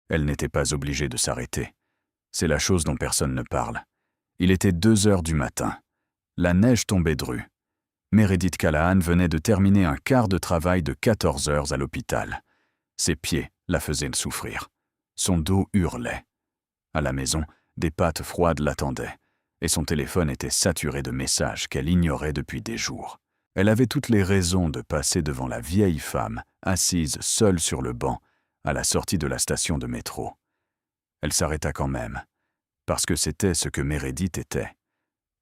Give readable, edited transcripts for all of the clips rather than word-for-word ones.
Elle n'était pas obligée de s'arrêter. C'est la chose dont personne ne parle. Il était 2 heures du matin. La neige tombait drue. Meredith Callahan venait de terminer un quart de travail de 14 heures à l'hôpital. Ses pieds la faisaient souffrir. Son dos hurlait. À la maison, des pâtes froides l'attendaient, et son téléphone était saturé de messages qu'elle ignorait depuis des jours. Elle avait toutes les raisons de passer devant la vieille femme, assise seule sur le banc, à la sortie de la station de métro. Elle s'arrêta quand même, parce que c'était ce que Meredith était.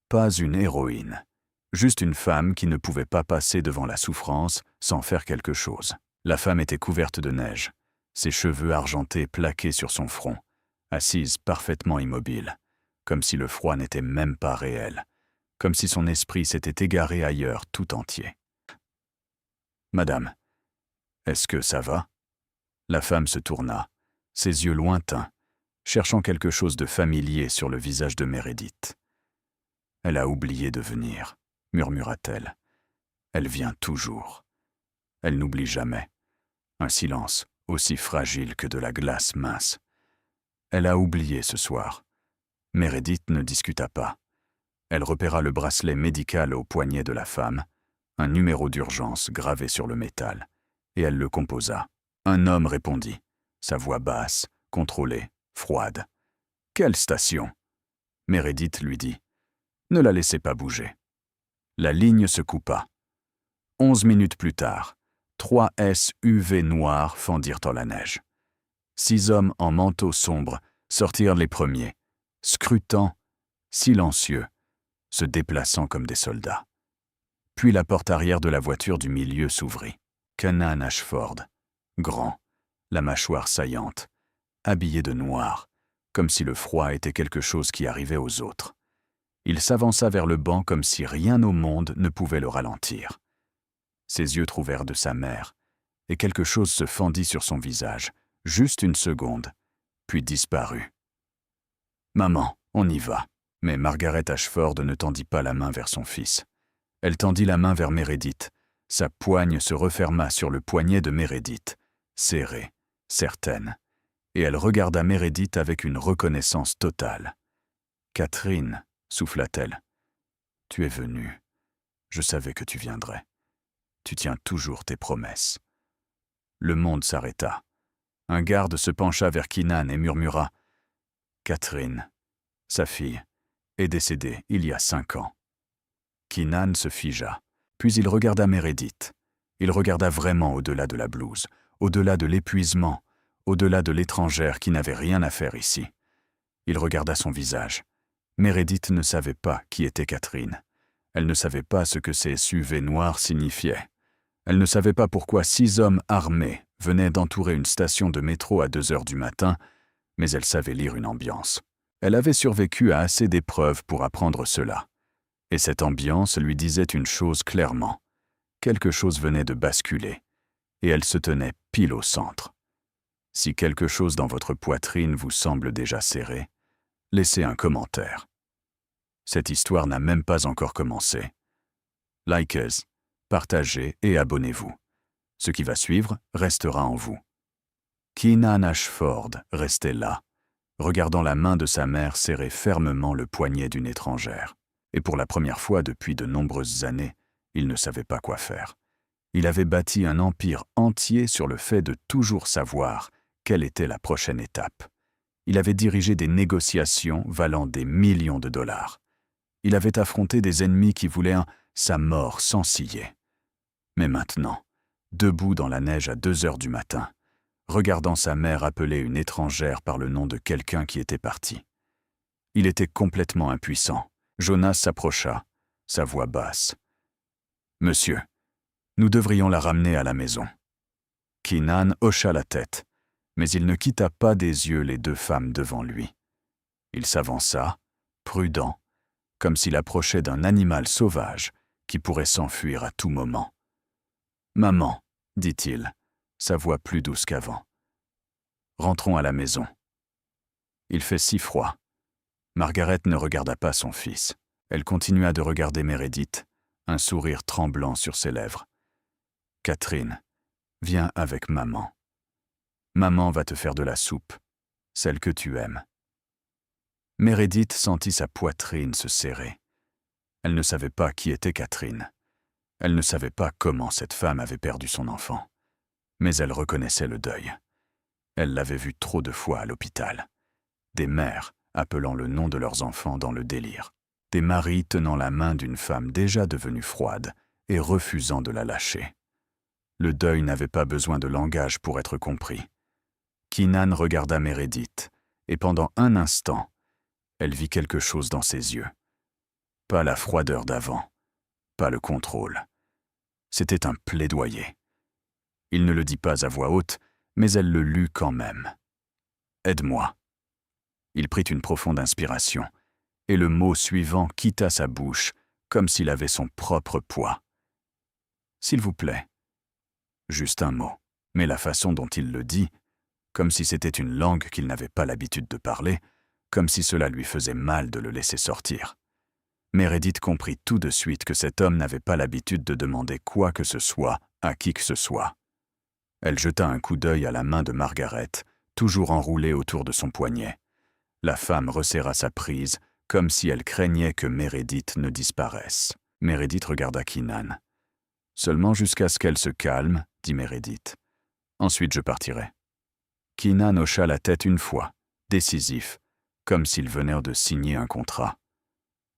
Pas une héroïne, juste une femme qui ne pouvait pas passer devant la souffrance sans faire quelque chose. La femme était couverte de neige, ses cheveux argentés plaqués sur son front, assise parfaitement immobile, comme si le froid n'était même pas réel, comme si son esprit s'était égaré ailleurs tout entier. « Madame, est-ce que ça va ?» La femme se tourna, ses yeux lointains, cherchant quelque chose de familier sur le visage de Meredith. « Elle a oublié de venir, » murmura-t-elle. « Elle vient toujours. Elle n'oublie jamais. Un silence aussi fragile que de la glace mince. Elle a oublié ce soir. » Meredith ne discuta pas. Elle repéra le bracelet médical au poignet de la femme, un numéro d'urgence gravé sur le métal, et elle le composa. Un homme répondit, sa voix basse, contrôlée, froide. « Quelle station ?» Meredith lui dit. « Ne la laissez pas bouger. » La ligne se coupa. 11 minutes plus tard, 3 SUV noirs fendirent dans la neige. 6 hommes en manteau sombre sortirent les premiers, scrutant, silencieux, se déplaçant comme des soldats. Puis la porte arrière de la voiture du milieu s'ouvrit. Kenan Ashford, grand, la mâchoire saillante, habillé de noir, comme si le froid était quelque chose qui arrivait aux autres. Il s'avança vers le banc comme si rien au monde ne pouvait le ralentir. Ses yeux trouvèrent de sa mère, et quelque chose se fendit sur son visage, juste une seconde, puis disparut. « Maman, on y va. » Mais Margaret Ashford ne tendit pas la main vers son fils. Elle tendit la main vers Meredith. Sa poigne se referma sur le poignet de Meredith, serrée, certaine, et elle regarda Meredith avec une reconnaissance totale. « Catherine, » souffla-t-elle, « tu es venue. Je savais que tu viendrais. Tu tiens toujours tes promesses. » Le monde s'arrêta. Un garde se pencha vers Keenan et murmura « Catherine, sa fille, est décédée il y a 5 ans. » Keenan se figea, puis il regarda Meredith. Il regarda vraiment au-delà de la blouse, au-delà de l'épuisement, au-delà de l'étrangère qui n'avait rien à faire ici. Il regarda son visage. Meredith ne savait pas qui était Catherine. Elle ne savait pas ce que ces SUV noirs signifiaient. Elle ne savait pas pourquoi 6 hommes armés venaient d'entourer une station de métro à 2 heures du matin, mais elle savait lire une ambiance. Elle avait survécu à assez d'épreuves pour apprendre cela. Et cette ambiance lui disait une chose clairement. Quelque chose venait de basculer, et elle se tenait pile au centre. Si quelque chose dans votre poitrine vous semble déjà serré, laissez un commentaire. Cette histoire n'a même pas encore commencé. Likez, partagez et abonnez-vous. Ce qui va suivre restera en vous. Keenan Ashford restait là, regardant la main de sa mère serrer fermement le poignet d'une étrangère. Et pour la première fois depuis de nombreuses années, il ne savait pas quoi faire. Il avait bâti un empire entier sur le fait de toujours savoir quelle était la prochaine étape. Il avait dirigé des négociations valant des millions de dollars. Il avait affronté des ennemis qui voulaient sa mort sans ciller. Mais maintenant, debout dans la neige à 2 heures du matin, regardant sa mère appeler une étrangère par le nom de quelqu'un qui était parti. Il était complètement impuissant. Jonas s'approcha, sa voix basse. « Monsieur, nous devrions la ramener à la maison. » Keenan hocha la tête, mais il ne quitta pas des yeux les 2 femmes devant lui. Il s'avança, prudent, comme s'il approchait d'un animal sauvage qui pourrait s'enfuir à tout moment. « Maman, » dit-il, sa voix plus douce qu'avant. « Rentrons à la maison. » Il fait si froid. Margaret ne regarda pas son fils. Elle continua de regarder Meredith, un sourire tremblant sur ses lèvres. « Catherine, viens avec maman. Maman va te faire de la soupe celle que tu aimes. Meredith sentit sa poitrine se serrer. Elle ne savait pas qui était Catherine. Elle ne savait pas comment cette femme avait perdu son enfant. Mais elle reconnaissait le deuil. Elle l'avait vu trop de fois à l'hôpital. Des mères appelant le nom de leurs enfants dans le délire. Des maris tenant la main d'une femme déjà devenue froide et refusant de la lâcher. Le deuil n'avait pas besoin de langage pour être compris. Keenan regarda Meredith, et pendant un instant, elle vit quelque chose dans ses yeux. Pas la froideur d'avant, pas le contrôle. C'était un plaidoyer. Il ne le dit pas à voix haute, mais elle le lut quand même. « Aide-moi ». Il prit une profonde inspiration, et le mot suivant quitta sa bouche comme s'il avait son propre poids. « S'il vous plaît ». Juste un mot, mais la façon dont il le dit, comme si c'était une langue qu'il n'avait pas l'habitude de parler, comme si cela lui faisait mal de le laisser sortir. Meredith comprit tout de suite que cet homme n'avait pas l'habitude de demander quoi que ce soit à qui que ce soit. Elle jeta un coup d'œil à la main de Margaret, toujours enroulée autour de son poignet. La femme resserra sa prise, comme si elle craignait que Meredith ne disparaisse. Meredith regarda Keenan. « Seulement jusqu'à ce qu'elle se calme, » dit Meredith. « Ensuite je partirai. » Keenan hocha la tête une fois, décisif, comme s'il venait de signer un contrat.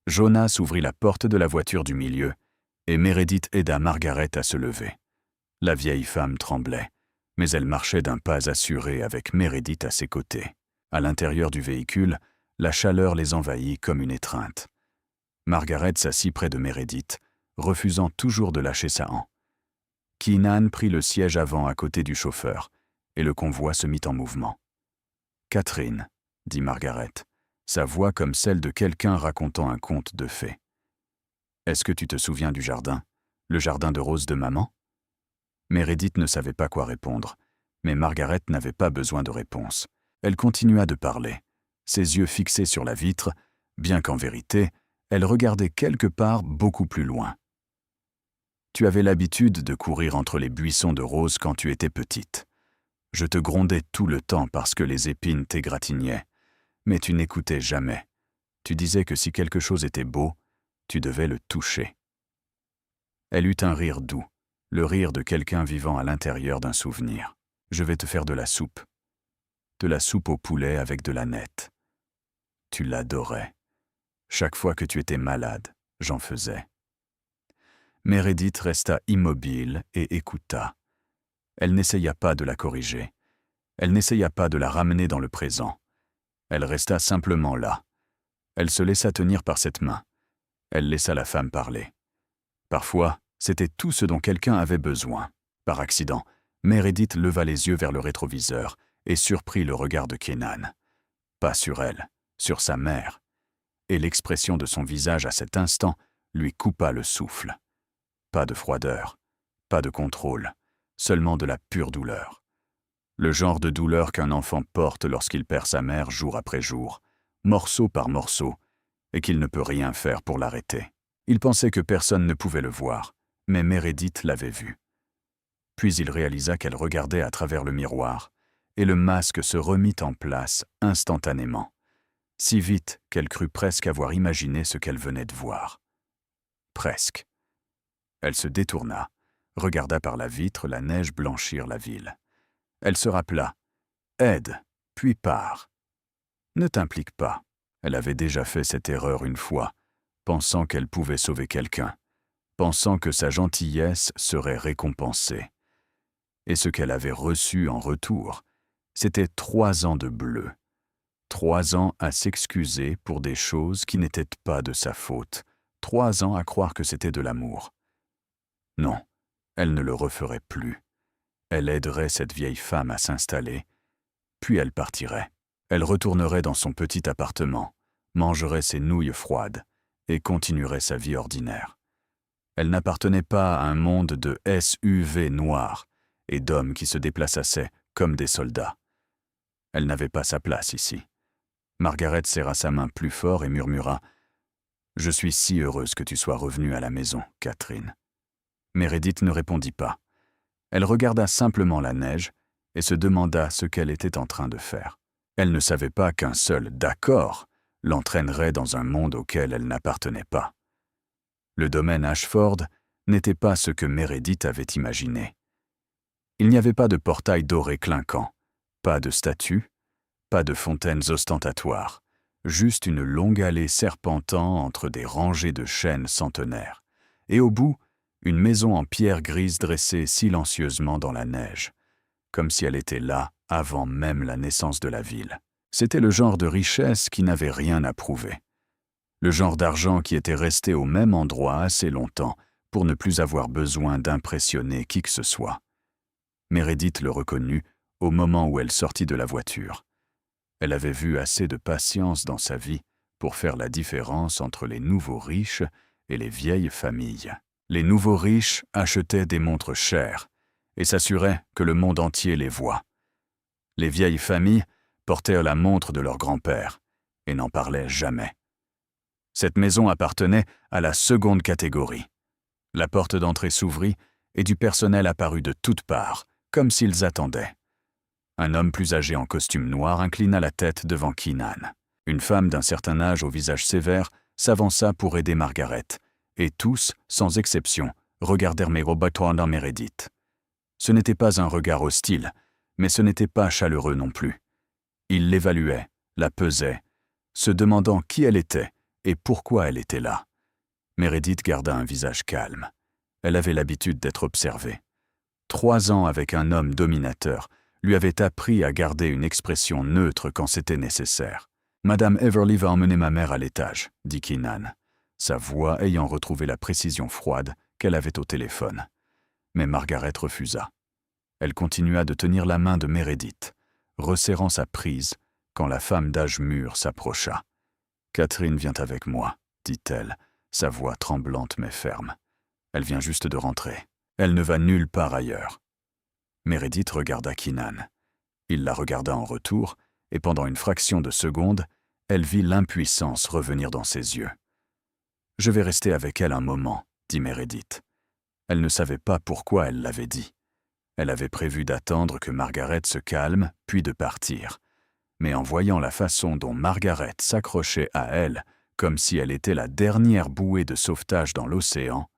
Jonas ouvrit la porte de la voiture du milieu, et Meredith aida Margaret à se lever. La vieille femme tremblait, mais elle marchait d'un pas assuré avec Meredith à ses côtés. À l'intérieur du véhicule, la chaleur les envahit comme une étreinte. Margaret s'assit près de Meredith, refusant toujours de lâcher sa hanche. Keenan prit le siège avant à côté du chauffeur, et le convoi se mit en mouvement. « Catherine », dit Margaret, sa voix comme celle de quelqu'un racontant un conte de fées. « Est-ce que tu te souviens du jardin, le jardin de roses de maman ?» Meredith ne savait pas quoi répondre, mais Margaret n'avait pas besoin de réponse. Elle continua de parler, ses yeux fixés sur la vitre, bien qu'en vérité, elle regardait quelque part beaucoup plus loin. Tu avais l'habitude de courir entre les buissons de roses quand tu étais petite. Je te grondais tout le temps parce que les épines t'égratignaient, mais tu n'écoutais jamais. Tu disais que si quelque chose était beau, tu devais le toucher. Elle eut un rire doux, le rire de quelqu'un vivant à l'intérieur d'un souvenir. Je vais te faire de la soupe. De la soupe au poulet avec de la nette. Tu l'adorais. Chaque fois que tu étais malade, j'en faisais. Meredith resta immobile et écouta. Elle n'essaya pas de la corriger. Elle n'essaya pas de la ramener dans le présent. Elle resta simplement là. Elle se laissa tenir par cette main. Elle laissa la femme parler. Parfois, c'était tout ce dont quelqu'un avait besoin. Par accident, Meredith leva les yeux vers le rétroviseur et surprit le regard de Keenan. Pas sur elle, sur sa mère. Et l'expression de son visage à cet instant lui coupa le souffle. Pas de froideur, pas de contrôle, seulement de la pure douleur. Le genre de douleur qu'un enfant porte lorsqu'il perd sa mère jour après jour, morceau par morceau, et qu'il ne peut rien faire pour l'arrêter. Il pensait que personne ne pouvait le voir, mais Meredith l'avait vu. Puis il réalisa qu'elle regardait à travers le miroir, et le masque se remit en place instantanément, si vite qu'elle crut presque avoir imaginé ce qu'elle venait de voir. Presque. Elle se détourna, regarda par la vitre la neige blanchir la ville. Elle se rappela. « Aide, puis pars. » Ne t'implique pas. Elle avait déjà fait cette erreur une fois, pensant qu'elle pouvait sauver quelqu'un, pensant que sa gentillesse serait récompensée. Et ce qu'elle avait reçu en retour, c'était 3 ans de bleu. 3 ans à s'excuser pour des choses qui n'étaient pas de sa faute. 3 ans à croire que c'était de l'amour. Non, elle ne le referait plus. Elle aiderait cette vieille femme à s'installer, puis elle partirait. Elle retournerait dans son petit appartement, mangerait ses nouilles froides et continuerait sa vie ordinaire. Elle n'appartenait pas à un monde de SUV noirs et d'hommes qui se déplaçaient comme des soldats. Elle n'avait pas sa place ici. Margaret serra sa main plus fort et murmura « Je suis si heureuse que tu sois revenue à la maison, Catherine. » Meredith ne répondit pas. Elle regarda simplement la neige et se demanda ce qu'elle était en train de faire. Elle ne savait pas qu'un seul « d'accord » l'entraînerait dans un monde auquel elle n'appartenait pas. Le domaine Ashford n'était pas ce que Meredith avait imaginé. Il n'y avait pas de portail doré clinquant, pas de statues, pas de fontaines ostentatoires, juste une longue allée serpentant entre des rangées de chênes centenaires, et au bout, une maison en pierre grise dressée silencieusement dans la neige, comme si elle était là avant même la naissance de la ville. C'était le genre de richesse qui n'avait rien à prouver. Le genre d'argent qui était resté au même endroit assez longtemps pour ne plus avoir besoin d'impressionner qui que ce soit. Meredith le reconnut au moment où elle sortit de la voiture. Elle avait vu assez de patience dans sa vie pour faire la différence entre les nouveaux riches et les vieilles familles. Les nouveaux riches achetaient des montres chères et s'assuraient que le monde entier les voit. Les vieilles familles portèrent la montre de leur grand-père et n'en parlaient jamais. Cette maison appartenait à la seconde catégorie. La porte d'entrée s'ouvrit et du personnel apparut de toutes parts, comme s'ils attendaient. Un homme plus âgé en costume noir inclina la tête devant Keenan. Une femme d'un certain âge au visage sévère s'avança pour aider Margaret, et tous, sans exception, regardèrent mérobotoirement Meredith. Ce n'était pas un regard hostile, mais ce n'était pas chaleureux non plus. Ils l'évaluaient, la pesaient, se demandant qui elle était et pourquoi elle était là. Meredith garda un visage calme. Elle avait l'habitude d'être observée. 3 ans avec un homme dominateur lui avait appris à garder une expression neutre quand c'était nécessaire. « Madame Everly va emmener ma mère à l'étage », dit Keenan, sa voix ayant retrouvé la précision froide qu'elle avait au téléphone. Mais Margaret refusa. Elle continua de tenir la main de Meredith, resserrant sa prise quand la femme d'âge mûr s'approcha. « Catherine vient avec moi », dit-elle, sa voix tremblante mais ferme. « Elle vient juste de rentrer. Elle ne va nulle part ailleurs. » Meredith regarda Keenan. Il la regarda en retour, et pendant une fraction de seconde, elle vit l'impuissance revenir dans ses yeux. « Je vais rester avec elle un moment, » dit Meredith. Elle ne savait pas pourquoi elle l'avait dit. Elle avait prévu d'attendre que Margaret se calme, puis de partir. Mais en voyant la façon dont Margaret s'accrochait à elle, comme si elle était la dernière bouée de sauvetage dans l'océan,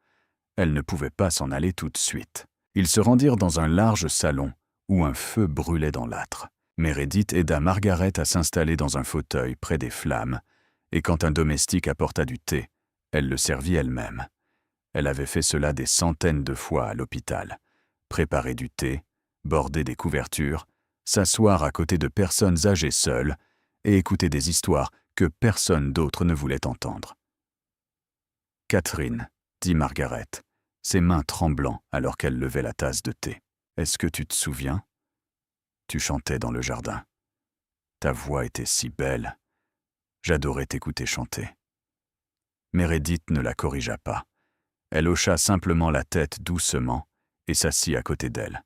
elle ne pouvait pas s'en aller tout de suite. Ils se rendirent dans un large salon où un feu brûlait dans l'âtre. Meredith aida Margaret à s'installer dans un fauteuil près des flammes, et quand un domestique apporta du thé, elle le servit elle-même. Elle avait fait cela des centaines de fois à l'hôpital. Préparer du thé, border des couvertures, s'asseoir à côté de personnes âgées seules et écouter des histoires que personne d'autre ne voulait entendre. « Catherine, » dit Margaret, ses mains tremblant alors qu'elle levait la tasse de thé. « Est-ce que tu te souviens? Tu chantais dans le jardin. Ta voix était si belle. J'adorais t'écouter chanter. » Meredith ne la corrigea pas. Elle hocha simplement la tête doucement et s'assit à côté d'elle.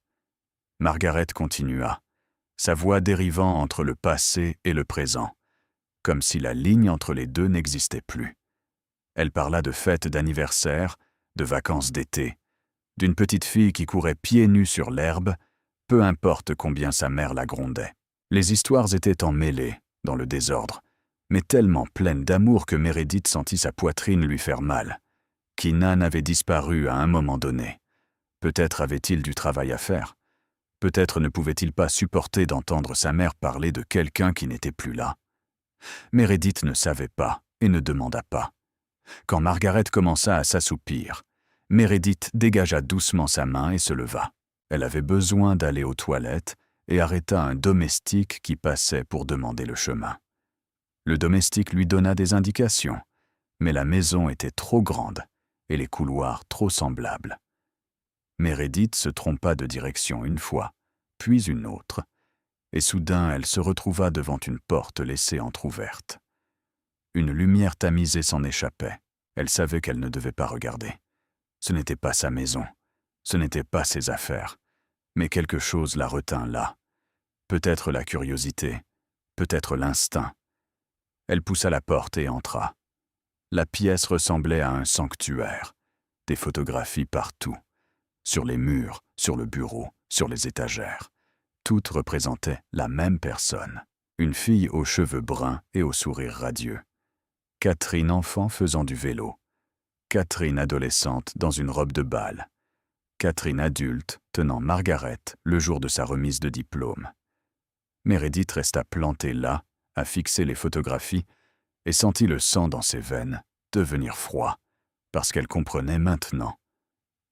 Margaret continua, sa voix dérivant entre le passé et le présent, comme si la ligne entre les deux n'existait plus. Elle parla de fêtes d'anniversaire, de vacances d'été, d'une petite fille qui courait pieds nus sur l'herbe, peu importe combien sa mère la grondait. Les histoires étaient emmêlées, dans le désordre, mais tellement pleines d'amour que Meredith sentit sa poitrine lui faire mal. Keenan avait disparu à un moment donné. Peut-être avait-il du travail à faire. Peut-être ne pouvait-il pas supporter d'entendre sa mère parler de quelqu'un qui n'était plus là. Meredith ne savait pas et ne demanda pas. Quand Margaret commença à s'assoupir, Meredith dégagea doucement sa main et se leva. Elle avait besoin d'aller aux toilettes et arrêta un domestique qui passait pour demander le chemin. Le domestique lui donna des indications, mais la maison était trop grande et les couloirs trop semblables. Meredith se trompa de direction une fois, puis une autre, et soudain elle se retrouva devant une porte laissée entr'ouverte. Une lumière tamisée s'en échappait. Elle savait qu'elle ne devait pas regarder. Ce n'était pas sa maison, ce n'étaient pas ses affaires, mais quelque chose la retint là. Peut-être la curiosité, peut-être l'instinct. Elle poussa la porte et entra. La pièce ressemblait à un sanctuaire. Des photographies partout. Sur les murs, sur le bureau, sur les étagères. Toutes représentaient la même personne. une fille aux cheveux bruns et au sourire radieux. Catherine enfant faisant du vélo. Catherine adolescente dans une robe de bal. Catherine adulte tenant Margaret le jour de sa remise de diplôme. Meredith resta plantée là, à fixer les photographies, et sentit le sang dans ses veines devenir froid, parce qu'elle comprenait maintenant.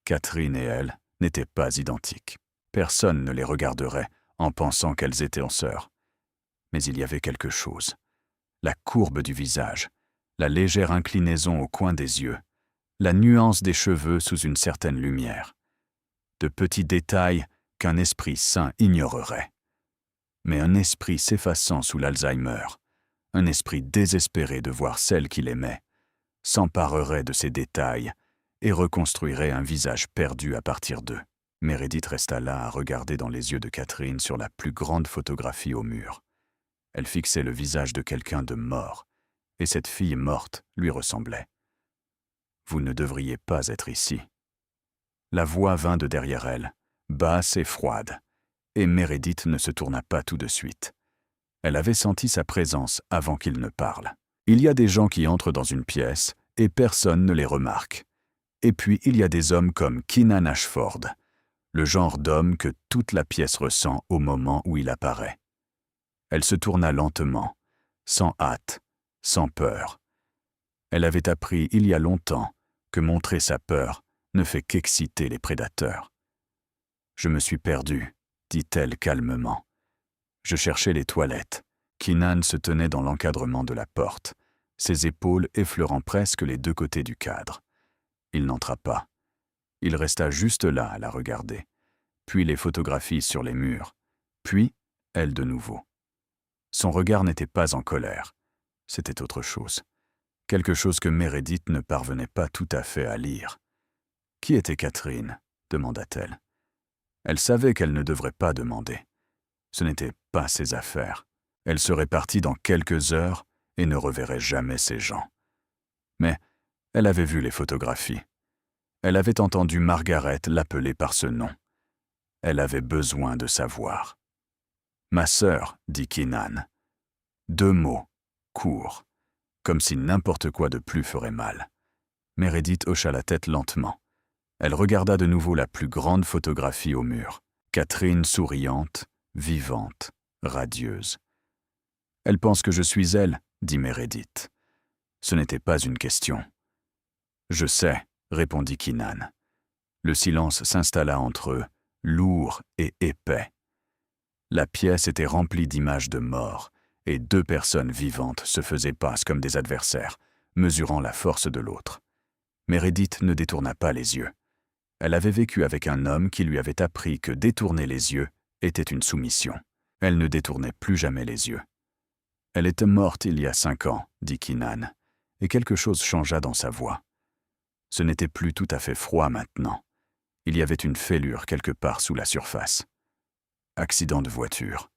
Catherine et elle n'étaient pas identiques. Personne ne les regarderait en pensant qu'elles étaient en sœurs. Mais il y avait quelque chose. La courbe du visage, la légère inclinaison au coin des yeux, la nuance des cheveux sous une certaine lumière. De petits détails qu'un esprit sain ignorerait. Mais un esprit s'effaçant sous l'Alzheimer, un esprit désespéré de voir celle qu'il aimait, s'emparerait de ces détails et reconstruirait un visage perdu à partir d'eux. Meredith resta là à regarder dans les yeux de Catherine sur la plus grande photographie au mur. Elle fixait le visage de quelqu'un de mort, et cette fille morte lui ressemblait. « Vous ne devriez pas être ici. » La voix vint de derrière elle, basse et froide, et Meredith ne se tourna pas tout de suite. Elle avait senti sa présence avant qu'il ne parle. Il y a des gens qui entrent dans une pièce et personne ne les remarque. Et puis il y a des hommes comme Keenan Ashford, le genre d'homme que toute la pièce ressent au moment où il apparaît. Elle se tourna lentement, sans hâte, sans peur. Elle avait appris il y a longtemps que montrer sa peur ne fait qu'exciter les prédateurs. « Je me suis perdue, » dit-elle calmement. Je cherchais les toilettes. Keenan se tenait dans l'encadrement de la porte, ses épaules effleurant presque les deux côtés du cadre. Il n'entra pas. Il resta juste là à la regarder, puis les photographies sur les murs, puis elle de nouveau. Son regard n'était pas en colère. C'était autre chose. Quelque chose que Meredith ne parvenait pas tout à fait à lire. « Qui était Catherine ?» demanda-t-elle. Elle savait qu'elle ne devrait pas demander. Ce n'était pas ses affaires. Elle serait partie dans quelques heures et ne reverrait jamais ces gens. Mais elle avait vu les photographies. Elle avait entendu Margaret l'appeler par ce nom. Elle avait besoin de savoir. « Ma sœur, » dit Keenan. 2 mots, courts, comme si n'importe quoi de plus ferait mal. Meredith hocha la tête lentement. Elle regarda de nouveau la plus grande photographie au mur. Catherine souriante, vivante, radieuse. « Elle pense que je suis elle, » dit Meredith. Ce n'était pas une question. « Je sais, » répondit Keenan. Le silence s'installa entre eux, lourd et épais. La pièce était remplie d'images de morts, et 2 personnes vivantes se faisaient passe comme des adversaires, mesurant la force de l'autre. Meredith ne détourna pas les yeux. Elle avait vécu avec un homme qui lui avait appris que détourner les yeux était une soumission. Elle ne détournait plus jamais les yeux. « Elle était morte il y a 5 ans, » dit Keenan, et quelque chose changea dans sa voix. Ce n'était plus tout à fait froid maintenant. Il y avait une fêlure quelque part sous la surface. Accident de voiture.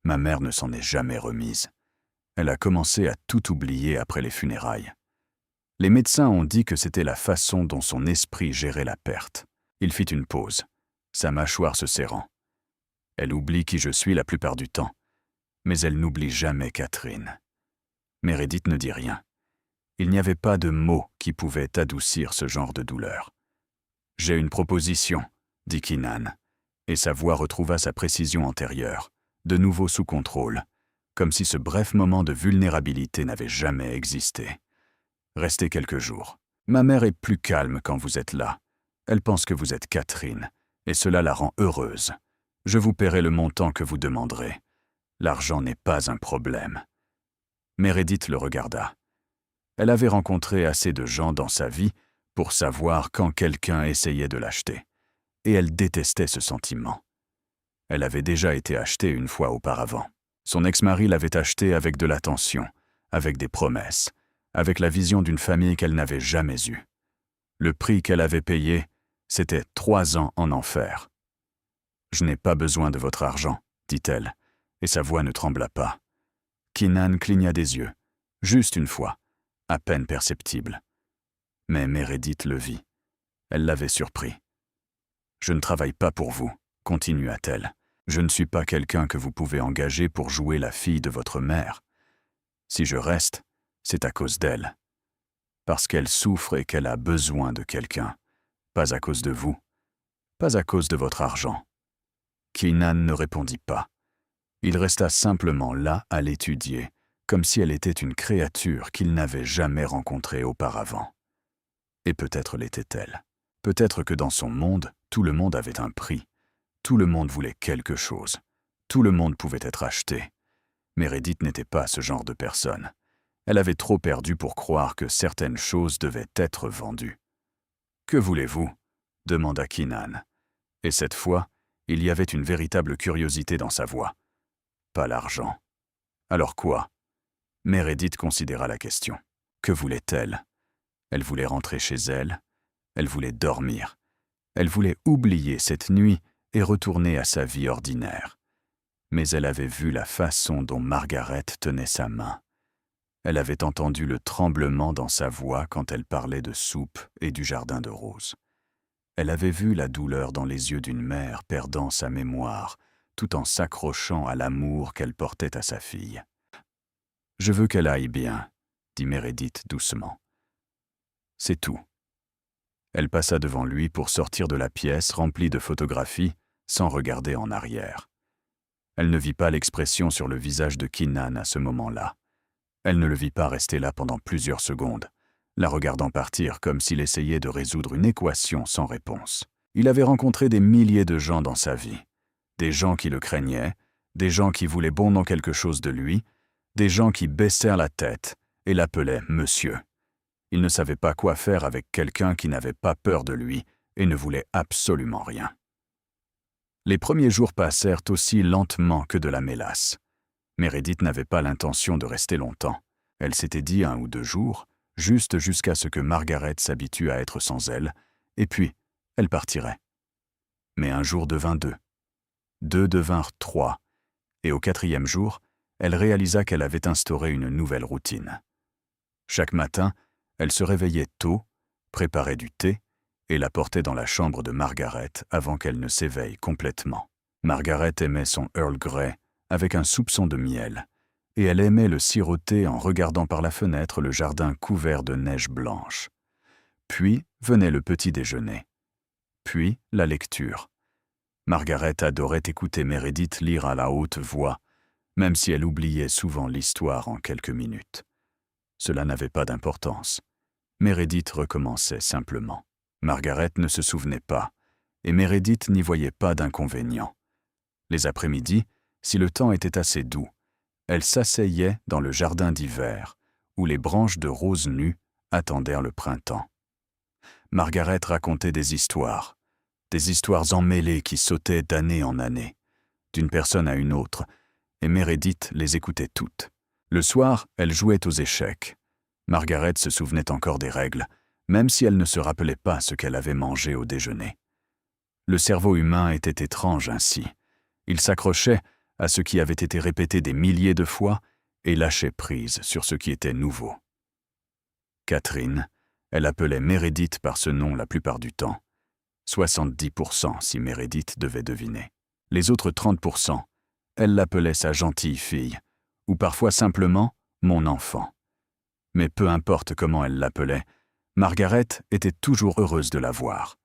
Ma mère ne s'en est jamais remise. Elle a commencé à tout oublier après les funérailles. Les médecins ont dit que c'était la façon dont son esprit gérait la perte. Il fit une pause, sa mâchoire se serrant. Elle oublie qui je suis la plupart du temps, mais elle n'oublie jamais Catherine. Meredith ne dit rien. Il n'y avait pas de mots qui pouvaient adoucir ce genre de douleur. « J'ai une proposition, » dit Keenan, et sa voix retrouva sa précision antérieure, de nouveau sous contrôle, comme si ce bref moment de vulnérabilité n'avait jamais existé. Restez quelques jours. Ma mère est plus calme quand vous êtes là. Elle pense que vous êtes Catherine, et cela la rend heureuse. Je vous paierai le montant que vous demanderez. L'argent n'est pas un problème. » Meredith le regarda. Elle avait rencontré assez de gens dans sa vie pour savoir quand quelqu'un essayait de l'acheter, et elle détestait ce sentiment. Elle avait déjà été achetée une fois auparavant. Son ex-mari l'avait achetée avec de l'attention, avec des promesses, avec la vision d'une famille qu'elle n'avait jamais eue. Le prix qu'elle avait payé, c'était 3 ans en enfer. « Je n'ai pas besoin de votre argent, » dit-elle, et sa voix ne trembla pas. Keenan cligna des yeux, juste une fois, à peine perceptible. Mais Meredith le vit. Elle l'avait surpris. « Je ne travaille pas pour vous, » continua-t-elle, Je ne suis pas quelqu'un que vous pouvez engager pour jouer la fille de votre mère. Si je reste, c'est à cause d'elle. Parce qu'elle souffre et qu'elle a besoin de quelqu'un. Pas à cause de vous. Pas à cause de votre argent. » Keenan ne répondit pas. Il resta simplement là à l'étudier, comme si elle était une créature qu'il n'avait jamais rencontrée auparavant. Et peut-être l'était-elle. Peut-être que dans son monde, tout le monde avait un prix. Tout le monde voulait quelque chose. Tout le monde pouvait être acheté. Meredith n'était pas ce genre de personne. Elle avait trop perdu pour croire que certaines choses devaient être vendues. « Que voulez-vous » demanda Keenan. Et cette fois, il y avait une véritable curiosité dans sa voix. Pas l'argent. Alors quoi? Meredith considéra la question. Que voulait-elle? Elle voulait rentrer chez elle. Elle voulait dormir. Elle voulait oublier cette nuit et retourner à sa vie ordinaire. Mais elle avait vu la façon dont Margaret tenait sa main. Elle avait entendu le tremblement dans sa voix quand elle parlait de soupe et du jardin de roses. Elle avait vu la douleur dans les yeux d'une mère perdant sa mémoire, tout en s'accrochant à l'amour qu'elle portait à sa fille. « Je veux qu'elle aille bien, » dit Meredith doucement. C'est tout. Elle passa devant lui pour sortir de la pièce remplie de photographies sans regarder en arrière. Elle ne vit pas l'expression sur le visage de Keenan à ce moment-là. Elle ne le vit pas rester là pendant plusieurs secondes, la regardant partir comme s'il essayait de résoudre une équation sans réponse. Il avait rencontré des milliers de gens dans sa vie. Des gens qui le craignaient, des gens qui voulaient bon nom quelque chose de lui, des gens qui baissèrent la tête et l'appelaient « monsieur ». Il ne savait pas quoi faire avec quelqu'un qui n'avait pas peur de lui et ne voulait absolument rien. Les premiers jours passèrent aussi lentement que de la mélasse. Meredith n'avait pas l'intention de rester longtemps. Elle s'était dit 1 ou 2 jours, juste jusqu'à ce que Margaret s'habitue à être sans elle, et puis elle partirait. Mais un jour devint 2. 2 devinrent 3, et au 4e jour, elle réalisa qu'elle avait instauré une nouvelle routine. Chaque matin, elle se réveillait tôt, préparait du thé et l'apportait dans la chambre de Margaret avant qu'elle ne s'éveille complètement. Margaret aimait son Earl Grey avec un soupçon de miel, et elle aimait le siroter en regardant par la fenêtre le jardin couvert de neige blanche. Puis venait le petit déjeuner. Puis la lecture. Margaret adorait écouter Meredith lire à la haute voix, même si elle oubliait souvent l'histoire en quelques minutes. Cela n'avait pas d'importance. Meredith recommençait simplement. Margaret ne se souvenait pas, et Meredith n'y voyait pas d'inconvénient. Les après-midi, si le temps était assez doux, elle s'asseyait dans le jardin d'hiver, où les branches de roses nues attendèrent le printemps. Margaret racontait des histoires emmêlées qui sautaient d'année en année, d'une personne à une autre, et Meredith les écoutait toutes. Le soir, elle jouait aux échecs. Margaret se souvenait encore des règles, même si elle ne se rappelait pas ce qu'elle avait mangé au déjeuner. Le cerveau humain était étrange ainsi. Il s'accrochait à ce qui avait été répété des milliers de fois et lâchait prise sur ce qui était nouveau. Catherine, elle appelait Meredith par ce nom la plupart du temps. 70% si Meredith devait deviner. Les autres 30%, elle l'appelait sa gentille fille, ou parfois simplement mon enfant. Mais peu importe comment elle l'appelait, Margaret était toujours heureuse de la voir.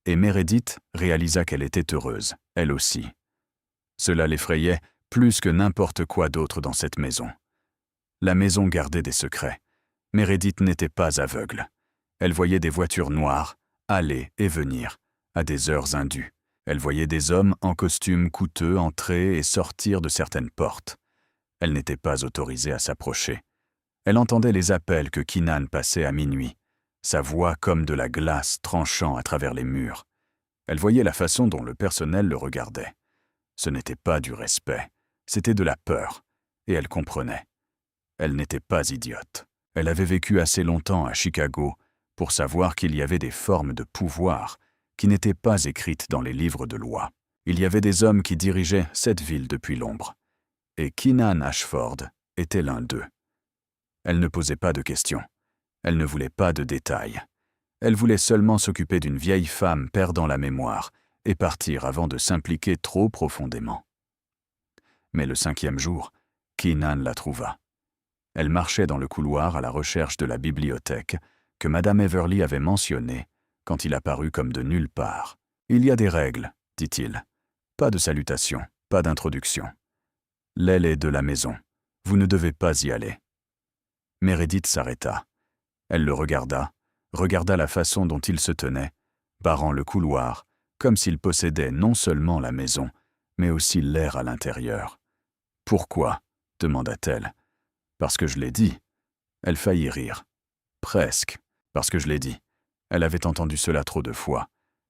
Et Meredith réalisa qu'elle était heureuse, elle aussi. Cela l'effrayait plus que n'importe quoi d'autre dans cette maison. La maison gardait des secrets. Meredith n'était pas aveugle. Elle voyait des voitures noires aller et venir, à des heures indues. Elle voyait des hommes en costume coûteux entrer et sortir de certaines portes. Elle n'était pas autorisée à s'approcher. Elle entendait les appels que Keenan passait à minuit, sa voix comme de la glace tranchant à travers les murs. Elle voyait la façon dont le personnel le regardait. Ce n'était pas du respect, c'était de la peur, et elle comprenait. Elle n'était pas idiote. Elle avait vécu assez longtemps à Chicago pour savoir qu'il y avait des formes de pouvoir qui n'étaient pas écrites dans les livres de loi. Il y avait des hommes qui dirigeaient cette ville depuis l'ombre. Et Keenan Ashford était l'un d'eux. Elle ne posait pas de questions. Elle ne voulait pas de détails. Elle voulait seulement s'occuper d'une vieille femme perdant la mémoire et partir avant de s'impliquer trop profondément. Mais le 5e jour, Keenan la trouva. Elle marchait dans le couloir à la recherche de la bibliothèque que Madame Everly avait mentionnée quand il apparut comme de nulle part. « Il y a des règles, dit-il. Pas de salutation, pas d'introduction. L'aile est de la maison. Vous ne devez pas y aller. » Meredith s'arrêta. Elle le regarda la façon dont il se tenait, barrant le couloir, comme s'il possédait non seulement la maison, mais aussi l'air à l'intérieur. « Pourquoi ?» demanda-t-elle. « Parce que je l'ai dit. » Elle faillit rire. Presque, parce que je l'ai dit. Elle avait entendu cela trop de fois.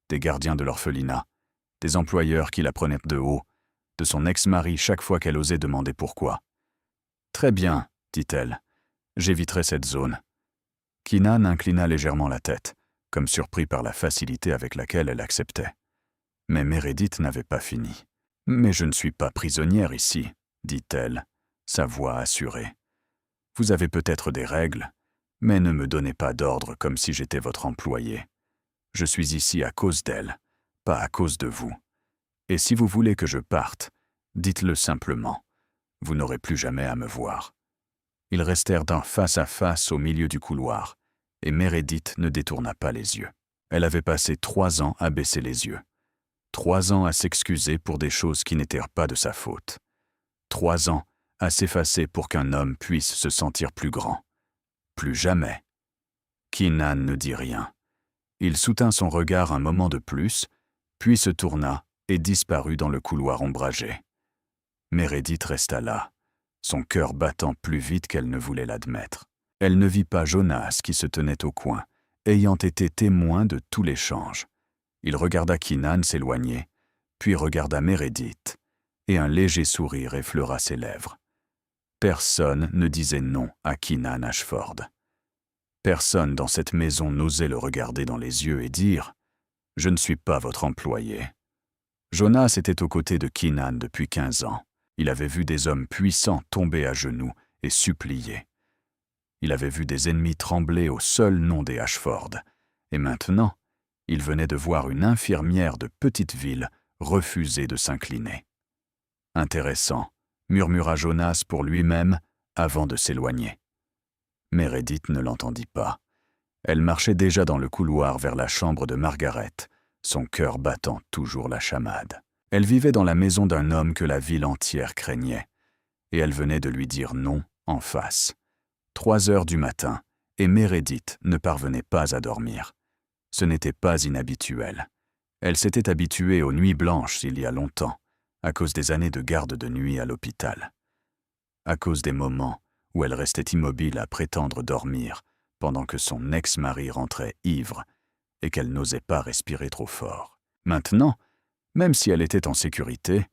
Des gardiens de l'orphelinat, des employeurs qui la prenaient de haut, de son ex-mari chaque fois qu'elle osait demander pourquoi. « Très bien, » dit-elle. « J'éviterai cette zone. » Keenan inclina légèrement la tête, comme surpris par la facilité avec laquelle elle acceptait. Mais Meredith n'avait pas fini. « Mais je ne suis pas prisonnière ici, » dit-elle, sa voix assurée. « Vous avez peut-être des règles, mais ne me donnez pas d'ordre comme si j'étais votre employé. Je suis ici à cause d'elle, pas à cause de vous. Et si vous voulez que je parte, dites-le simplement. Vous n'aurez plus jamais à me voir. » Ils restèrent d'un face à face au milieu du couloir, et Meredith ne détourna pas les yeux. Elle avait passé 3 ans à baisser les yeux. 3 ans à s'excuser pour des choses qui n'étaient pas de sa faute. 3 ans à s'effacer pour qu'un homme puisse se sentir plus grand. Plus jamais. Keenan ne dit rien. Il soutint son regard un moment de plus, puis se tourna et disparut dans le couloir ombragé. Meredith resta là, son cœur battant plus vite qu'elle ne voulait l'admettre. Elle ne vit pas Jonas qui se tenait au coin, ayant été témoin de tout l'échange. Il regarda Keenan s'éloigner, puis regarda Meredith, et un léger sourire effleura ses lèvres. Personne ne disait non à Keenan Ashford. Personne dans cette maison n'osait le regarder dans les yeux et dire « Je ne suis pas votre employé ». Jonas était aux côtés de Keenan depuis 15 ans. Il avait vu des hommes puissants tomber à genoux et supplier. Il avait vu des ennemis trembler au seul nom des Ashford. Et maintenant, il venait de voir une infirmière de petite ville refuser de s'incliner. « Intéressant », murmura Jonas pour lui-même avant de s'éloigner. Meredith ne l'entendit pas. Elle marchait déjà dans le couloir vers la chambre de Margaret, son cœur battant toujours la chamade. Elle vivait dans la maison d'un homme que la ville entière craignait, et elle venait de lui dire non en face. 3 heures du matin, et Meredith ne parvenait pas à dormir. Ce n'était pas inhabituel. Elle s'était habituée aux nuits blanches il y a longtemps, à cause des années de garde de nuit à l'hôpital. À cause des moments où elle restait immobile à prétendre dormir pendant que son ex-mari rentrait ivre et qu'elle n'osait pas respirer trop fort. Maintenant, même si elle était en sécurité,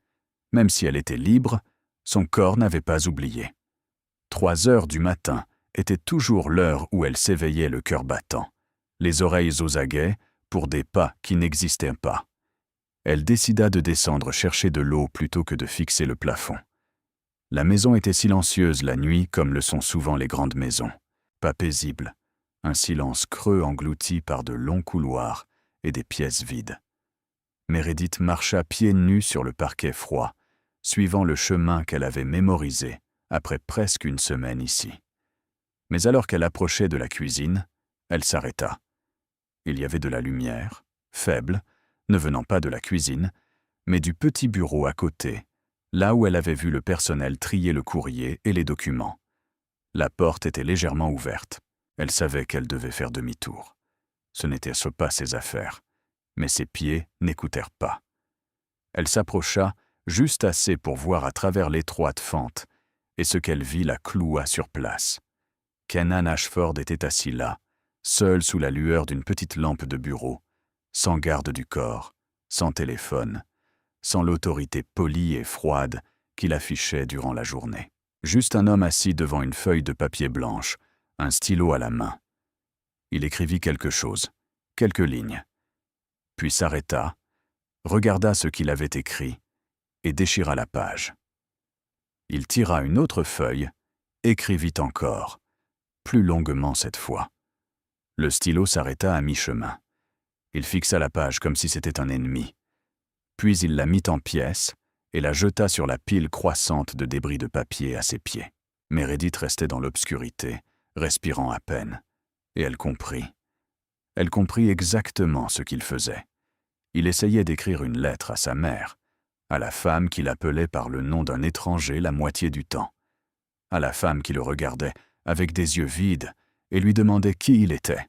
même si elle était libre, son corps n'avait pas oublié. 3 heures du matin était toujours l'heure où elle s'éveillait le cœur battant, les oreilles aux aguets pour des pas qui n'existaient pas. Elle décida de descendre chercher de l'eau plutôt que de fixer le plafond. La maison était silencieuse la nuit comme le sont souvent les grandes maisons. Pas paisible, un silence creux englouti par de longs couloirs et des pièces vides. Meredith marcha pieds nus sur le parquet froid, suivant le chemin qu'elle avait mémorisé après presque une semaine ici. Mais alors qu'elle approchait de la cuisine, elle s'arrêta. Il y avait de la lumière, faible, ne venant pas de la cuisine, mais du petit bureau à côté, là où elle avait vu le personnel trier le courrier et les documents. La porte était légèrement ouverte. Elle savait qu'elle devait faire demi-tour. Ce n'était pas ses affaires, mais ses pieds n'écoutèrent pas. Elle s'approcha juste assez pour voir à travers l'étroite fente, et ce qu'elle vit la cloua sur place. Keenan Ashford était assis là, seul sous la lueur d'une petite lampe de bureau, sans garde du corps, sans téléphone, sans l'autorité polie et froide qu'il affichait durant la journée. Juste un homme assis devant une feuille de papier blanche, un stylo à la main. Il écrivit quelque chose, quelques lignes, puis s'arrêta, regarda ce qu'il avait écrit et déchira la page. Il tira une autre feuille, écrivit encore, plus longuement cette fois. Le stylo s'arrêta à mi-chemin. Il fixa la page comme si c'était un ennemi. Puis il la mit en pièces et la jeta sur la pile croissante de débris de papier à ses pieds. Meredith restait dans l'obscurité, respirant à peine, et elle comprit. Elle comprit exactement ce qu'il faisait. Il essayait d'écrire une lettre à sa mère, à la femme qu'il appelait par le nom d'un étranger la moitié du temps, à la femme qui le regardait avec des yeux vides et lui demandait qui il était,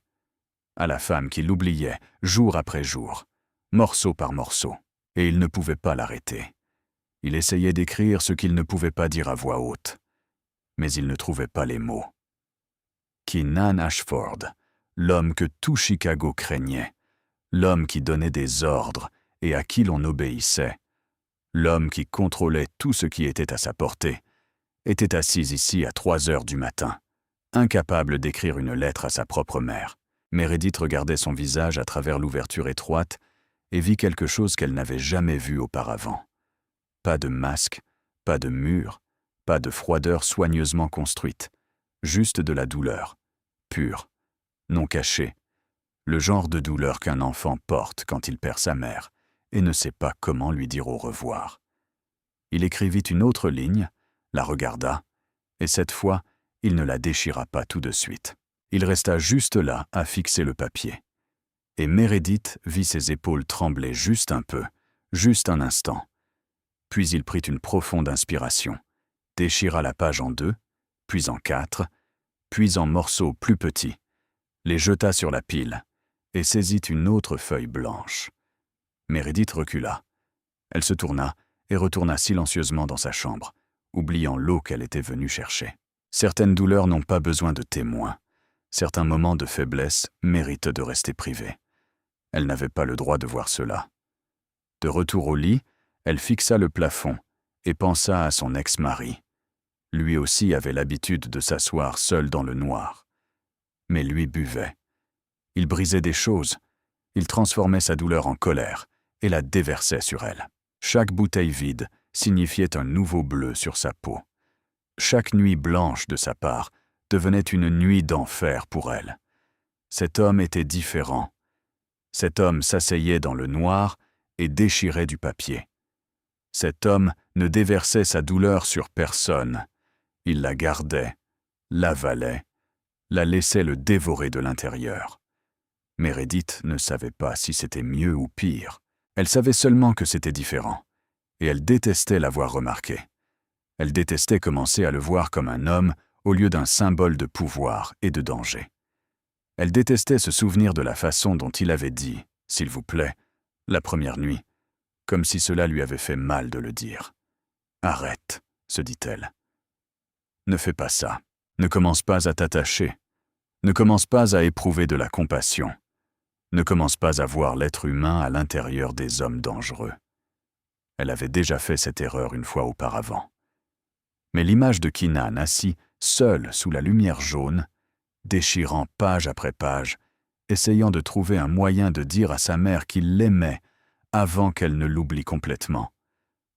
à la femme qui l'oubliait jour après jour, morceau par morceau, et il ne pouvait pas l'arrêter. Il essayait d'écrire ce qu'il ne pouvait pas dire à voix haute, mais il ne trouvait pas les mots. Keenan Ashford, l'homme que tout Chicago craignait, l'homme qui donnait des ordres et à qui l'on obéissait, l'homme qui contrôlait tout ce qui était à sa portée, était assis ici à 3 heures du matin, incapable d'écrire une lettre à sa propre mère. Meredith regardait son visage à travers l'ouverture étroite et vit quelque chose qu'elle n'avait jamais vu auparavant. Pas de masque, pas de mur, pas de froideur soigneusement construite, juste de la douleur, pure, non cachée, le genre de douleur qu'un enfant porte quand il perd sa mère et ne sait pas comment lui dire au revoir. Il écrivit une autre ligne, la regarda, et cette fois, il ne la déchira pas tout de suite. Il resta juste là à fixer le papier. Et Meredith vit ses épaules trembler juste un peu, juste un instant. Puis il prit une profonde inspiration, déchira la page en 2, puis en 4, puis en morceaux plus petits, les jeta sur la pile et saisit une autre feuille blanche. Meredith recula. Elle se tourna et retourna silencieusement dans sa chambre, oubliant l'eau qu'elle était venue chercher. Certaines douleurs n'ont pas besoin de témoins. Certains moments de faiblesse méritent de rester privés. Elle n'avait pas le droit de voir cela. De retour au lit, elle fixa le plafond et pensa à son ex-mari. Lui aussi avait l'habitude de s'asseoir seul dans le noir. Mais lui buvait. Il brisait des choses. Il transformait sa douleur en colère et la déversait sur elle. Chaque bouteille vide signifiait un nouveau bleu sur sa peau. Chaque nuit blanche de sa part devenait une nuit d'enfer pour elle. Cet homme était différent. Cet homme s'asseyait dans le noir et déchirait du papier. Cet homme ne déversait sa douleur sur personne. Il la gardait, l'avalait, la laissait le dévorer de l'intérieur. Meredith ne savait pas si c'était mieux ou pire. Elle savait seulement que c'était différent, et elle détestait l'avoir remarqué. Elle détestait commencer à le voir comme un homme au lieu d'un symbole de pouvoir et de danger. Elle détestait se souvenir de la façon dont il avait dit « s'il vous plaît » la première nuit, comme si cela lui avait fait mal de le dire. « Arrête », se dit-elle. « Ne fais pas ça. Ne commence pas à t'attacher. Ne commence pas à éprouver de la compassion. Ne commence pas à voir l'être humain à l'intérieur des hommes dangereux. » Elle avait déjà fait cette erreur une fois auparavant. Mais l'image de Keenan assis, seul sous la lumière jaune, déchirant page après page, essayant de trouver un moyen de dire à sa mère qu'il l'aimait avant qu'elle ne l'oublie complètement,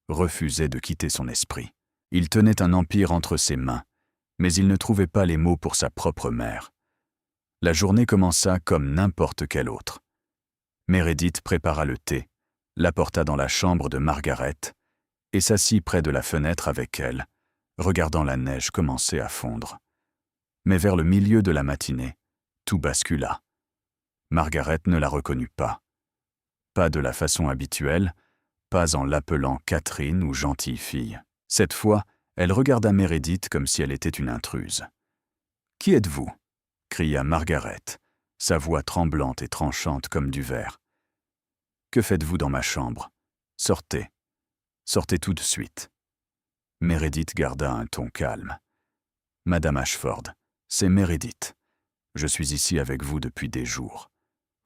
refusait de quitter son esprit. Il tenait un empire entre ses mains, mais il ne trouvait pas les mots pour sa propre mère. La journée commença comme n'importe quelle autre. Meredith prépara le thé, l'apporta dans la chambre de Margaret et s'assit près de la fenêtre avec elle, regardant la neige commencer à fondre. Mais vers le milieu de la matinée, tout bascula. Margaret ne la reconnut pas. Pas de la façon habituelle, pas en l'appelant Catherine ou gentille fille. Cette fois, elle regarda Meredith comme si elle était une intruse. « Qui êtes-vous » cria Margaret, sa voix tremblante et tranchante comme du verre. « Que faites-vous dans ma chambre ? Sortez. Sortez tout de suite. » Meredith garda un ton calme. « Madame Ashford, c'est Meredith. Je suis ici avec vous depuis des jours.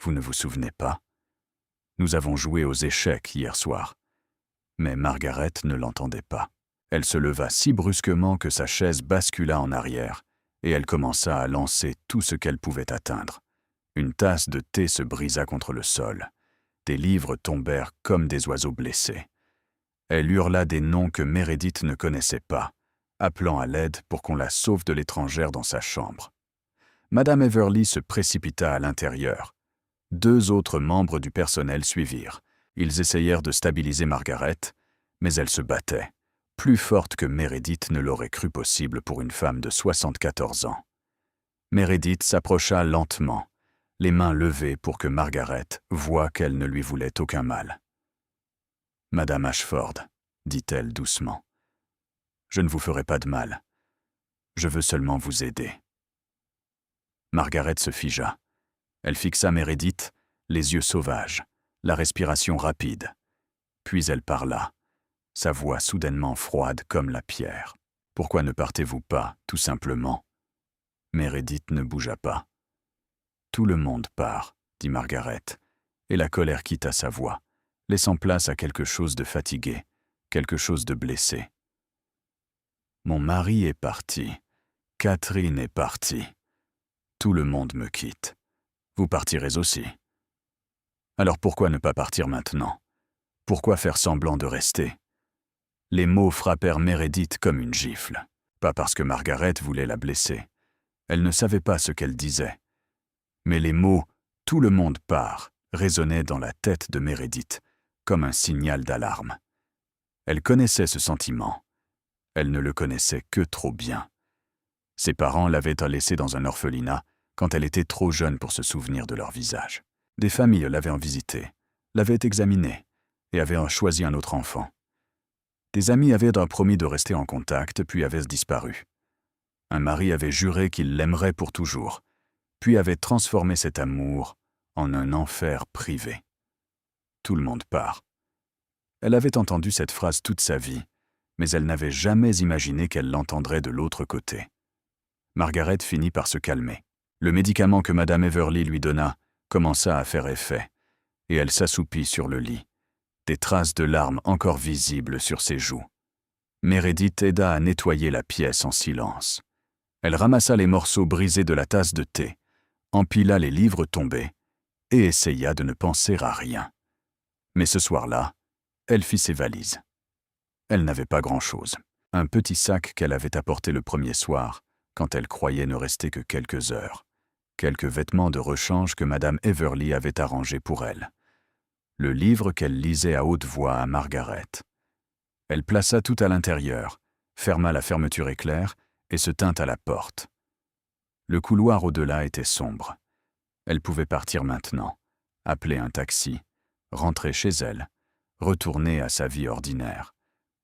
Vous ne vous souvenez pas ? Nous avons joué aux échecs hier soir. » Mais Margaret ne l'entendait pas. Elle se leva si brusquement que sa chaise bascula en arrière, et elle commença à lancer tout ce qu'elle pouvait atteindre. Une tasse de thé se brisa contre le sol. Des livres tombèrent comme des oiseaux blessés. Elle hurla des noms que Meredith ne connaissait pas, appelant à l'aide pour qu'on la sauve de l'étrangère dans sa chambre. Madame Everly se précipita à l'intérieur. 2 autres membres du personnel suivirent, Ils essayèrent de stabiliser Margaret, mais elle se battait, plus forte que Meredith ne l'aurait cru possible pour une femme de 74 ans. Meredith s'approcha lentement, les mains levées pour que Margaret voie qu'elle ne lui voulait aucun mal. « Madame Ashford, dit-elle doucement, je ne vous ferai pas de mal. Je veux seulement vous aider. » Margaret se figea. Elle fixa Meredith, les yeux sauvages, la respiration rapide. Puis elle parla, sa voix soudainement froide comme la pierre. « Pourquoi ne partez-vous pas, tout simplement ?» Meredith ne bougea pas. « Tout le monde part, » dit Margaret, et la colère quitta sa voix, laissant place à quelque chose de fatigué, quelque chose de blessé. « Mon mari est parti. Catherine est partie. Tout le monde me quitte. Vous partirez aussi. Alors pourquoi ne pas partir maintenant? Pourquoi faire semblant de rester? » Les mots frappèrent Meredith comme une gifle. Pas parce que Margaret voulait la blesser. Elle ne savait pas ce qu'elle disait. Mais les mots « tout le monde part » résonnaient dans la tête de Meredith, comme un signal d'alarme. Elle connaissait ce sentiment. Elle ne le connaissait que trop bien. Ses parents l'avaient laissée dans un orphelinat quand elle était trop jeune pour se souvenir de leur visage. Des familles l'avaient visitée, l'avaient examinée et avaient choisi un autre enfant. Des amis avaient promis de rester en contact, puis avaient disparu. Un mari avait juré qu'il l'aimerait pour toujours, puis avait transformé cet amour en un enfer privé. Tout le monde part. Elle avait entendu cette phrase toute sa vie, mais elle n'avait jamais imaginé qu'elle l'entendrait de l'autre côté. Margaret finit par se calmer. Le médicament que Madame Everly lui donna commença à faire effet, et elle s'assoupit sur le lit, des traces de larmes encore visibles sur ses joues. Meredith aida à nettoyer la pièce en silence. Elle ramassa les morceaux brisés de la tasse de thé, empila les livres tombés et essaya de ne penser à rien. Mais ce soir-là, elle fit ses valises. Elle n'avait pas grand-chose. Un petit sac qu'elle avait apporté le premier soir, quand elle croyait ne rester que quelques heures. Quelques vêtements de rechange que Madame Everly avait arrangés pour elle. Le livre qu'elle lisait à haute voix à Margaret. Elle plaça tout à l'intérieur, ferma la fermeture éclair et se tint à la porte. Le couloir au-delà était sombre. Elle pouvait partir maintenant, appeler un taxi, rentrer chez elle, retourner à sa vie ordinaire,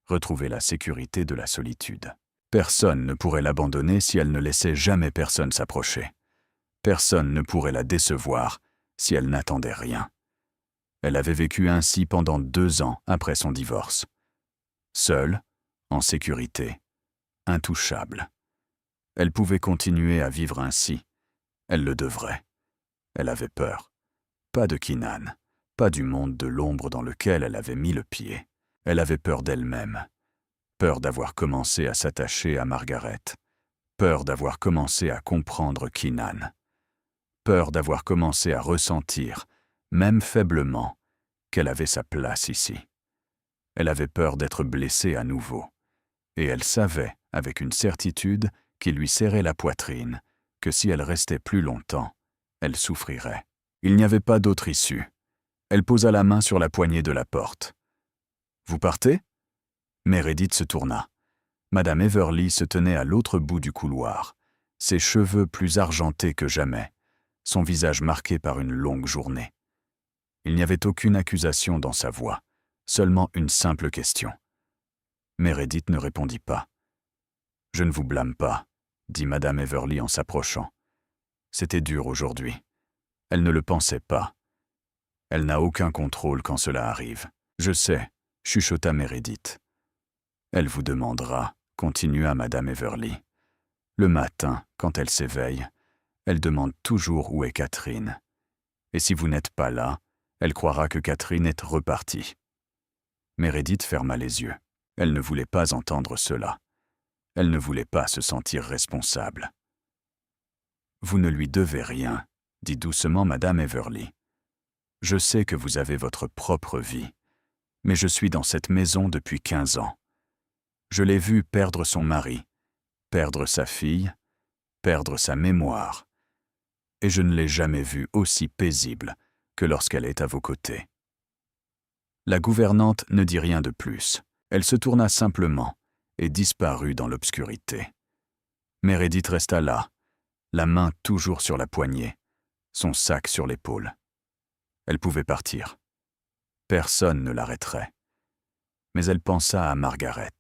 retrouver la sécurité de la solitude. Personne ne pourrait l'abandonner si elle ne laissait jamais personne s'approcher. Personne ne pourrait la décevoir si elle n'attendait rien. Elle avait vécu ainsi pendant 2 ans après son divorce. Seule, en sécurité, intouchable. Elle pouvait continuer à vivre ainsi. Elle le devrait. Elle avait peur. Pas de Keenan, pas du monde de l'ombre dans lequel elle avait mis le pied. Elle avait peur d'elle-même. Peur d'avoir commencé à s'attacher à Margaret. Peur d'avoir commencé à comprendre Keenan. Peur d'avoir commencé à ressentir, même faiblement, qu'elle avait sa place ici. Elle avait peur d'être blessée à nouveau. Et elle savait, avec une certitude qui lui serrait la poitrine, que si elle restait plus longtemps, elle souffrirait. Il n'y avait pas d'autre issue. Elle posa la main sur la poignée de la porte. « Vous partez » Meredith se tourna. Madame Everly se tenait à l'autre bout du couloir, ses cheveux plus argentés que jamais, son visage marqué par une longue journée. Il n'y avait aucune accusation dans sa voix, seulement une simple question. Meredith ne répondit pas. « Je ne vous blâme pas, » dit Madame Everly en s'approchant. C'était dur aujourd'hui. Elle ne le pensait pas. Elle n'a aucun contrôle quand cela arrive. Je sais, chuchota Meredith. Elle vous demandera, continua Madame Everly. Le matin, quand elle s'éveille, elle demande toujours où est Catherine. Et si vous n'êtes pas là, elle croira que Catherine est repartie. Meredith ferma les yeux. Elle ne voulait pas entendre cela. Elle ne voulait pas se sentir responsable. « Vous ne lui devez rien, » dit doucement Madame Everly. « Je sais que vous avez votre propre vie, mais je suis dans cette maison depuis 15 ans. Je l'ai vue perdre son mari, perdre sa fille, perdre sa mémoire, et je ne l'ai jamais vue aussi paisible que lorsqu'elle est à vos côtés. La gouvernante ne dit rien de plus. Elle se tourna simplement et disparut dans l'obscurité. Meredith resta là, la main toujours sur la poignée, son sac sur l'épaule. Elle pouvait partir. Personne ne l'arrêterait. Mais elle pensa à Margaret,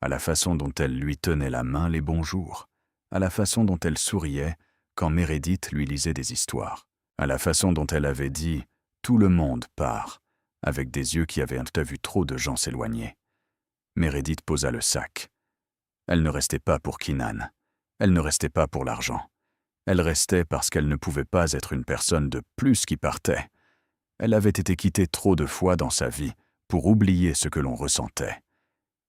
à la façon dont elle lui tenait la main les bons jours, à la façon dont elle souriait quand Meredith lui lisait des histoires, à la façon dont elle avait dit « Tout le monde part », avec des yeux qui avaient vu trop de gens s'éloigner. Meredith posa le sac. Elle ne restait pas pour Keenan. Elle ne restait pas pour l'argent. Elle restait parce qu'elle ne pouvait pas être une personne de plus qui partait. Elle avait été quittée trop de fois dans sa vie pour oublier ce que l'on ressentait.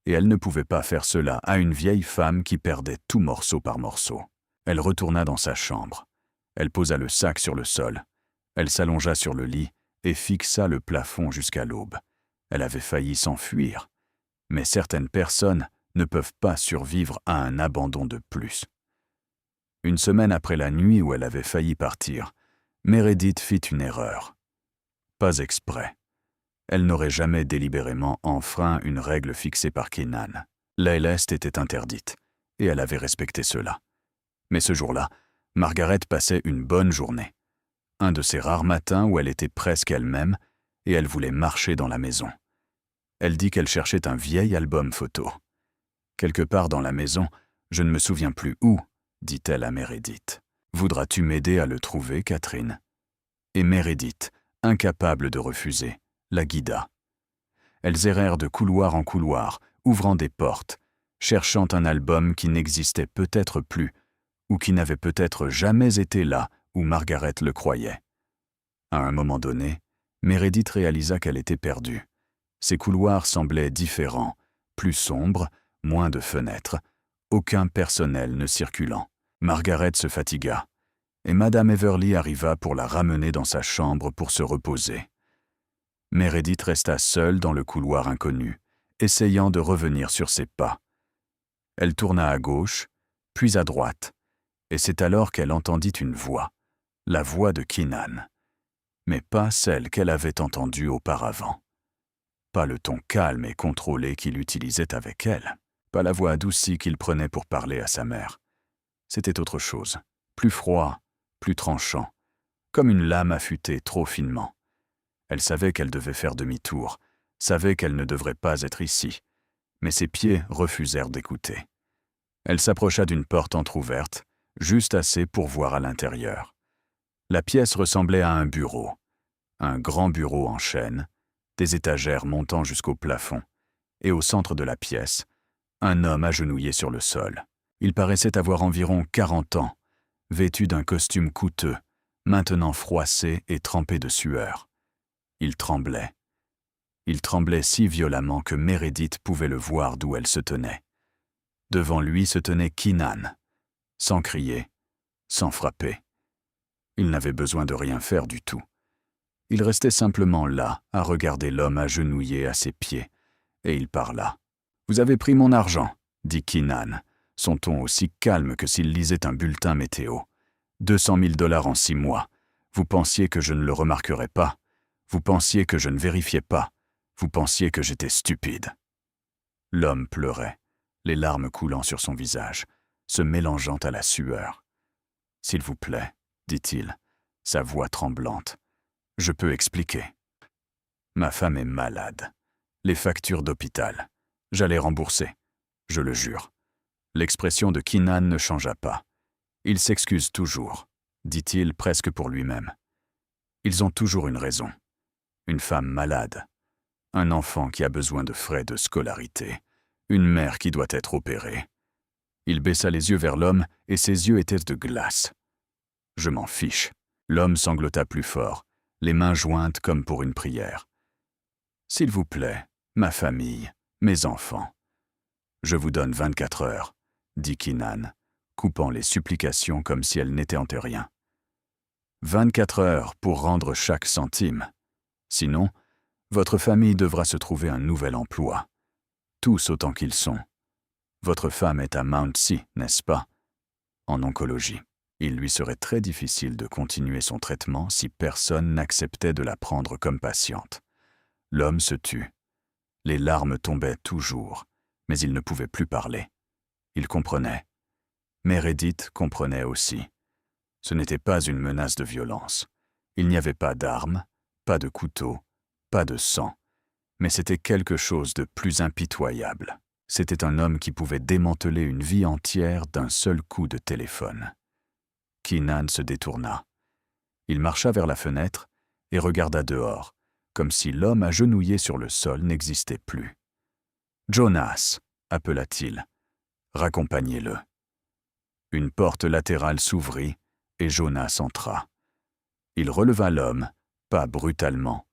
Et elle ne pouvait pas faire cela à une vieille femme qui perdait tout morceau par morceau. Elle retourna dans sa chambre. Elle posa le sac sur le sol. Elle s'allongea sur le lit et fixa le plafond jusqu'à l'aube. Elle avait failli s'enfuir. Mais certaines personnes ne peuvent pas survivre à un abandon de plus. Une semaine après la nuit où elle avait failli partir, Meredith fit une erreur. Pas exprès. Elle n'aurait jamais délibérément enfreint une règle fixée par Keenan. L'Ailest était interdite, et elle avait respecté cela. Mais ce jour-là, Margaret passait une bonne journée. Un de ces rares matins où elle était presque elle-même, et elle voulait marcher dans la maison. Elle dit qu'elle cherchait un vieil album photo. Quelque part dans la maison, je ne me souviens plus où, dit-elle à Meredith. Voudras-tu m'aider à le trouver, Catherine? Et Meredith, incapable de refuser, la guida. Elles errèrent de couloir en couloir, ouvrant des portes, cherchant un album qui n'existait peut-être plus, ou qui n'avait peut-être jamais été là où Margaret le croyait. À un moment donné, Meredith réalisa qu'elle était perdue. Ces couloirs semblaient différents, plus sombres, moins de fenêtres, aucun personnel ne circulant. Margaret se fatigua, et Madame Everly arriva pour la ramener dans sa chambre pour se reposer. Meredith resta seule dans le couloir inconnu, essayant de revenir sur ses pas. Elle tourna à gauche, puis à droite, et c'est alors qu'elle entendit une voix, la voix de Keenan, mais pas celle qu'elle avait entendue auparavant. Pas le ton calme et contrôlé qu'il utilisait avec elle, pas la voix adoucie qu'il prenait pour parler à sa mère. C'était autre chose, plus froid, plus tranchant, comme une lame affûtée trop finement. Elle savait qu'elle devait faire demi-tour, savait qu'elle ne devrait pas être ici, mais ses pieds refusèrent d'écouter. Elle s'approcha d'une porte entr'ouverte, juste assez pour voir à l'intérieur. La pièce ressemblait à un bureau, un grand bureau en chêne, des étagères montant jusqu'au plafond, et au centre de la pièce, un homme agenouillé sur le sol. Il paraissait avoir environ 40 ans, vêtu d'un costume coûteux, maintenant froissé et trempé de sueur. Il tremblait. Il tremblait si violemment que Meredith pouvait le voir d'où elle se tenait. Devant lui se tenait Keenan, sans crier, sans frapper. Il n'avait besoin de rien faire du tout. Il restait simplement là, à regarder l'homme agenouillé à ses pieds, et il parla. « Vous avez pris mon argent, » dit Keenan, son ton aussi calme que s'il lisait un bulletin météo. « 200 000 $ en 6 mois. Vous pensiez que je ne le remarquerais pas. Vous pensiez que je ne vérifiais pas. Vous pensiez que j'étais stupide. » L'homme pleurait, les larmes coulant sur son visage, se mélangeant à la sueur. « S'il vous plaît, » dit-il, sa voix tremblante. « Je peux expliquer. Ma femme est malade. Les factures d'hôpital. J'allais rembourser. Je le jure. » L'expression de Keenan ne changea pas. Il s'excuse toujours, dit-il presque pour lui-même. Ils ont toujours une raison. Une femme malade. Un enfant qui a besoin de frais de scolarité. Une mère qui doit être opérée. Il baissa les yeux vers l'homme et ses yeux étaient de glace. « Je m'en fiche. » L'homme sanglota plus fort, les mains jointes comme pour une prière. « S'il vous plaît, ma famille, mes enfants. »« Je vous donne 24 heures, » dit Keenan, coupant les supplications comme si elles n'étaient rien. 24 heures pour rendre chaque centime. Sinon, votre famille devra se trouver un nouvel emploi. Tous autant qu'ils sont. Votre femme est à Moundsea, n'est-ce pas? En oncologie. Il lui serait très difficile de continuer son traitement si personne n'acceptait de la prendre comme patiente. L'homme se tut. Les larmes tombaient toujours, mais il ne pouvait plus parler. Il comprenait. Meredith comprenait aussi. Ce n'était pas une menace de violence. Il n'y avait pas d'armes, pas de couteau, pas de sang. Mais c'était quelque chose de plus impitoyable. C'était un homme qui pouvait démanteler une vie entière d'un seul coup de téléphone. Keenan se détourna. Il marcha vers la fenêtre et regarda dehors, comme si l'homme agenouillé sur le sol n'existait plus. « Jonas !» appela-t-il. « Raccompagnez-le. » Une porte latérale s'ouvrit et Jonas entra. Il releva l'homme, pas brutalement,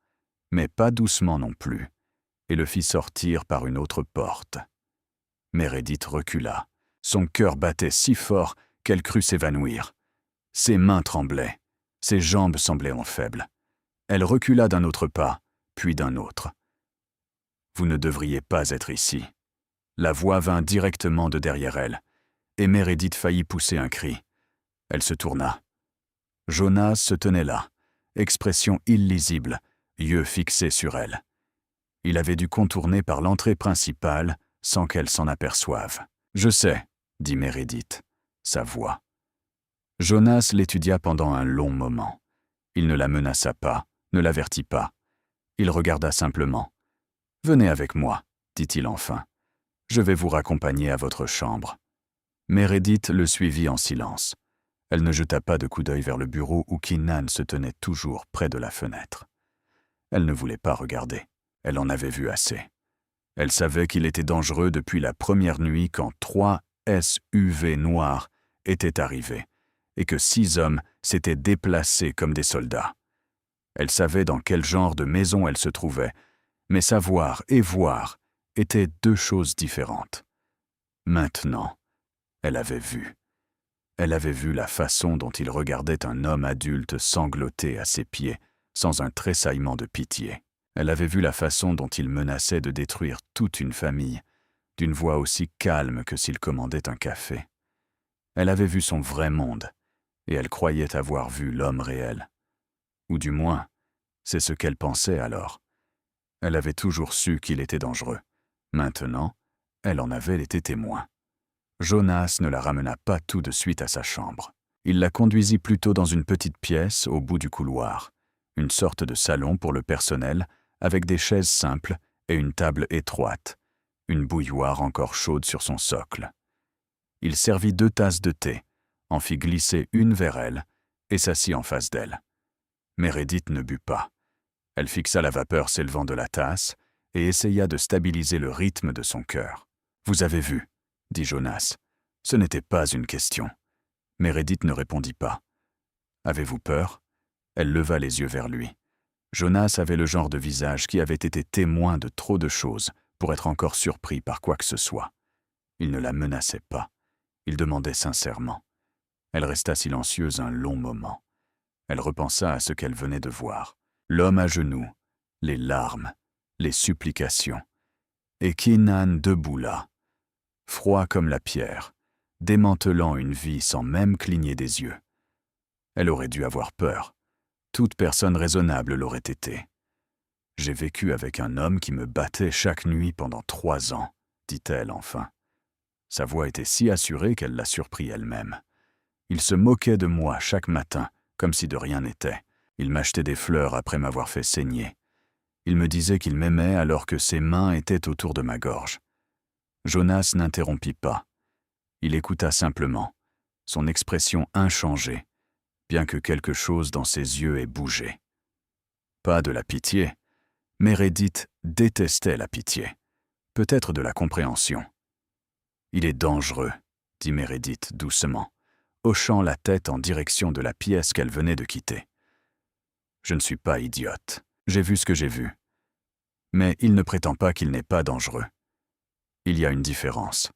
mais pas doucement non plus, et le fit sortir par une autre porte. Meredith recula. Son cœur battait si fort qu'elle crut s'évanouir. Ses mains tremblaient, ses jambes semblaient en faibles. Elle recula d'un autre pas, puis d'un autre. « Vous ne devriez pas être ici. » La voix vint directement de derrière elle, et Meredith faillit pousser un cri. Elle se tourna. Jonas se tenait là, expression illisible, yeux fixés sur elle. Il avait dû contourner par l'entrée principale sans qu'elle s'en aperçoive. « Je sais, » dit Meredith, sa voix. Jonas l'étudia pendant un long moment. Il ne la menaça pas, ne l'avertit pas. Il regarda simplement. « Venez avec moi, » dit-il enfin. « Je vais vous raccompagner à votre chambre. » Meredith le suivit en silence. Elle ne jeta pas de coup d'œil vers le bureau où Keenan se tenait toujours près de la fenêtre. Elle ne voulait pas regarder. Elle en avait vu assez. Elle savait qu'il était dangereux depuis la première nuit quand 3 SUV noirs étaient arrivés et que 6 hommes s'étaient déplacés comme des soldats. Elle savait dans quel genre de maison elle se trouvait, mais savoir et voir étaient 2 choses différentes. Maintenant, elle avait vu. Elle avait vu la façon dont il regardait un homme adulte sangloter à ses pieds, sans un tressaillement de pitié. Elle avait vu la façon dont il menaçait de détruire toute une famille, d'une voix aussi calme que s'il commandait un café. Elle avait vu son vrai monde, et elle croyait avoir vu l'homme réel. Ou du moins, c'est ce qu'elle pensait alors. Elle avait toujours su qu'il était dangereux. Maintenant, elle en avait été témoin. Jonas ne la ramena pas tout de suite à sa chambre. Il la conduisit plutôt dans une petite pièce au bout du couloir, une sorte de salon pour le personnel, avec des chaises simples et une table étroite, une bouilloire encore chaude sur son socle. Il servit 2 tasses de thé, en fit glisser une vers elle et s'assit en face d'elle. Meredith ne but pas. Elle fixa la vapeur s'élevant de la tasse et essaya de stabiliser le rythme de son cœur. « Vous avez vu » dit Jonas. « Ce n'était pas une question. » Meredith ne répondit pas. « Avez-vous peur ?» Elle leva les yeux vers lui. Jonas avait le genre de visage qui avait été témoin de trop de choses pour être encore surpris par quoi que ce soit. Il ne la menaçait pas. Il demandait sincèrement. Elle resta silencieuse un long moment. Elle repensa à ce qu'elle venait de voir. L'homme à genoux, les larmes, les supplications. Et Keenan debout là, froid comme la pierre, démantelant une vie sans même cligner des yeux. Elle aurait dû avoir peur. Toute personne raisonnable l'aurait été. « J'ai vécu avec un homme qui me battait chaque nuit pendant 3 ans, » dit-elle enfin. Sa voix était si assurée qu'elle la surprit elle-même. Il se moquait de moi chaque matin, comme si de rien n'était. Il m'achetait des fleurs après m'avoir fait saigner. Il me disait qu'il m'aimait alors que ses mains étaient autour de ma gorge. Jonas n'interrompit pas. Il écouta simplement, son expression inchangée, bien que quelque chose dans ses yeux ait bougé. Pas de la pitié. Meredith détestait la pitié. Peut-être de la compréhension. « Il est dangereux, » dit Meredith doucement, hochant la tête en direction de la pièce qu'elle venait de quitter. « Je ne suis pas idiote. J'ai vu ce que j'ai vu. Mais il ne prétend pas qu'il n'est pas dangereux. Il y a une différence. »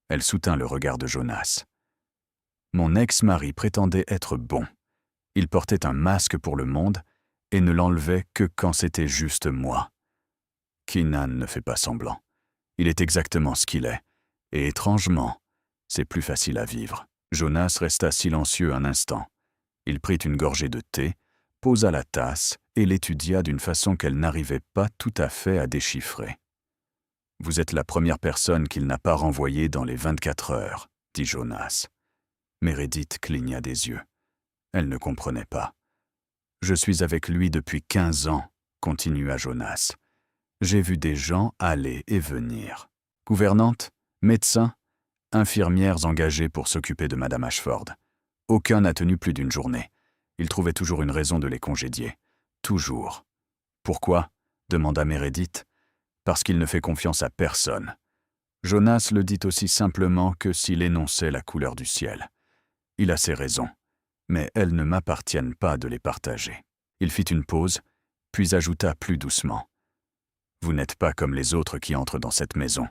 Elle soutint le regard de Jonas. « Mon ex-mari prétendait être bon. Il portait un masque pour le monde et ne l'enlevait que quand c'était juste moi. Keenan ne fait pas semblant. Il est exactement ce qu'il est. Et étrangement, c'est plus facile à vivre. » Jonas resta silencieux un instant. Il prit une gorgée de thé, posa la tasse et l'étudia d'une façon qu'elle n'arrivait pas tout à fait à déchiffrer. « Vous êtes la première personne qu'il n'a pas renvoyée dans les 24 heures, dit Jonas. Meredith cligna des yeux. Elle ne comprenait pas. « Je suis avec lui depuis 15 ans, continua Jonas. J'ai vu des gens aller et venir. Gouvernantes, médecins, infirmières engagées pour s'occuper de Madame Ashford. Aucun n'a tenu plus d'une journée. Il trouvait toujours une raison de les congédier. Toujours. Pourquoi ? Demanda Meredith. Parce qu'il ne fait confiance à personne. Jonas le dit aussi simplement que s'il énonçait la couleur du ciel. Il a ses raisons, mais elles ne m'appartiennent pas de les partager. Il fit une pause, puis ajouta plus doucement. Vous n'êtes pas comme les autres qui entrent dans cette maison.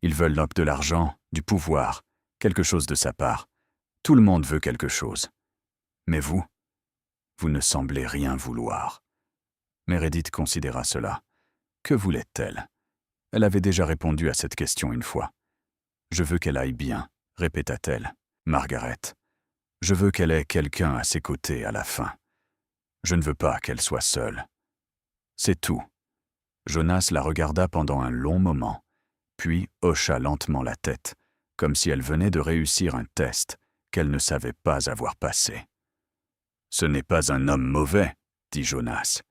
Ils veulent de l'argent, du pouvoir, quelque chose de sa part. Tout le monde veut quelque chose. Mais vous ne semblez rien vouloir. Meredith considéra cela. Que voulait-elle ? Elle avait déjà répondu à cette question une fois. Je veux qu'elle aille bien, répéta-t-elle. Margaret. Je veux qu'elle ait quelqu'un à ses côtés à la fin. Je ne veux pas qu'elle soit seule. C'est tout. Jonas la regarda pendant un long moment, puis hocha lentement la tête, comme si elle venait de réussir un test qu'elle ne savait pas avoir passé. Ce n'est pas un homme mauvais, dit Jonas,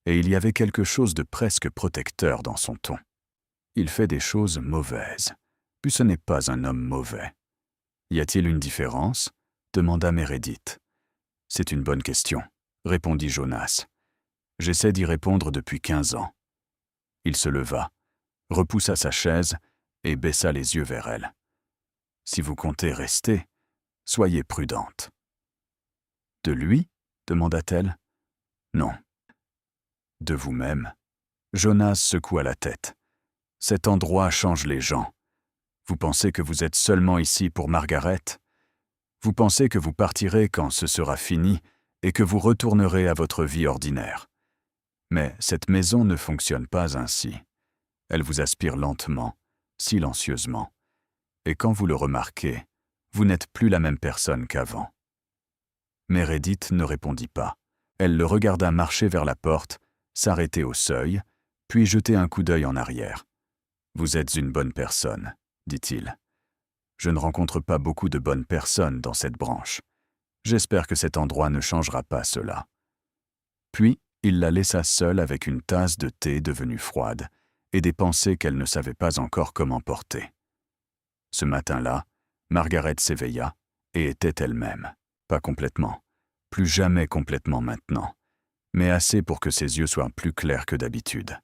et il y avait quelque chose de presque protecteur dans son ton. Il fait des choses mauvaises, puis ce n'est pas un homme mauvais. Y a-t-il une différence ? Demanda Meredith. C'est une bonne question, répondit Jonas. J'essaie d'y répondre depuis 15 ans. Il se leva, repoussa sa chaise et baissa les yeux vers elle. Si vous comptez rester, soyez prudente. De lui ? Demanda-t-elle. Non. De vous-même. Jonas secoua la tête. Cet endroit change les gens. Vous pensez que vous êtes seulement ici pour Margaret ? Vous pensez que vous partirez quand ce sera fini et que vous retournerez à votre vie ordinaire. Mais cette maison ne fonctionne pas ainsi. Elle vous aspire lentement, silencieusement. Et quand vous le remarquez, vous n'êtes plus la même personne qu'avant. Meredith ne répondit pas. Elle le regarda marcher vers la porte, s'arrêter au seuil, puis jeter un coup d'œil en arrière. « Vous êtes une bonne personne, » dit-il. « Je ne rencontre pas beaucoup de bonnes personnes dans cette branche. J'espère que cet endroit ne changera pas cela. » Puis, il la laissa seule avec une tasse de thé devenue froide et des pensées qu'elle ne savait pas encore comment porter. Ce matin-là, Margaret s'éveilla et était elle-même. Pas complètement, plus jamais complètement maintenant, mais assez pour que ses yeux soient plus clairs que d'habitude.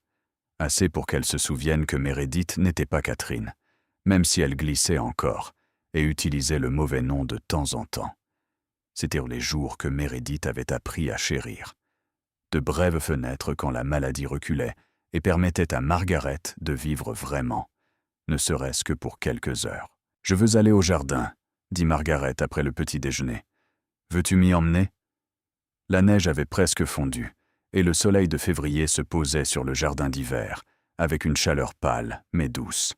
Assez pour qu'elle se souvienne que Meredith n'était pas Catherine, même si elle glissait encore et utilisait le mauvais nom de temps en temps. C'étaient les jours que Meredith avait appris à chérir. De brèves fenêtres quand la maladie reculait et permettait à Margaret de vivre vraiment, ne serait-ce que pour quelques heures. « Je veux aller au jardin, » dit Margaret après le petit déjeuner. « Veux-tu m'y emmener ?» La neige avait presque fondu, et le soleil de février se posait sur le jardin d'hiver, avec une chaleur pâle mais douce.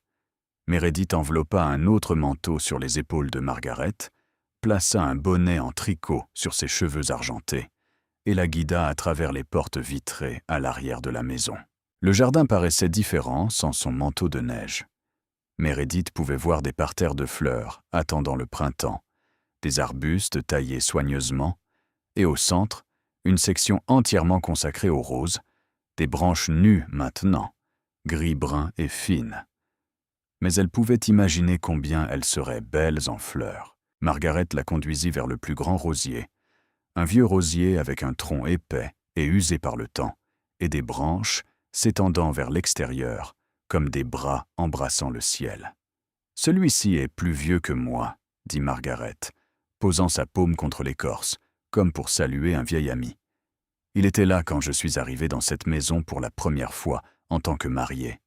Meredith enveloppa un autre manteau sur les épaules de Margaret, plaça un bonnet en tricot sur ses cheveux argentés, et la guida à travers les portes vitrées à l'arrière de la maison. Le jardin paraissait différent sans son manteau de neige. Meredith pouvait voir des parterres de fleurs attendant le printemps, des arbustes taillés soigneusement, et au centre, une section entièrement consacrée aux roses, des branches nues maintenant, gris-brun et fines. Mais elle pouvait imaginer combien elles seraient belles en fleurs. Margaret la conduisit vers le plus grand rosier, un vieux rosier avec un tronc épais et usé par le temps, et des branches s'étendant vers l'extérieur, comme des bras embrassant le ciel. « Celui-ci est plus vieux que moi, » dit Margaret, posant sa paume contre l'écorce, comme pour saluer un vieil ami. « Il était là quand je suis arrivée dans cette maison pour la première fois en tant que mariée. »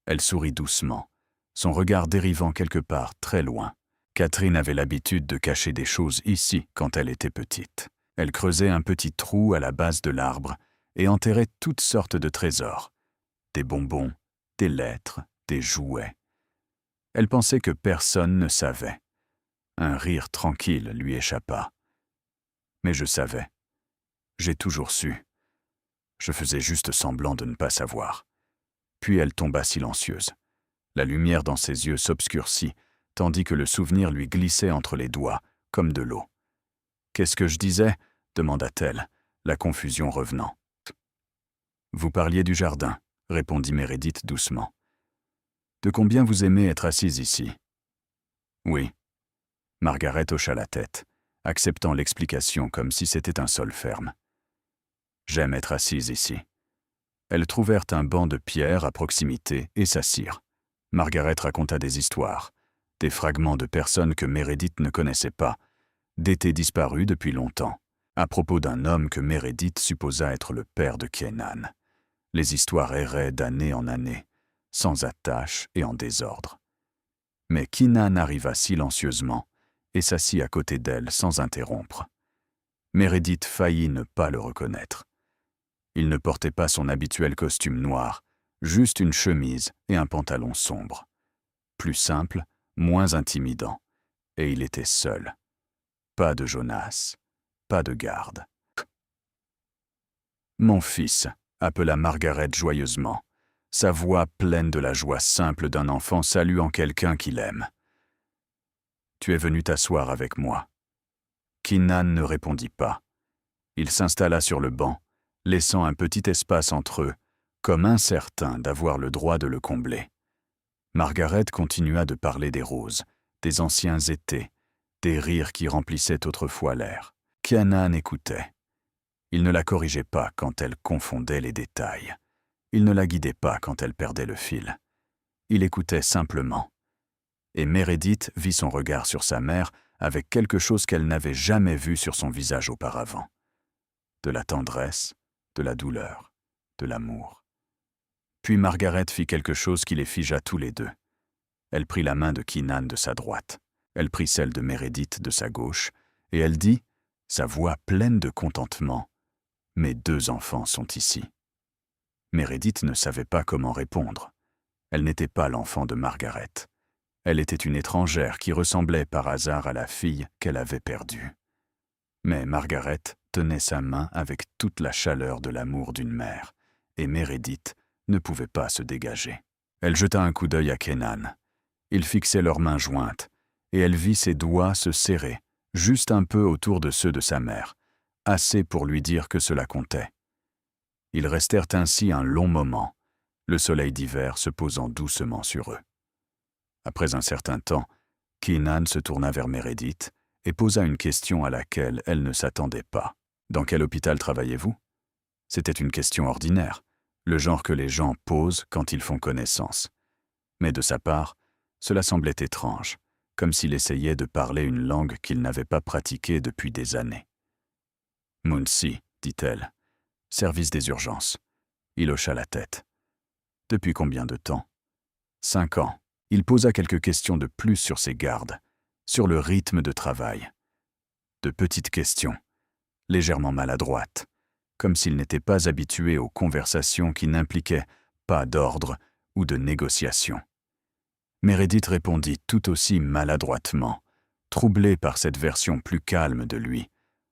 Elle sourit doucement, son regard dérivant quelque part très loin. Catherine avait l'habitude de cacher des choses ici quand elle était petite. Elle creusait un petit trou à la base de l'arbre et enterrait toutes sortes de trésors. Des bonbons, des lettres, des jouets. Elle pensait que personne ne savait. Un rire tranquille lui échappa. Mais je savais. J'ai toujours su. Je faisais juste semblant de ne pas savoir. Puis elle tomba silencieuse. La lumière dans ses yeux s'obscurcit, tandis que le souvenir lui glissait entre les doigts, comme de l'eau. « Qu'est-ce que je disais » demanda-t-elle, la confusion revenant. « Vous parliez du jardin » répondit Meredith doucement. « De combien vous aimez être assise ici ?»« Oui. » Margaret hocha la tête, acceptant l'explication comme si c'était un sol ferme. « J'aime être assise ici. » Elles trouvèrent un banc de pierre à proximité et s'assirent. Margaret raconta des histoires, des fragments de personnes que Meredith ne connaissait pas, d'étés disparus depuis longtemps, à propos d'un homme que Meredith supposa être le père de Keenan. Les histoires erraient d'année en année, sans attache et en désordre. Mais Keenan arriva silencieusement et s'assit à côté d'elle sans interrompre. Meredith faillit ne pas le reconnaître. Il ne portait pas son habituel costume noir, juste une chemise et un pantalon sombre. Plus simple, moins intimidant, et il était seul. Pas de Jonas, pas de garde. « Mon fils » appela Margaret joyeusement, sa voix pleine de la joie simple d'un enfant saluant quelqu'un qu'il aime. « Tu es venu t'asseoir avec moi. » Keenan ne répondit pas. Il s'installa sur le banc, laissant un petit espace entre eux, comme incertain d'avoir le droit de le combler. Margaret continua de parler des roses, des anciens étés, des rires qui remplissaient autrefois l'air. Keenan écoutait. Il ne la corrigeait pas quand elle confondait les détails. Il ne la guidait pas quand elle perdait le fil. Il écoutait simplement. Et Meredith vit son regard sur sa mère avec quelque chose qu'elle n'avait jamais vu sur son visage auparavant. De la tendresse, de la douleur, de l'amour. Puis Margaret fit quelque chose qui les figea tous les deux. Elle prit la main de Keenan de sa droite. Elle prit celle de Meredith de sa gauche, et elle dit, sa voix pleine de contentement, « Mes deux enfants sont ici. » Meredith ne savait pas comment répondre. Elle n'était pas l'enfant de Margaret. Elle était une étrangère qui ressemblait par hasard à la fille qu'elle avait perdue. Mais Margaret tenait sa main avec toute la chaleur de l'amour d'une mère, et Meredith ne pouvait pas se dégager. Elle jeta un coup d'œil à Keenan. Ils fixaient leurs mains jointes, et elle vit ses doigts se serrer, juste un peu autour de ceux de sa mère, assez pour lui dire que cela comptait. Ils restèrent ainsi un long moment, le soleil d'hiver se posant doucement sur eux. Après un certain temps, Keenan se tourna vers Meredith et posa une question à laquelle elle ne s'attendait pas. « Dans quel hôpital travaillez-vous » C'était une question ordinaire, le genre que les gens posent quand ils font connaissance. Mais de sa part, cela semblait étrange, comme s'il essayait de parler une langue qu'il n'avait pas pratiquée depuis des années. « Muncie, dit-elle. Service des urgences. » Il hocha la tête. « Depuis combien de temps ?»« 5 ans. » Il posa quelques questions de plus sur ses gardes, sur le rythme de travail. De petites questions, légèrement maladroites, comme s'il n'était pas habitué aux conversations qui n'impliquaient pas d'ordre ou de négociation. Meredith répondit tout aussi maladroitement, troublée par cette version plus calme de lui,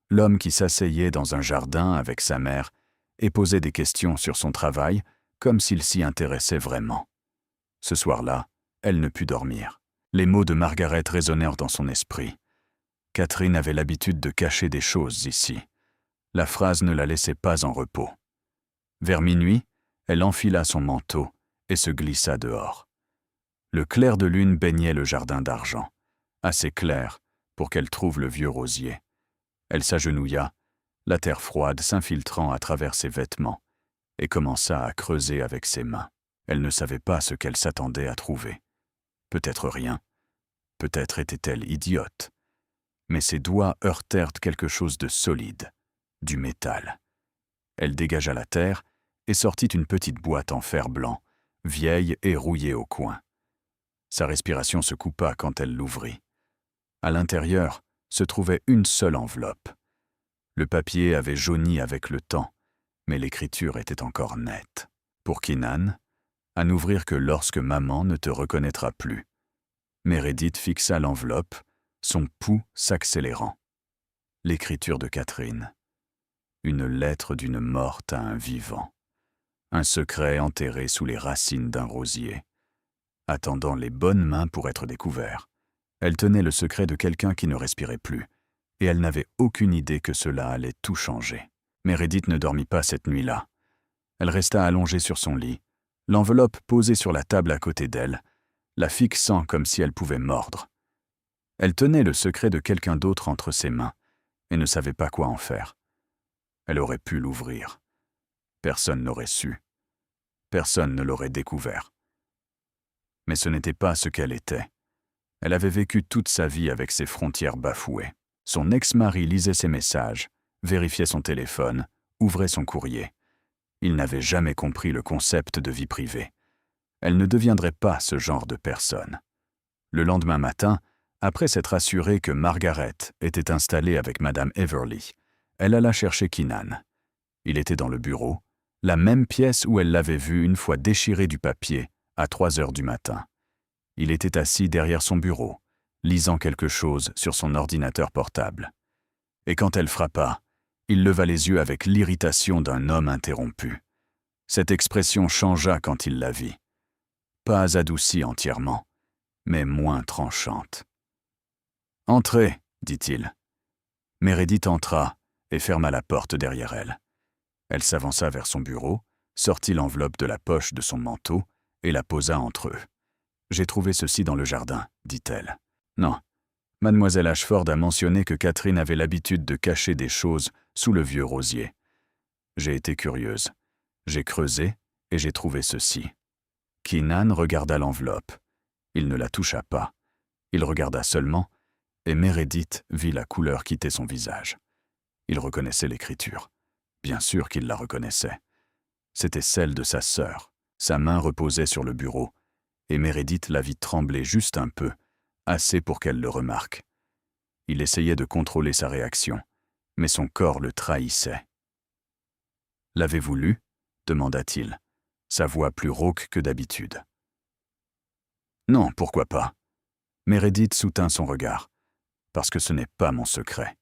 l'homme qui s'asseyait dans un jardin avec sa mère et posait des questions sur son travail comme s'il s'y intéressait vraiment. Ce soir-là, elle ne put dormir. Les mots de Margaret résonnèrent dans son esprit. Catherine avait l'habitude de cacher des choses ici. La phrase ne la laissait pas en repos. Vers minuit, elle enfila son manteau et se glissa dehors. Le clair de lune baignait le jardin d'argent, assez clair pour qu'elle trouve le vieux rosier. Elle s'agenouilla, la terre froide s'infiltrant à travers ses vêtements, et commença à creuser avec ses mains. Elle ne savait pas ce qu'elle s'attendait à trouver. Peut-être rien. Peut-être était-elle idiote. Mais ses doigts heurtèrent quelque chose de solide, du métal. Elle dégagea la terre et sortit une petite boîte en fer blanc, vieille et rouillée au coin. Sa respiration se coupa quand elle l'ouvrit. À l'intérieur se trouvait une seule enveloppe. Le papier avait jauni avec le temps, mais l'écriture était encore nette. Pour Keenan, à n'ouvrir que lorsque maman ne te reconnaîtra plus. Meredith fixa l'enveloppe, son pouls s'accélérant. L'écriture de Catherine. Une lettre d'une morte à un vivant. Un secret enterré sous les racines d'un rosier, attendant les bonnes mains pour être découvert. Elle tenait le secret de quelqu'un qui ne respirait plus, et elle n'avait aucune idée que cela allait tout changer. Meredith ne dormit pas cette nuit-là. Elle resta allongée sur son lit, l'enveloppe posée sur la table à côté d'elle, la fixant comme si elle pouvait mordre. Elle tenait le secret de quelqu'un d'autre entre ses mains et ne savait pas quoi en faire. Elle aurait pu l'ouvrir. Personne n'aurait su. Personne ne l'aurait découvert. Mais ce n'était pas ce qu'elle était. Elle avait vécu toute sa vie avec ses frontières bafouées. Son ex-mari lisait ses messages, vérifiait son téléphone, ouvrait son courrier. Il n'avait jamais compris le concept de vie privée. Elle ne deviendrait pas ce genre de personne. Le lendemain matin, après s'être assurée que Margaret était installée avec Madame Everly, elle alla chercher Keenan. Il était dans le bureau, la même pièce où elle l'avait vu une fois déchirer du papier à 3 heures du matin. Il était assis derrière son bureau, lisant quelque chose sur son ordinateur portable. Et quand elle frappa, il leva les yeux avec l'irritation d'un homme interrompu. Cette expression changea quand il la vit. Pas adoucie entièrement, mais moins tranchante. « Entrez », dit-il. Meredith entra et ferma la porte derrière elle. Elle s'avança vers son bureau, sortit l'enveloppe de la poche de son manteau et la posa entre eux. « J'ai trouvé ceci dans le jardin », dit-elle. « Non. Mademoiselle Ashford a mentionné que Catherine avait l'habitude de cacher des choses sous le vieux rosier. J'ai été curieuse. J'ai creusé et j'ai trouvé ceci. » Keenan regarda l'enveloppe. Il ne la toucha pas. Il regarda seulement, et Meredith vit la couleur quitter son visage. Il reconnaissait l'écriture. Bien sûr qu'il la reconnaissait. C'était celle de sa sœur. Sa main reposait sur le bureau, et Meredith la vit trembler juste un peu, assez pour qu'elle le remarque. Il essayait de contrôler sa réaction, mais son corps le trahissait. « L'avez-vous lu » demanda-t-il, sa voix plus rauque que d'habitude. « Non, pourquoi pas ?» Meredith soutint son regard. « Parce que ce n'est pas mon secret. »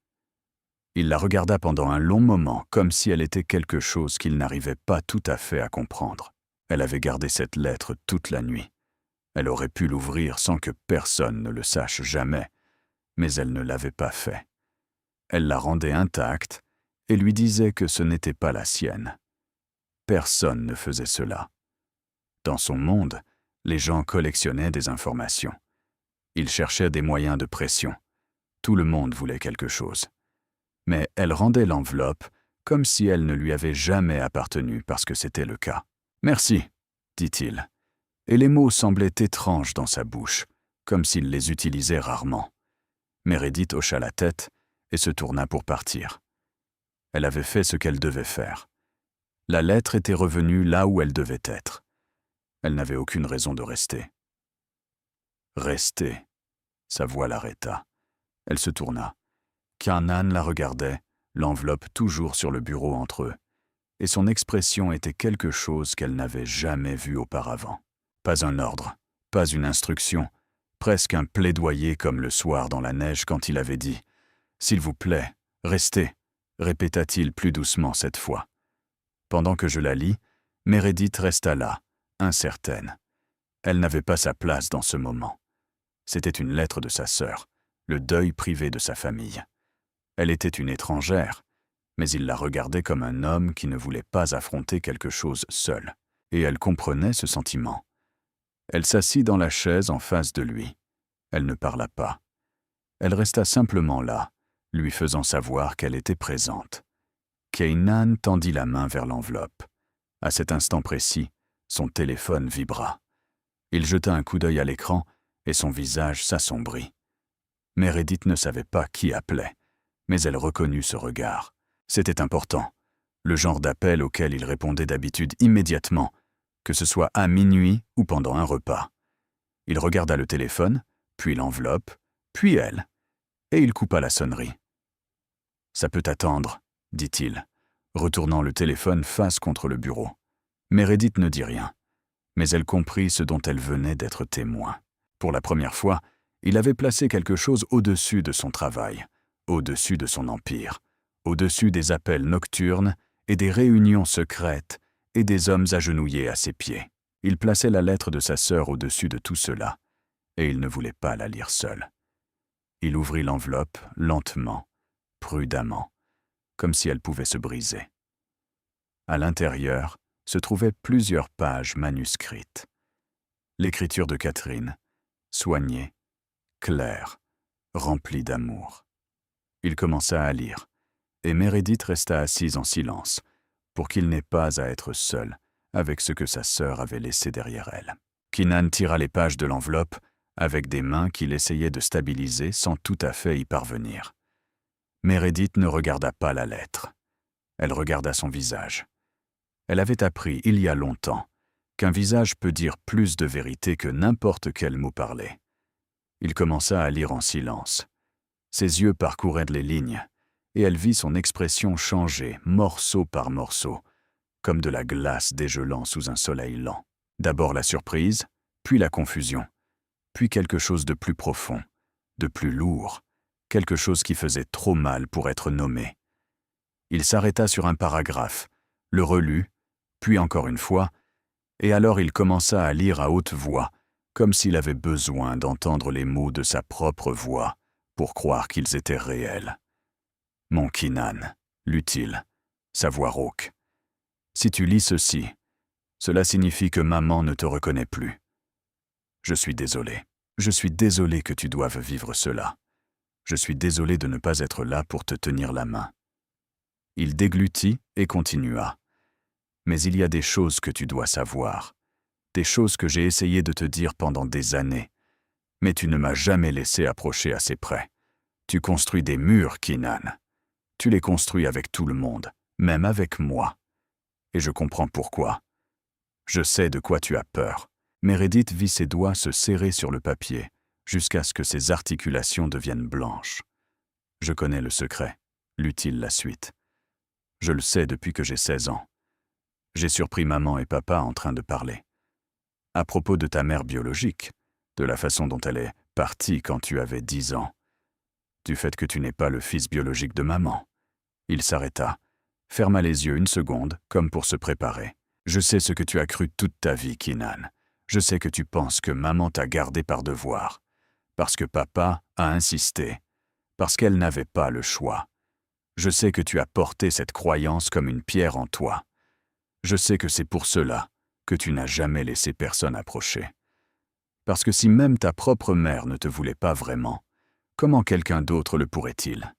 Il la regarda pendant un long moment, comme si elle était quelque chose qu'il n'arrivait pas tout à fait à comprendre. Elle avait gardé cette lettre toute la nuit. Elle aurait pu l'ouvrir sans que personne ne le sache jamais, mais elle ne l'avait pas fait. Elle la rendait intacte et lui disait que ce n'était pas la sienne. Personne ne faisait cela. Dans son monde, les gens collectionnaient des informations. Ils cherchaient des moyens de pression. Tout le monde voulait quelque chose. Mais elle rendait l'enveloppe comme si elle ne lui avait jamais appartenu parce que c'était le cas. « Merci », dit-il. Et les mots semblaient étranges dans sa bouche, comme s'il les utilisait rarement. Meredith hocha la tête et se tourna pour partir. Elle avait fait ce qu'elle devait faire. La lettre était revenue là où elle devait être. Elle n'avait aucune raison de rester. Rester. Sa voix l'arrêta. Elle se tourna. Keenan la regardait, l'enveloppe toujours sur le bureau entre eux, et son expression était quelque chose qu'elle n'avait jamais vu auparavant. Pas un ordre, pas une instruction, presque un plaidoyer comme le soir dans la neige quand il avait dit « S'il vous plaît, restez », répéta-t-il plus doucement cette fois. Pendant que je la lis, Meredith resta là, incertaine. Elle n'avait pas sa place dans ce moment. C'était une lettre de sa sœur, le deuil privé de sa famille. Elle était une étrangère, mais il la regardait comme un homme qui ne voulait pas affronter quelque chose seul, et elle comprenait ce sentiment. Elle s'assit dans la chaise en face de lui. Elle ne parla pas. Elle resta simplement là, lui faisant savoir qu'elle était présente. Keenan tendit la main vers l'enveloppe. À cet instant précis, son téléphone vibra. Il jeta un coup d'œil à l'écran et son visage s'assombrit. Meredith ne savait pas qui appelait, mais elle reconnut ce regard. C'était important, le genre d'appel auquel il répondait d'habitude immédiatement, que ce soit à minuit ou pendant un repas. Il regarda le téléphone, puis l'enveloppe, puis elle, et il coupa la sonnerie. « Ça peut attendre », dit-il, retournant le téléphone face contre le bureau. Meredith ne dit rien, mais elle comprit ce dont elle venait d'être témoin. Pour la première fois, il avait placé quelque chose au-dessus de son travail, au-dessus de son empire, au-dessus des appels nocturnes et des réunions secrètes et des hommes agenouillés à ses pieds. Il plaçait la lettre de sa sœur au-dessus de tout cela, et il ne voulait pas la lire seul. Il ouvrit l'enveloppe lentement, prudemment, comme si elle pouvait se briser. À l'intérieur se trouvaient plusieurs pages manuscrites. L'écriture de Catherine, soignée, claire, remplie d'amour. Il commença à lire, et Meredith resta assise en silence, pour qu'il n'ait pas à être seul avec ce que sa sœur avait laissé derrière elle. Keenan tira les pages de l'enveloppe avec des mains qu'il essayait de stabiliser sans tout à fait y parvenir. Meredith ne regarda pas la lettre. Elle regarda son visage. Elle avait appris, il y a longtemps, qu'un visage peut dire plus de vérité que n'importe quel mot parlé. Il commença à lire en silence. Ses yeux parcouraient les lignes, et elle vit son expression changer morceau par morceau, comme de la glace dégelant sous un soleil lent. D'abord la surprise, puis la confusion, puis quelque chose de plus profond, de plus lourd, quelque chose qui faisait trop mal pour être nommé. Il s'arrêta sur un paragraphe, le relut, puis encore une fois, et alors il commença à lire à haute voix, comme s'il avait besoin d'entendre les mots de sa propre voix pour croire qu'ils étaient réels. « Mon Keenan », lut-il, sa voix rauque. « Si tu lis ceci, cela signifie que maman ne te reconnaît plus. Je suis désolé. Je suis désolé que tu doives vivre cela. Je suis désolé de ne pas être là pour te tenir la main. » Il déglutit et continua. « Mais il y a des choses que tu dois savoir, des choses que j'ai essayé de te dire pendant des années, mais tu ne m'as jamais laissé approcher assez près. Tu construis des murs, Keenan. Tu les construis avec tout le monde, même avec moi. Et je comprends pourquoi. Je sais de quoi tu as peur. » Meredith vit ses doigts se serrer sur le papier, jusqu'à ce que ses articulations deviennent blanches. « Je connais le secret, » lut-il la suite. « Je le sais depuis que j'ai 16 ans. J'ai surpris maman et papa en train de parler. À propos de ta mère biologique, de la façon dont elle est partie quand tu avais 10 ans. Du fait que tu n'es pas le fils biologique de maman. » Il s'arrêta, ferma les yeux une seconde, comme pour se préparer. « Je sais ce que tu as cru toute ta vie, Keenan. Je sais que tu penses que maman t'a gardé par devoir, parce que papa a insisté, parce qu'elle n'avait pas le choix. Je sais que tu as porté cette croyance comme une pierre en toi. Je sais que c'est pour cela que tu n'as jamais laissé personne approcher. Parce que si même ta propre mère ne te voulait pas vraiment, comment quelqu'un d'autre le pourrait-il ?»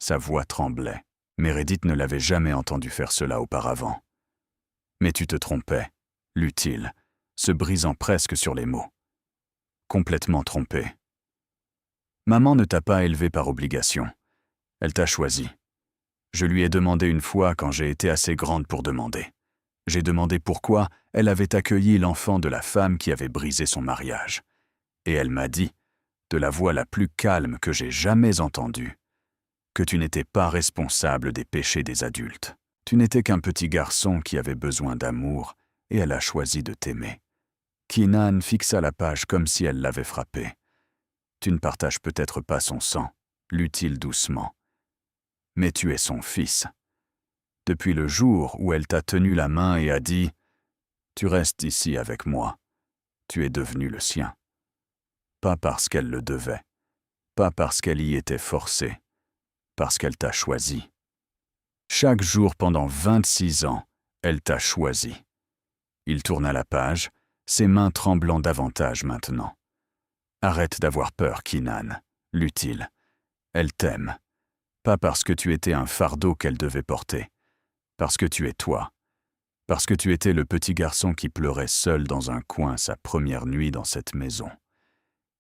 Sa voix tremblait. Meredith ne l'avait jamais entendu faire cela auparavant. « Mais tu te trompais, » lut-il, se brisant presque sur les mots. « Complètement trompé. Maman ne t'a pas élevé par obligation. Elle t'a choisi. Je lui ai demandé une fois quand j'ai été assez grande pour demander. J'ai demandé pourquoi elle avait accueilli l'enfant de la femme qui avait brisé son mariage. Et elle m'a dit, de la voix la plus calme que j'ai jamais entendue, que tu n'étais pas responsable des péchés des adultes. Tu n'étais qu'un petit garçon qui avait besoin d'amour et elle a choisi de t'aimer. » Keenan fixa la page comme si elle l'avait frappé. « Tu ne partages peut-être pas son sang, » lut-il doucement. « Mais tu es son fils. Depuis le jour où elle t'a tenu la main et a dit « Tu restes ici avec moi », tu es devenu le sien. Pas parce qu'elle le devait, pas parce qu'elle y était forcée, parce qu'elle t'a choisi. Chaque jour pendant 26 ans, elle t'a choisi. » Il tourna la page, ses mains tremblant davantage maintenant. « Arrête d'avoir peur, Keenan, » lut-il. « Elle t'aime. Pas parce que tu étais un fardeau qu'elle devait porter. Parce que tu es toi. Parce que tu étais le petit garçon qui pleurait seul dans un coin sa première nuit dans cette maison.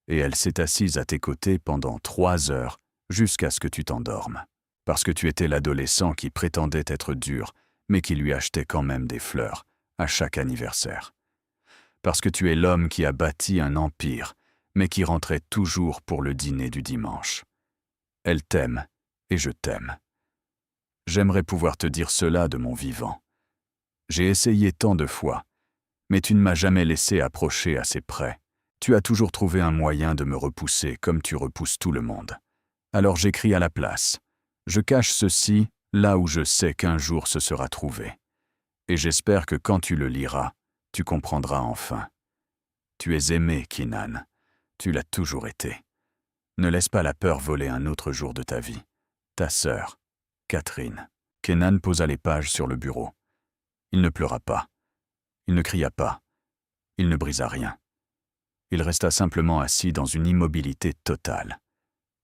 Et elle s'est assise à tes côtés pendant 3 heures jusqu'à ce que tu t'endormes. Parce que tu étais l'adolescent qui prétendait être dur, mais qui lui achetait quand même des fleurs à chaque anniversaire. Parce que tu es l'homme qui a bâti un empire, mais qui rentrait toujours pour le dîner du dimanche. Elle t'aime, et je t'aime. J'aimerais pouvoir te dire cela de mon vivant. J'ai essayé tant de fois, mais tu ne m'as jamais laissé approcher assez près. Tu as toujours trouvé un moyen de me repousser comme tu repousses tout le monde. Alors j'écris à la place. Je cache ceci là où je sais qu'un jour ce sera trouvé. Et j'espère que quand tu le liras, tu comprendras enfin. Tu es aimé, Keenan. Tu l'as toujours été. Ne laisse pas la peur voler un autre jour de ta vie. Ta sœur, Catherine. Keenan posa les pages sur le bureau. Il ne pleura pas. Il ne cria pas. Il ne brisa rien. Il resta simplement assis dans une immobilité totale.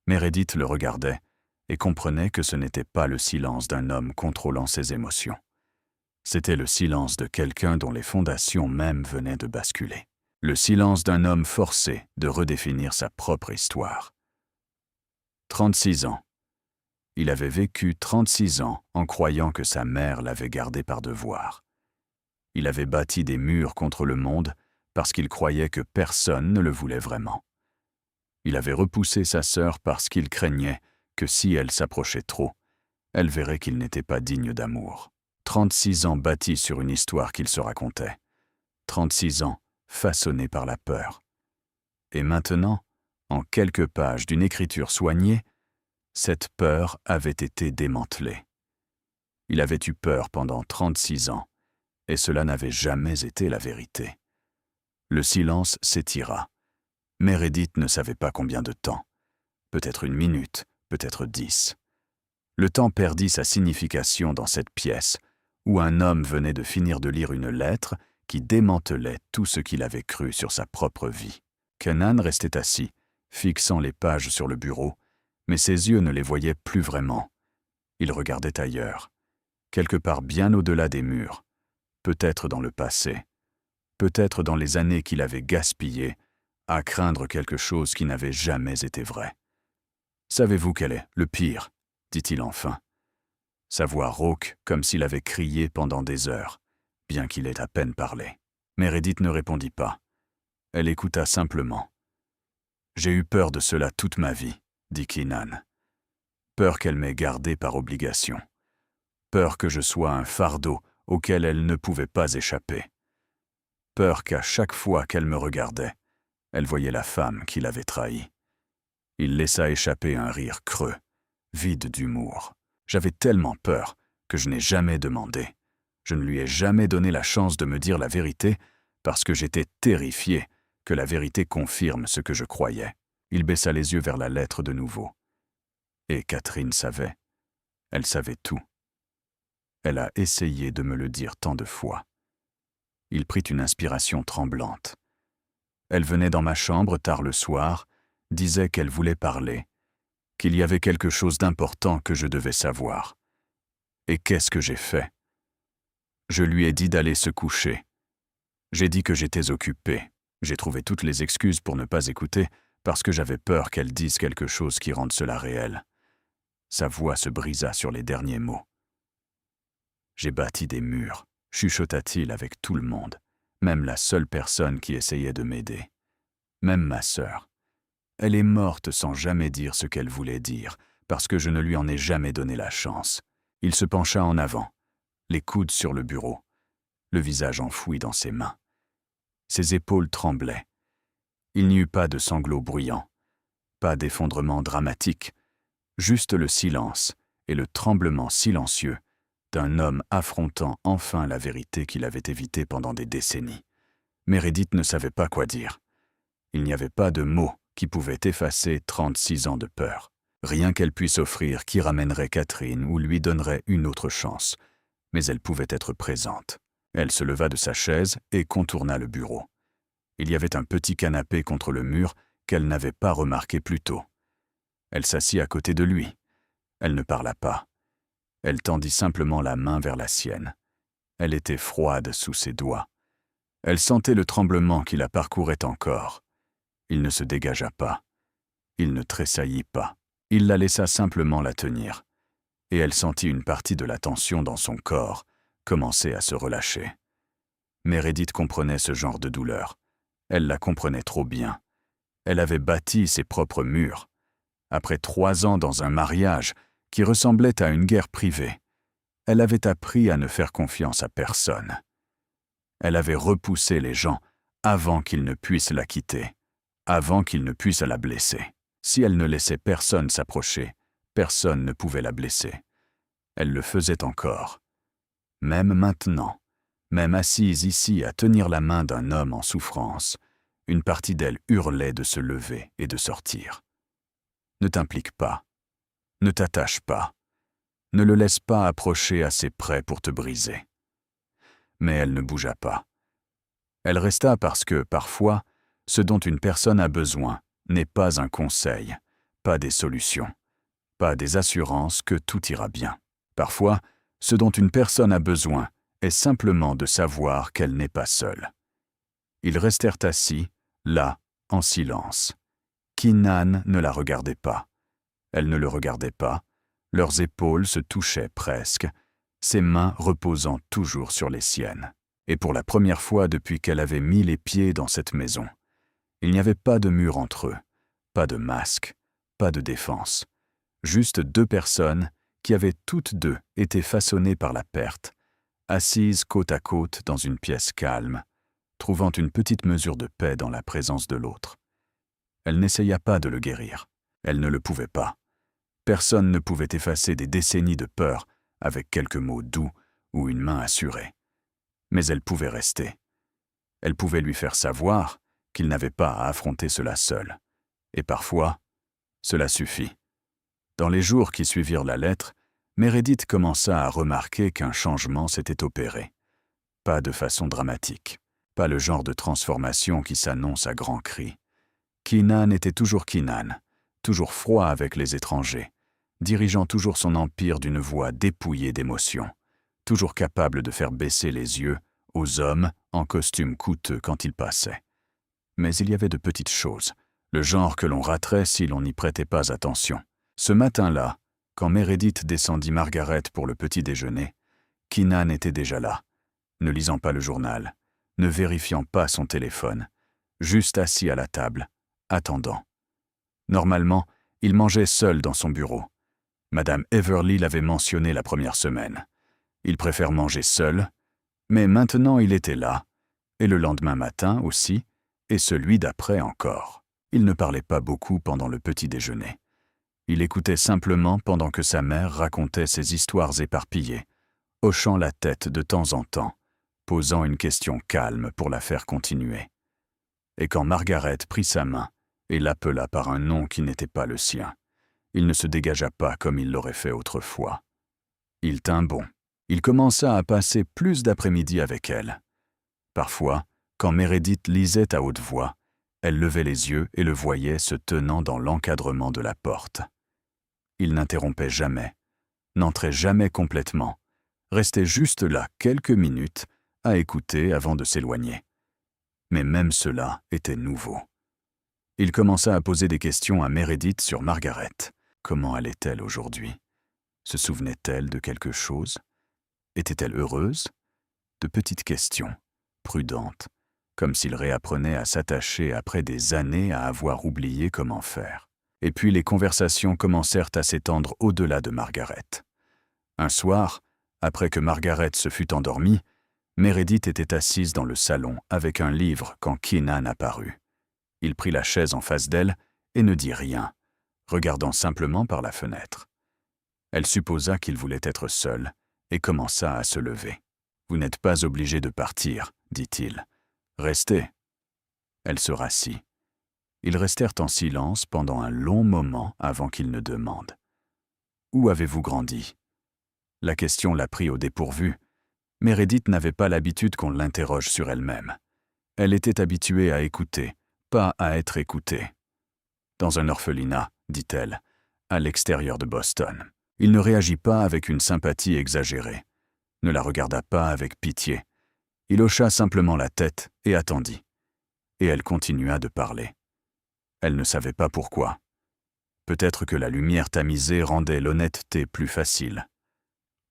Meredith le regardait et comprenait que ce n'était pas le silence d'un homme contrôlant ses émotions. C'était le silence de quelqu'un dont les fondations même venaient de basculer. Le silence d'un homme forcé de redéfinir sa propre histoire. 36 ans. Il avait vécu 36 ans en croyant que sa mère l'avait gardé par devoir. Il avait bâti des murs contre le monde parce qu'il croyait que personne ne le voulait vraiment. Il avait repoussé sa sœur parce qu'il craignait que si elle s'approchait trop, elle verrait qu'il n'était pas digne d'amour. 36 ans bâtis sur une histoire qu'il se racontait. 36 ans façonnés par la peur. Et maintenant, en quelques pages d'une écriture soignée, cette peur avait été démantelée. Il avait eu peur pendant 36 ans, et cela n'avait jamais été la vérité. Le silence s'étira. Meredith ne savait pas combien de temps. Peut-être 1 minute, peut-être 10. Le temps perdit sa signification dans cette pièce, où un homme venait de finir de lire une lettre qui démantelait tout ce qu'il avait cru sur sa propre vie. Keenan restait assis, fixant les pages sur le bureau, mais ses yeux ne les voyaient plus vraiment. Il regardait ailleurs, quelque part bien au-delà des murs, peut-être dans le passé, peut-être dans les années qu'il avait gaspillées à craindre quelque chose qui n'avait jamais été vrai. « Savez-vous quel est le pire ?» dit-il enfin. Sa voix rauque comme s'il avait crié pendant des heures, bien qu'il ait à peine parlé. Meredith ne répondit pas. Elle écouta simplement. « J'ai eu peur de cela toute ma vie, » dit Keenan. « Peur qu'elle m'ait gardé par obligation. Peur que je sois un fardeau auquel elle ne pouvait pas échapper. Peur qu'à chaque fois qu'elle me regardait, elle voyait la femme qui l'avait trahi. » Il laissa échapper un rire creux, vide d'humour. J'avais tellement peur que je n'ai jamais demandé. Je ne lui ai jamais donné la chance de me dire la vérité parce que j'étais terrifié que la vérité confirme ce que je croyais. Il baissa les yeux vers la lettre de nouveau. Et Catherine savait. Elle savait tout. Elle a essayé de me le dire tant de fois. Il prit une inspiration tremblante. Elle venait dans ma chambre tard le soir, disait qu'elle voulait parler, qu'il y avait quelque chose d'important que je devais savoir. Et qu'est-ce que j'ai fait? Je lui ai dit d'aller se coucher. J'ai dit que j'étais occupé. J'ai trouvé toutes les excuses pour ne pas écouter parce que j'avais peur qu'elle dise quelque chose qui rende cela réel. Sa voix se brisa sur les derniers mots. J'ai bâti des murs, chuchota-t-il avec tout le monde, même la seule personne qui essayait de m'aider. Même ma sœur. Elle est morte sans jamais dire ce qu'elle voulait dire, parce que je ne lui en ai jamais donné la chance. Il se pencha en avant, les coudes sur le bureau, le visage enfoui dans ses mains. Ses épaules tremblaient. Il n'y eut pas de sanglots bruyants, pas d'effondrement dramatique, juste le silence et le tremblement silencieux d'un homme affrontant enfin la vérité qu'il avait évitée pendant des décennies. Meredith ne savait pas quoi dire. Il n'y avait pas de mots qui pouvait effacer 36 ans de peur. Rien qu'elle puisse offrir qui ramènerait Catherine ou lui donnerait une autre chance. Mais elle pouvait être présente. Elle se leva de sa chaise et contourna le bureau. Il y avait un petit canapé contre le mur qu'elle n'avait pas remarqué plus tôt. Elle s'assit à côté de lui. Elle ne parla pas. Elle tendit simplement la main vers la sienne. Elle était froide sous ses doigts. Elle sentait le tremblement qui la parcourait encore. Il ne se dégagea pas. Il ne tressaillit pas. Il la laissa simplement la tenir. Et elle sentit une partie de la tension dans son corps commencer à se relâcher. Meredith comprenait ce genre de douleur. Elle la comprenait trop bien. Elle avait bâti ses propres murs. Après 3 ans dans un mariage qui ressemblait à une guerre privée, elle avait appris à ne faire confiance à personne. Elle avait repoussé les gens avant qu'ils ne puissent la quitter, avant qu'ils ne puissent la blesser. Si elle ne laissait personne s'approcher, personne ne pouvait la blesser. Elle le faisait encore. Même maintenant, même assise ici à tenir la main d'un homme en souffrance, une partie d'elle hurlait de se lever et de sortir. Ne t'implique pas. Ne t'attache pas. Ne le laisse pas approcher assez près pour te briser. Mais elle ne bougea pas. Elle resta parce que, parfois, ce dont une personne a besoin n'est pas un conseil, pas des solutions, pas des assurances que tout ira bien. Parfois, ce dont une personne a besoin est simplement de savoir qu'elle n'est pas seule. Ils restèrent assis, là, en silence. Keenan ne la regardait pas. Elle ne le regardait pas. Leurs épaules se touchaient presque, ses mains reposant toujours sur les siennes. Et pour la première fois depuis qu'elle avait mis les pieds dans cette maison, il n'y avait pas de mur entre eux, pas de masque, pas de défense. Juste deux personnes qui avaient toutes deux été façonnées par la perte, assises côte à côte dans une pièce calme, trouvant une petite mesure de paix dans la présence de l'autre. Elle n'essaya pas de le guérir. Elle ne le pouvait pas. Personne ne pouvait effacer des décennies de peur avec quelques mots doux ou une main assurée. Mais elle pouvait rester. Elle pouvait lui faire savoir qu'il n'avait pas à affronter cela seul. Et parfois, cela suffit. Dans les jours qui suivirent la lettre, Meredith commença à remarquer qu'un changement s'était opéré. Pas de façon dramatique, pas le genre de transformation qui s'annonce à grands cris. Keenan était toujours Keenan, toujours froid avec les étrangers, dirigeant toujours son empire d'une voix dépouillée d'émotion, toujours capable de faire baisser les yeux aux hommes en costume coûteux quand ils passaient. Mais il y avait de petites choses, le genre que l'on raterait si l'on n'y prêtait pas attention. Ce matin-là, quand Meredith descendit Margaret pour le petit déjeuner, Keenan était déjà là, ne lisant pas le journal, ne vérifiant pas son téléphone, juste assis à la table, attendant. Normalement, il mangeait seul dans son bureau. Madame Everly l'avait mentionné la première semaine. Il préfère manger seul, mais maintenant il était là, et le lendemain matin aussi, et celui d'après encore. Il ne parlait pas beaucoup pendant le petit déjeuner. Il écoutait simplement pendant que sa mère racontait ses histoires éparpillées, hochant la tête de temps en temps, posant une question calme pour la faire continuer. Et quand Margaret prit sa main et l'appela par un nom qui n'était pas le sien, il ne se dégagea pas comme il l'aurait fait autrefois. Il tint bon. Il commença à passer plus d'après-midi avec elle. Parfois, quand Meredith lisait à haute voix, elle levait les yeux et le voyait se tenant dans l'encadrement de la porte. Il n'interrompait jamais, n'entrait jamais complètement, restait juste là quelques minutes à écouter avant de s'éloigner. Mais même cela était nouveau. Il commença à poser des questions à Meredith sur Margaret. Comment allait-elle aujourd'hui? Se souvenait-elle de quelque chose? Était-elle heureuse? De petites questions, prudentes, comme s'il réapprenait à s'attacher après des années à avoir oublié comment faire. Et puis les conversations commencèrent à s'étendre au-delà de Margaret. Un soir, après que Margaret se fut endormie, Meredith était assise dans le salon avec un livre quand Keenan apparut. Il prit la chaise en face d'elle et ne dit rien, regardant simplement par la fenêtre. Elle supposa qu'il voulait être seul et commença à se lever. « Vous n'êtes pas obligé de partir, dit-il. Restez. » Elle se rassit. Ils restèrent en silence pendant un long moment avant qu'il ne demande. « Où avez-vous grandi ?» La question la prit au dépourvu. Meredith n'avait pas l'habitude qu'on l'interroge sur elle-même. Elle était habituée à écouter, pas à être écoutée. « Dans un orphelinat, dit-elle, à l'extérieur de Boston. » Il ne réagit pas avec une sympathie exagérée, ne la regarda pas avec pitié. Il hocha simplement la tête et attendit. Et elle continua de parler. Elle ne savait pas pourquoi. Peut-être que la lumière tamisée rendait l'honnêteté plus facile.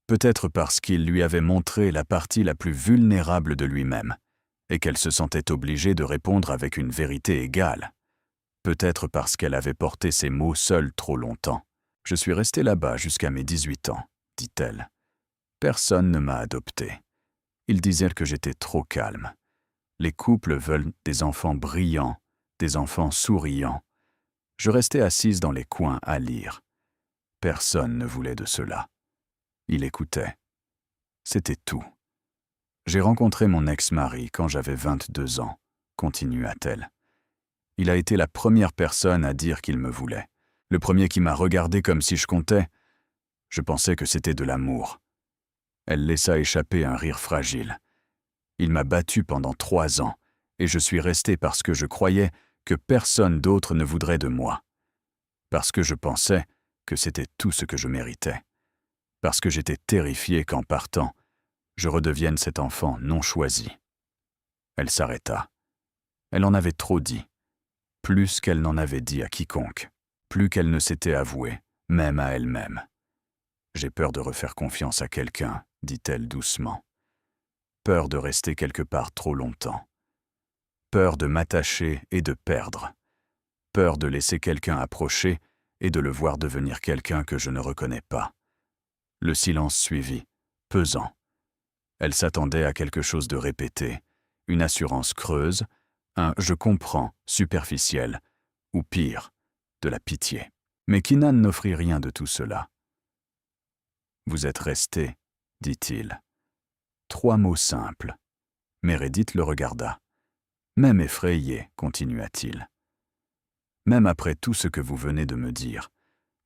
Peut-être parce qu'il lui avait montré la partie la plus vulnérable de lui-même, et qu'elle se sentait obligée de répondre avec une vérité égale. Peut-être parce qu'elle avait porté ces mots seule trop longtemps. « Je suis restée là-bas jusqu'à mes 18 ans, dit-elle. Personne ne m'a adoptée. Ils disaient que j'étais trop calme. Les couples veulent des enfants brillants, des enfants souriants. Je restais assise dans les coins à lire. Personne ne voulait de cela. Il écoutait. C'était tout. J'ai rencontré mon ex-mari quand j'avais 22 ans, continua-t-elle. Il a été la première personne à dire qu'il me voulait. Le premier qui m'a regardé comme si je comptais. Je pensais que c'était de l'amour. Elle laissa échapper un rire fragile. Il m'a battu pendant 3 ans, et je suis resté parce que je croyais que personne d'autre ne voudrait de moi. Parce que je pensais que c'était tout ce que je méritais. Parce que j'étais terrifié qu'en partant, je redevienne cet enfant non choisi. Elle s'arrêta. Elle en avait trop dit. Plus qu'elle n'en avait dit à quiconque. Plus qu'elle ne s'était avouée, même à elle-même. J'ai peur de refaire confiance à quelqu'un, dit-elle doucement. Peur de rester quelque part trop longtemps. Peur de m'attacher et de perdre. Peur de laisser quelqu'un approcher et de le voir devenir quelqu'un que je ne reconnais pas. Le silence suivit, pesant. Elle s'attendait à quelque chose de répété, une assurance creuse, un « je comprends » superficiel, ou pire, de la pitié. Mais Keenan n'offrit rien de tout cela. « Vous êtes resté, » dit-il. 3 mots simples. Meredith le regarda. « Même effrayé, continua-t-il. Même après tout ce que vous venez de me dire,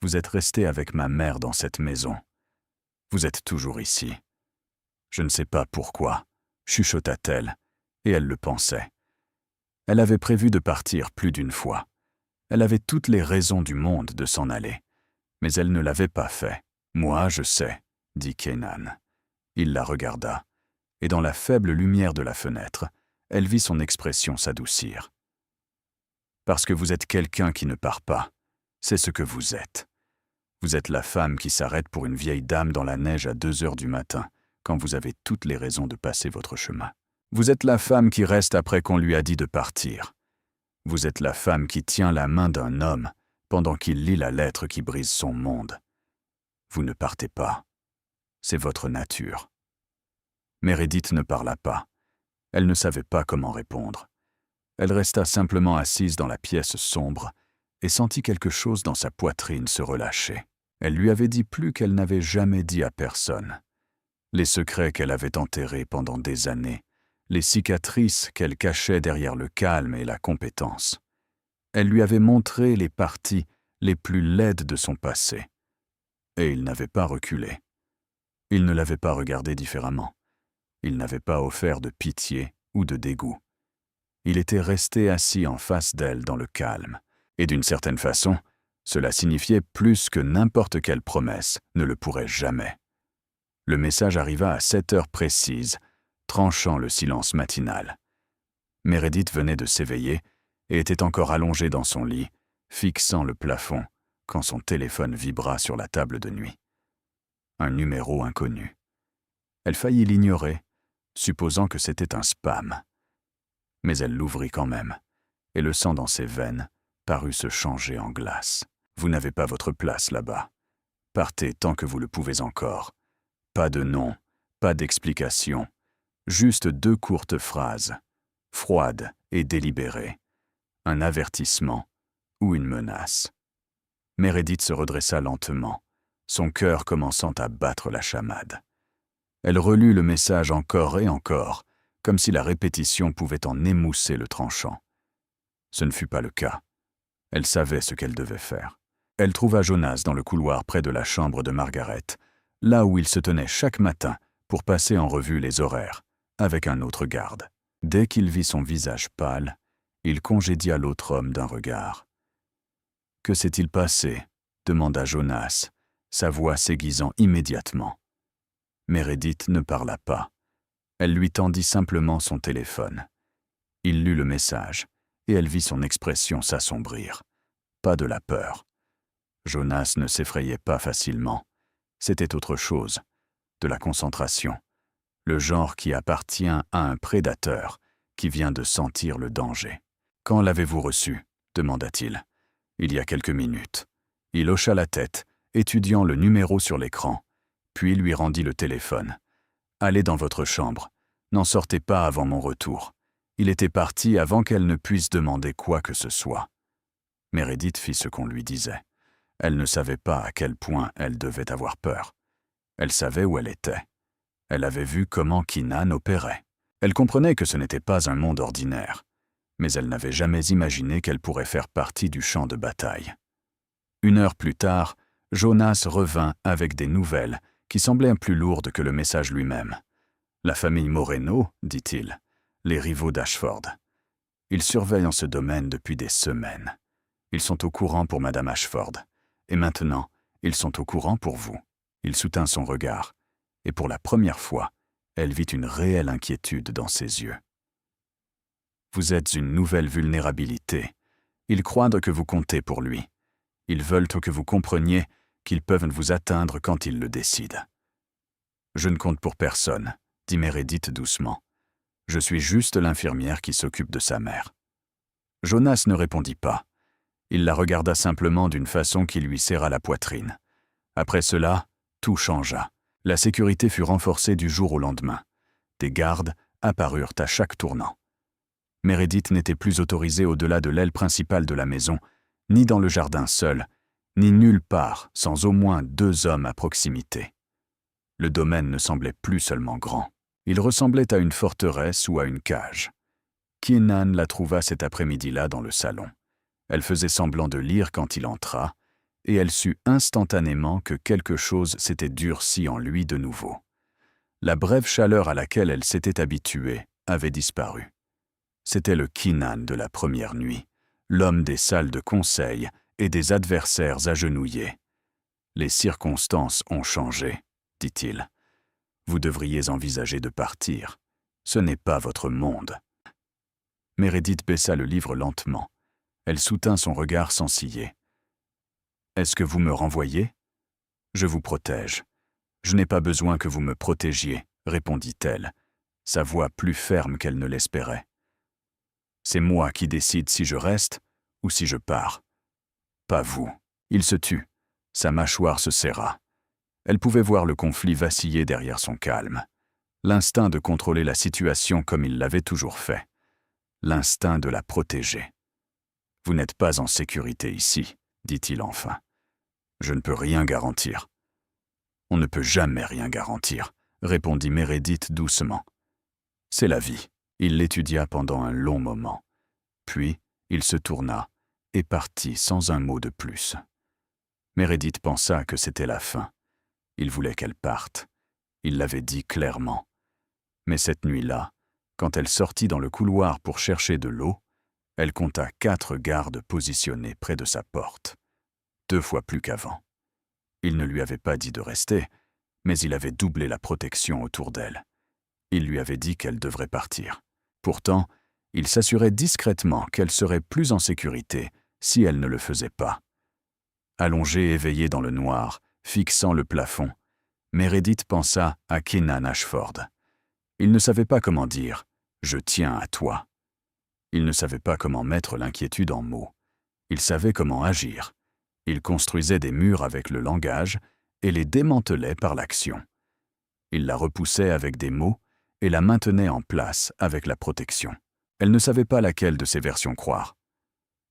vous êtes resté avec ma mère dans cette maison. Vous êtes toujours ici. Je ne sais pas pourquoi, chuchota-t-elle, et elle le pensait. Elle avait prévu de partir plus d'une fois. Elle avait toutes les raisons du monde de s'en aller, mais elle ne l'avait pas fait. Moi, je sais, dit Keenan. Il la regarda, et dans la faible lumière de la fenêtre, elle vit son expression s'adoucir. Parce que vous êtes quelqu'un qui ne part pas, c'est ce que vous êtes. Vous êtes la femme qui s'arrête pour une vieille dame dans la neige à 2 heures du matin, quand vous avez toutes les raisons de passer votre chemin. Vous êtes la femme qui reste après qu'on lui a dit de partir. Vous êtes la femme qui tient la main d'un homme pendant qu'il lit la lettre qui brise son monde. Vous ne partez pas. C'est votre nature. Meredith ne parla pas. Elle ne savait pas comment répondre. Elle resta simplement assise dans la pièce sombre et sentit quelque chose dans sa poitrine se relâcher. Elle lui avait dit plus qu'elle n'avait jamais dit à personne. Les secrets qu'elle avait enterrés pendant des années, les cicatrices qu'elle cachait derrière le calme et la compétence. Elle lui avait montré les parties les plus laides de son passé. Et il n'avait pas reculé. Il ne l'avait pas regardée différemment. Il n'avait pas offert de pitié ou de dégoût. Il était resté assis en face d'elle dans le calme. Et d'une certaine façon, cela signifiait plus que n'importe quelle promesse ne le pourrait jamais. Le message arriva à 7 heures précises, tranchant le silence matinal. Meredith venait de s'éveiller et était encore allongée dans son lit, fixant le plafond, quand son téléphone vibra sur la table de nuit. Un numéro inconnu. Elle faillit l'ignorer, supposant que c'était un spam. Mais elle l'ouvrit quand même, et le sang dans ses veines parut se changer en glace. Vous n'avez pas votre place là-bas. Partez tant que vous le pouvez encore. Pas de nom, pas d'explication, juste 2 courtes phrases, froides et délibérées. Un avertissement ou une menace. Meredith se redressa lentement, son cœur commençant à battre la chamade. Elle relut le message encore et encore, comme si la répétition pouvait en émousser le tranchant. Ce ne fut pas le cas. Elle savait ce qu'elle devait faire. Elle trouva Jonas dans le couloir près de la chambre de Margaret, là où il se tenait chaque matin pour passer en revue les horaires, avec un autre garde. Dès qu'il vit son visage pâle, il congédia l'autre homme d'un regard. « Que s'est-il passé ?» demanda Jonas, sa voix s'aiguisant immédiatement. Meredith ne parla pas. Elle lui tendit simplement son téléphone. Il lut le message, et elle vit son expression s'assombrir. Pas de la peur. Jonas ne s'effrayait pas facilement. C'était autre chose, de la concentration, le genre qui appartient à un prédateur qui vient de sentir le danger. « Quand l'avez-vous reçu ?» demanda-t-il. « Il y a quelques minutes. » Il hocha la tête, étudiant le numéro sur l'écran, puis lui rendit le téléphone. « Allez dans votre chambre. N'en sortez pas avant mon retour. » Il était parti avant qu'elle ne puisse demander quoi que ce soit. Meredith fit ce qu'on lui disait. Elle ne savait pas à quel point elle devait avoir peur. Elle savait où elle était. Elle avait vu comment Keenan opérait. Elle comprenait que ce n'était pas un monde ordinaire, mais elle n'avait jamais imaginé qu'elle pourrait faire partie du champ de bataille. 1 heure plus tard, Jonas revint avec des nouvelles qui semblaient plus lourdes que le message lui-même. « La famille Moreno, dit-il, les rivaux d'Ashford. Ils surveillent en ce domaine depuis des semaines. Ils sont au courant pour Madame Ashford. Et maintenant, ils sont au courant pour vous. » Il soutint son regard, et pour la première fois, elle vit une réelle inquiétude dans ses yeux. « Vous êtes une nouvelle vulnérabilité. Ils croient que vous comptez pour lui. Ils veulent que vous compreniez qu'ils peuvent vous atteindre quand ils le décident. »« Je ne compte pour personne, » dit Meredith doucement. « Je suis juste l'infirmière qui s'occupe de sa mère. » Jonas ne répondit pas. Il la regarda simplement d'une façon qui lui serra la poitrine. Après cela, tout changea. La sécurité fut renforcée du jour au lendemain. Des gardes apparurent à chaque tournant. Meredith n'était plus autorisée au-delà de l'aile principale de la maison, ni dans le jardin seul, ni nulle part sans au moins 2 hommes à proximité. Le domaine ne semblait plus seulement grand. Il ressemblait à une forteresse ou à une cage. Keenan la trouva cet après-midi-là dans le salon. Elle faisait semblant de lire quand il entra, et elle sut instantanément que quelque chose s'était durci en lui de nouveau. La brève chaleur à laquelle elle s'était habituée avait disparu. C'était le Keenan de la première nuit, l'homme des salles de conseil et des adversaires agenouillés. « Les circonstances ont changé, » dit-il. « Vous devriez envisager de partir. Ce n'est pas votre monde. » Meredith baissa le livre lentement. Elle soutint son regard sans ciller. « Est-ce que vous me renvoyez ? Je vous protège. Je n'ai pas besoin que vous me protégiez, » répondit-elle, sa voix plus ferme qu'elle ne l'espérait. « C'est moi qui décide si je reste ou si je pars. Pas vous. » Il se tut. Sa mâchoire se serra. Elle pouvait voir le conflit vaciller derrière son calme. L'instinct de contrôler la situation comme il l'avait toujours fait. L'instinct de la protéger. « Vous n'êtes pas en sécurité ici, » dit-il enfin. « Je ne peux rien garantir. »« On ne peut jamais rien garantir, » répondit Meredith doucement. « C'est la vie. » Il l'étudia pendant un long moment. Puis, il se tourna et partit sans un mot de plus. Meredith pensa que c'était la fin. Il voulait qu'elle parte. Il l'avait dit clairement. Mais cette nuit-là, quand elle sortit dans le couloir pour chercher de l'eau, elle compta 4 gardes positionnés près de sa porte. 2 fois plus qu'avant. Il ne lui avait pas dit de rester, mais il avait doublé la protection autour d'elle. Il lui avait dit qu'elle devrait partir. Pourtant, il s'assurait discrètement qu'elle serait plus en sécurité si elle ne le faisait pas. Allongée éveillée dans le noir, fixant le plafond, Meredith pensa à Keenan Ashford. Il ne savait pas comment dire « je tiens à toi ». Il ne savait pas comment mettre l'inquiétude en mots. Il savait comment agir. Il construisait des murs avec le langage et les démantelait par l'action. Il la repoussait avec des mots et la maintenait en place avec la protection. Elle ne savait pas laquelle de ces versions croire.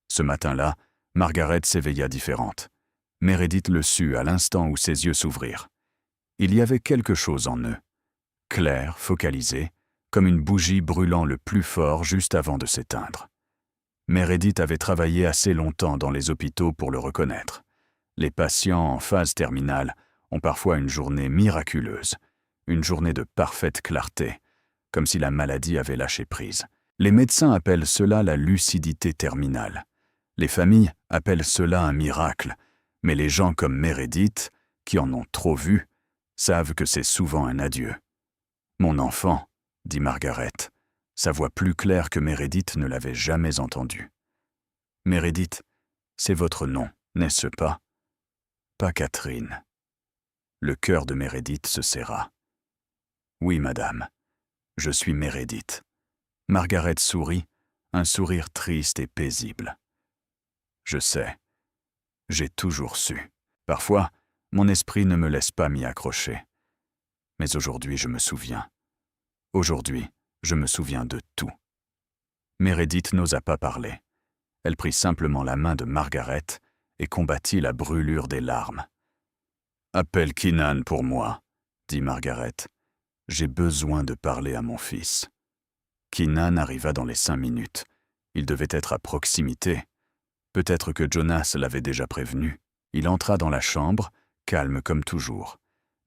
Ce matin-là, Margaret s'éveilla différente. Meredith le sut à l'instant où ses yeux s'ouvrirent. Il y avait quelque chose en eux, clair, focalisé, comme une bougie brûlant le plus fort juste avant de s'éteindre. Meredith avait travaillé assez longtemps dans les hôpitaux pour le reconnaître. Les patients en phase terminale ont parfois une journée miraculeuse, une journée de parfaite clarté, comme si la maladie avait lâché prise. Les médecins appellent cela la lucidité terminale. Les familles appellent cela un miracle, mais les gens comme Meredith, qui en ont trop vu, savent que c'est souvent un adieu. « Mon enfant », dit Margaret, sa voix plus claire que Meredith ne l'avait jamais entendue. « Meredith, c'est votre nom, n'est-ce pas ? Pas Catherine. » Le cœur de Meredith se serra. « Oui, madame, je suis Meredith. » Margaret sourit, un sourire triste et paisible. « Je sais. J'ai toujours su. Parfois, mon esprit ne me laisse pas m'y accrocher. Mais aujourd'hui, je me souviens. Aujourd'hui, je me souviens de tout. » Meredith n'osa pas parler. Elle prit simplement la main de Margaret et combattit la brûlure des larmes. « Appelle Keenan pour moi, » dit Margaret. « J'ai besoin de parler à mon fils. » Keenan arriva dans les 5 minutes. Il devait être à proximité. Peut-être que Jonas l'avait déjà prévenu. Il entra dans la chambre, calme comme toujours.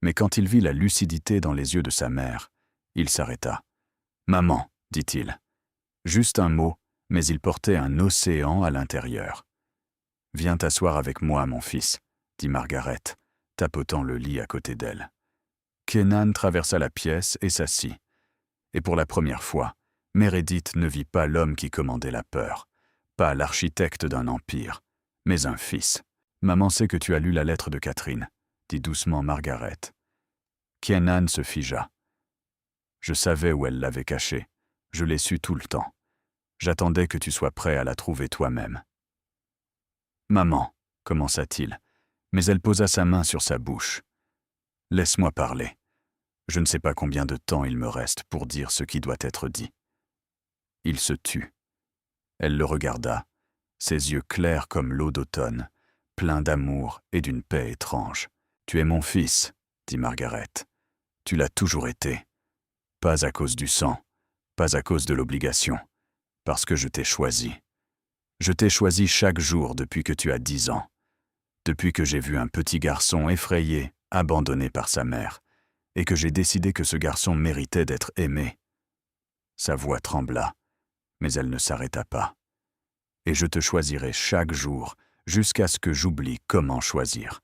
Mais quand il vit la lucidité dans les yeux de sa mère, il s'arrêta. « Maman, dit-il. Juste un mot, mais il portait un océan à l'intérieur. « Viens t'asseoir avec moi, mon fils, » dit Margaret, tapotant le lit à côté d'elle. Keenan traversa la pièce et s'assit. Et pour la première fois, Meredith ne vit pas l'homme qui commandait la peur, pas l'architecte d'un empire, mais un fils. « Maman sait que tu as lu la lettre de Catherine, » dit doucement Margaret. Keenan se figea. « Je savais où elle l'avait cachée. Je l'ai su tout le temps. J'attendais que tu sois prêt à la trouver toi-même. »« Maman, » commença-t-il, mais elle posa sa main sur sa bouche. « Laisse-moi parler. Je ne sais pas combien de temps il me reste pour dire ce qui doit être dit. » Il se tut. Elle le regarda, ses yeux clairs comme l'eau d'automne, pleins d'amour et d'une paix étrange. « Tu es mon fils, » dit Margaret. « Tu l'as toujours été. Pas à cause du sang, pas à cause de l'obligation, parce que je t'ai choisi. Je t'ai choisi chaque jour depuis que tu as 10 ans, depuis que j'ai vu un petit garçon effrayé, abandonné par sa mère, et que j'ai décidé que ce garçon méritait d'être aimé. » Sa voix trembla, mais elle ne s'arrêta pas. « Et je te choisirai chaque jour, jusqu'à ce que j'oublie comment choisir,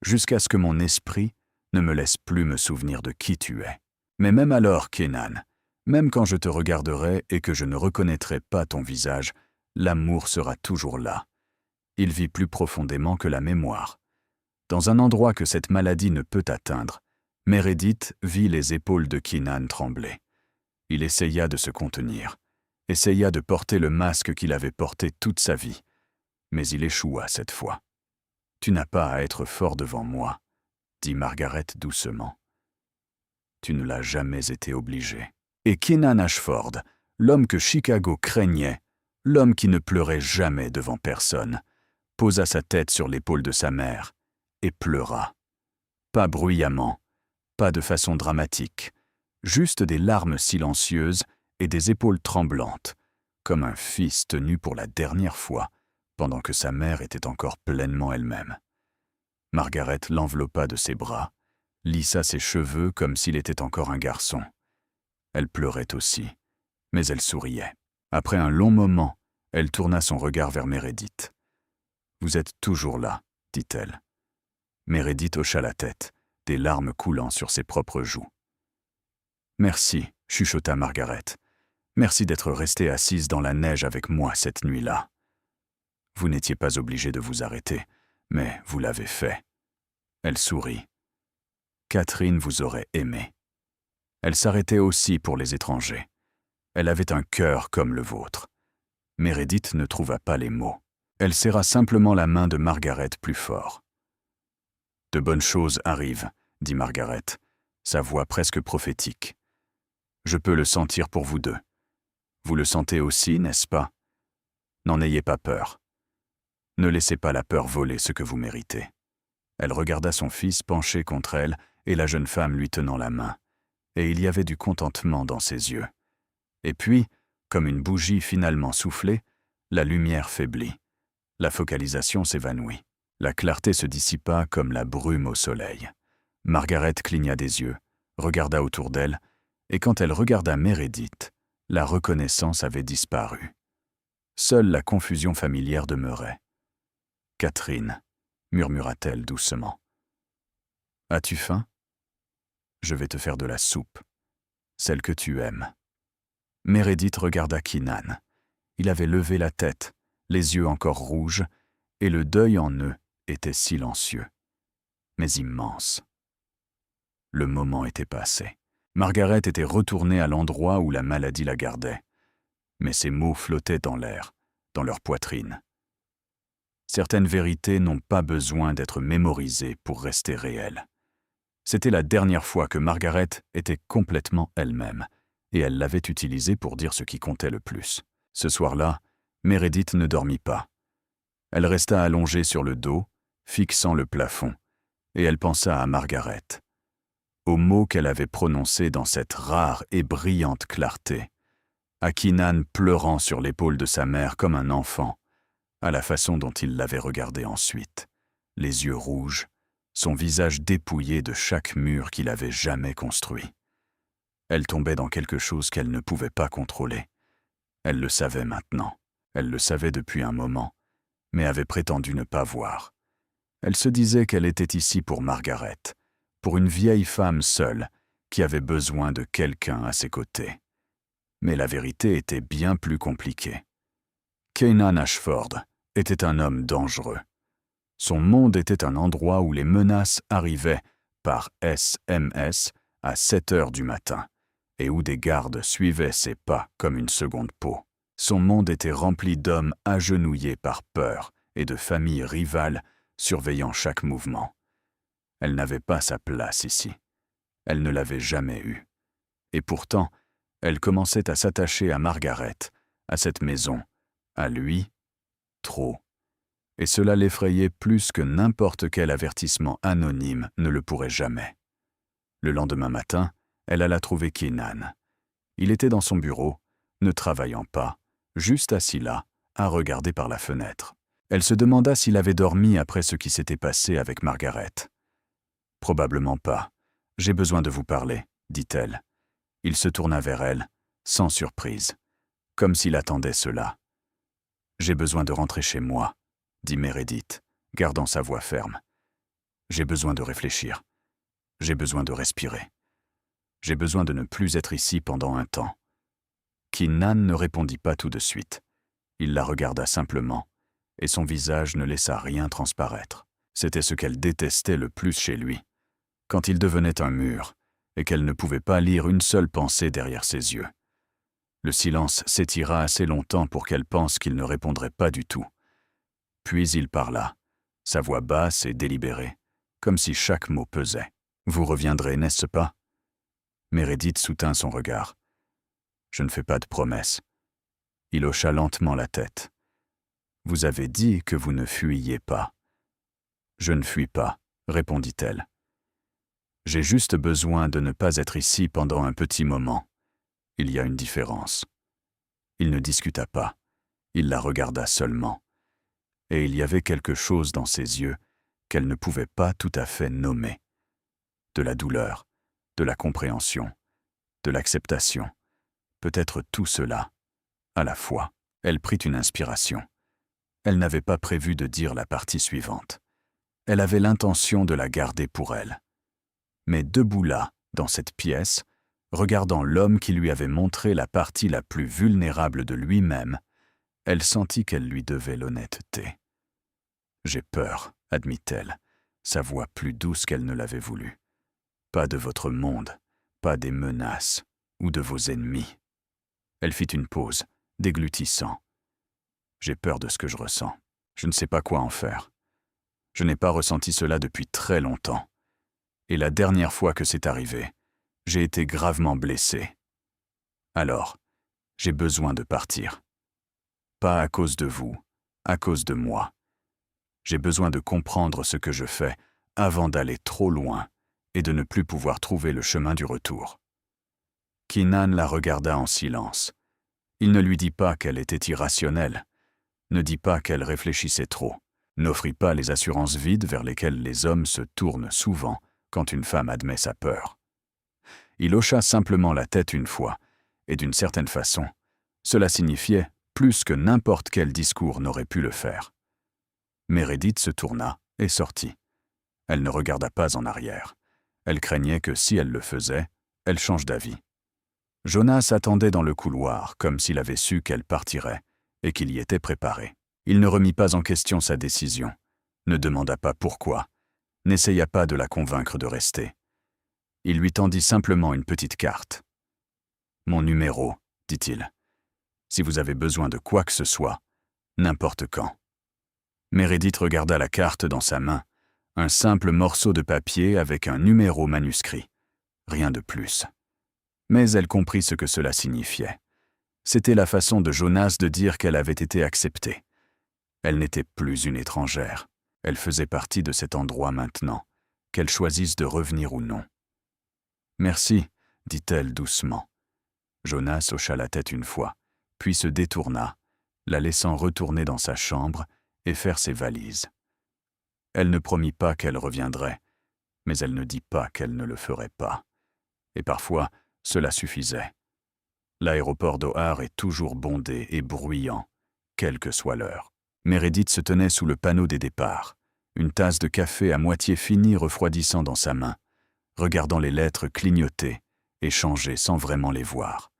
jusqu'à ce que mon esprit ne me laisse plus me souvenir de qui tu es. Mais même alors, Keenan, même quand je te regarderai et que je ne reconnaîtrai pas ton visage, l'amour sera toujours là. Il vit plus profondément que la mémoire. Dans un endroit que cette maladie ne peut atteindre, Meredith vit les épaules de Keenan trembler. Il essaya de se contenir, essaya de porter le masque qu'il avait porté toute sa vie, mais il échoua cette fois. « Tu n'as pas à être fort devant moi, » dit Margaret doucement. « Tu ne l'as jamais été obligé. » Et Keenan Ashford, l'homme que Chicago craignait, l'homme qui ne pleurait jamais devant personne, posa sa tête sur l'épaule de sa mère et pleura. Pas bruyamment, pas de façon dramatique, juste des larmes silencieuses et des épaules tremblantes, comme un fils tenu pour la dernière fois, pendant que sa mère était encore pleinement elle-même. Margaret l'enveloppa de ses bras, lissa ses cheveux comme s'il était encore un garçon. Elle pleurait aussi, mais elle souriait. Après un long moment, elle tourna son regard vers Meredith. « Vous êtes toujours là, » dit-elle. Meredith hocha la tête, des larmes coulant sur ses propres joues. « Merci, » chuchota Margaret. « Merci d'être restée assise dans la neige avec moi cette nuit-là. Vous n'étiez pas obligé de vous arrêter, mais vous l'avez fait. » Elle sourit. « Catherine vous aurait aimé. » Elle s'arrêtait aussi pour les étrangers. Elle avait un cœur comme le vôtre. Meredith ne trouva pas les mots. Elle serra simplement la main de Margaret plus fort. « De bonnes choses arrivent, » dit Margaret, sa voix presque prophétique. « Je peux le sentir pour vous deux. Vous le sentez aussi, n'est-ce pas? N'en ayez pas peur. Ne laissez pas la peur voler ce que vous méritez. » Elle regarda son fils penché contre elle et la jeune femme lui tenant la main, et il y avait du contentement dans ses yeux. Et puis, comme une bougie finalement soufflée, la lumière faiblit. La focalisation s'évanouit. La clarté se dissipa comme la brume au soleil. Margaret cligna des yeux, regarda autour d'elle, et quand elle regarda Meredith, la reconnaissance avait disparu. Seule la confusion familière demeurait. « Catherine, » murmura-t-elle doucement. « As-tu faim? Je vais te faire de la soupe, celle que tu aimes. » Meredith regarda Keenan. Il avait levé la tête, les yeux encore rouges, et le deuil en eux était silencieux, mais immense. Le moment était passé. Margaret était retournée à l'endroit où la maladie la gardait, mais ses mots flottaient dans l'air, dans leur poitrine. Certaines vérités n'ont pas besoin d'être mémorisées pour rester réelles. C'était la dernière fois que Margaret était complètement elle-même, et elle l'avait utilisée pour dire ce qui comptait le plus. Ce soir-là, Meredith ne dormit pas. Elle resta allongée sur le dos, fixant le plafond, et elle pensa à Margaret, aux mots qu'elle avait prononcés dans cette rare et brillante clarté, à Keenan pleurant sur l'épaule de sa mère comme un enfant, à la façon dont il l'avait regardée ensuite, les yeux rouges, son visage dépouillé de chaque mur qu'il avait jamais construit. Elle tombait dans quelque chose qu'elle ne pouvait pas contrôler. Elle le savait maintenant, elle le savait depuis un moment, mais avait prétendu ne pas voir. Elle se disait qu'elle était ici pour Margaret, pour une vieille femme seule qui avait besoin de quelqu'un à ses côtés. Mais la vérité était bien plus compliquée. Keenan Ashford était un homme dangereux. Son monde était un endroit où les menaces arrivaient par SMS à 7 heures du matin et où des gardes suivaient ses pas comme une seconde peau. Son monde était rempli d'hommes agenouillés par peur et de familles rivales surveillant chaque mouvement. Elle n'avait pas sa place ici. Elle ne l'avait jamais eue. Et pourtant, elle commençait à s'attacher à Margaret, à cette maison, à lui, trop. Et cela l'effrayait plus que n'importe quel avertissement anonyme ne le pourrait jamais. Le lendemain matin, elle alla trouver Keenan. Il était dans son bureau, ne travaillant pas, juste assis là, à regarder par la fenêtre. Elle se demanda s'il avait dormi après ce qui s'était passé avec Margaret. « Probablement pas. J'ai besoin de vous parler, » dit-elle. Il se tourna vers elle, sans surprise, comme s'il attendait cela. « J'ai besoin de rentrer chez moi, » dit Meredith, gardant sa voix ferme. « J'ai besoin de réfléchir. J'ai besoin de respirer. J'ai besoin de ne plus être ici pendant un temps. » Keenan ne répondit pas tout de suite. Il la regarda simplement, et son visage ne laissa rien transparaître. C'était ce qu'elle détestait le plus chez lui, quand il devenait un mur, et qu'elle ne pouvait pas lire une seule pensée derrière ses yeux. Le silence s'étira assez longtemps pour qu'elle pense qu'il ne répondrait pas du tout. Puis il parla, sa voix basse et délibérée, comme si chaque mot pesait. « Vous reviendrez, n'est-ce pas ?» Meredith soutint son regard. « Je ne fais pas de promesses. » Il hocha lentement la tête. « Vous avez dit que vous ne fuyiez pas. »« Je ne fuis pas, » répondit-elle. « J'ai juste besoin de ne pas être ici pendant un petit moment. Il y a une différence. » Il ne discuta pas. Il la regarda seulement. Et il y avait quelque chose dans ses yeux qu'elle ne pouvait pas tout à fait nommer. De la douleur, de la compréhension, de l'acceptation. Peut-être tout cela, à la fois. Elle prit une inspiration. Elle n'avait pas prévu de dire la partie suivante. Elle avait l'intention de la garder pour elle. Mais debout là, dans cette pièce, regardant l'homme qui lui avait montré la partie la plus vulnérable de lui-même, elle sentit qu'elle lui devait l'honnêteté. « J'ai peur, » admit-elle, sa voix plus douce qu'elle ne l'avait voulu. « Pas de votre monde, pas des menaces ou de vos ennemis. » Elle fit une pause, déglutissant. « J'ai peur de ce que je ressens. Je ne sais pas quoi en faire. Je n'ai pas ressenti cela depuis très longtemps. Et la dernière fois que c'est arrivé, j'ai été gravement blessé. Alors, j'ai besoin de partir. Pas à cause de vous, à cause de moi. J'ai besoin de comprendre ce que je fais avant d'aller trop loin et de ne plus pouvoir trouver le chemin du retour. » Keenan la regarda en silence. Il ne lui dit pas qu'elle était irrationnelle, ne dit pas qu'elle réfléchissait trop, n'offrit pas les assurances vides vers lesquelles les hommes se tournent souvent quand une femme admet sa peur. Il hocha simplement la tête une fois, et d'une certaine façon, cela signifiait plus que n'importe quel discours n'aurait pu le faire. Meredith se tourna et sortit. Elle ne regarda pas en arrière. Elle craignait que si elle le faisait, elle change d'avis. Jonas attendait dans le couloir comme s'il avait su qu'elle partirait et qu'il y était préparé. Il ne remit pas en question sa décision, ne demanda pas pourquoi, n'essaya pas de la convaincre de rester. Il lui tendit simplement une petite carte. « Mon numéro, » dit-il. « Si vous avez besoin de quoi que ce soit, n'importe quand. » Meredith regarda la carte dans sa main, un simple morceau de papier avec un numéro manuscrit. Rien de plus. Mais elle comprit ce que cela signifiait. C'était la façon de Jonas de dire qu'elle avait été acceptée. Elle n'était plus une étrangère. Elle faisait partie de cet endroit maintenant, qu'elle choisisse de revenir ou non. « Merci, dit-elle doucement. Jonas hocha la tête une fois, puis se détourna, la laissant retourner dans sa chambre et faire ses valises. Elle ne promit pas qu'elle reviendrait, mais elle ne dit pas qu'elle ne le ferait pas. Et parfois, cela suffisait. L'aéroport d'Ohar est toujours bondé et bruyant, quelle que soit l'heure. Meredith se tenait sous le panneau des départs, une tasse de café à moitié finie refroidissant dans sa main, regardant les lettres clignoter et changer sans vraiment les voir.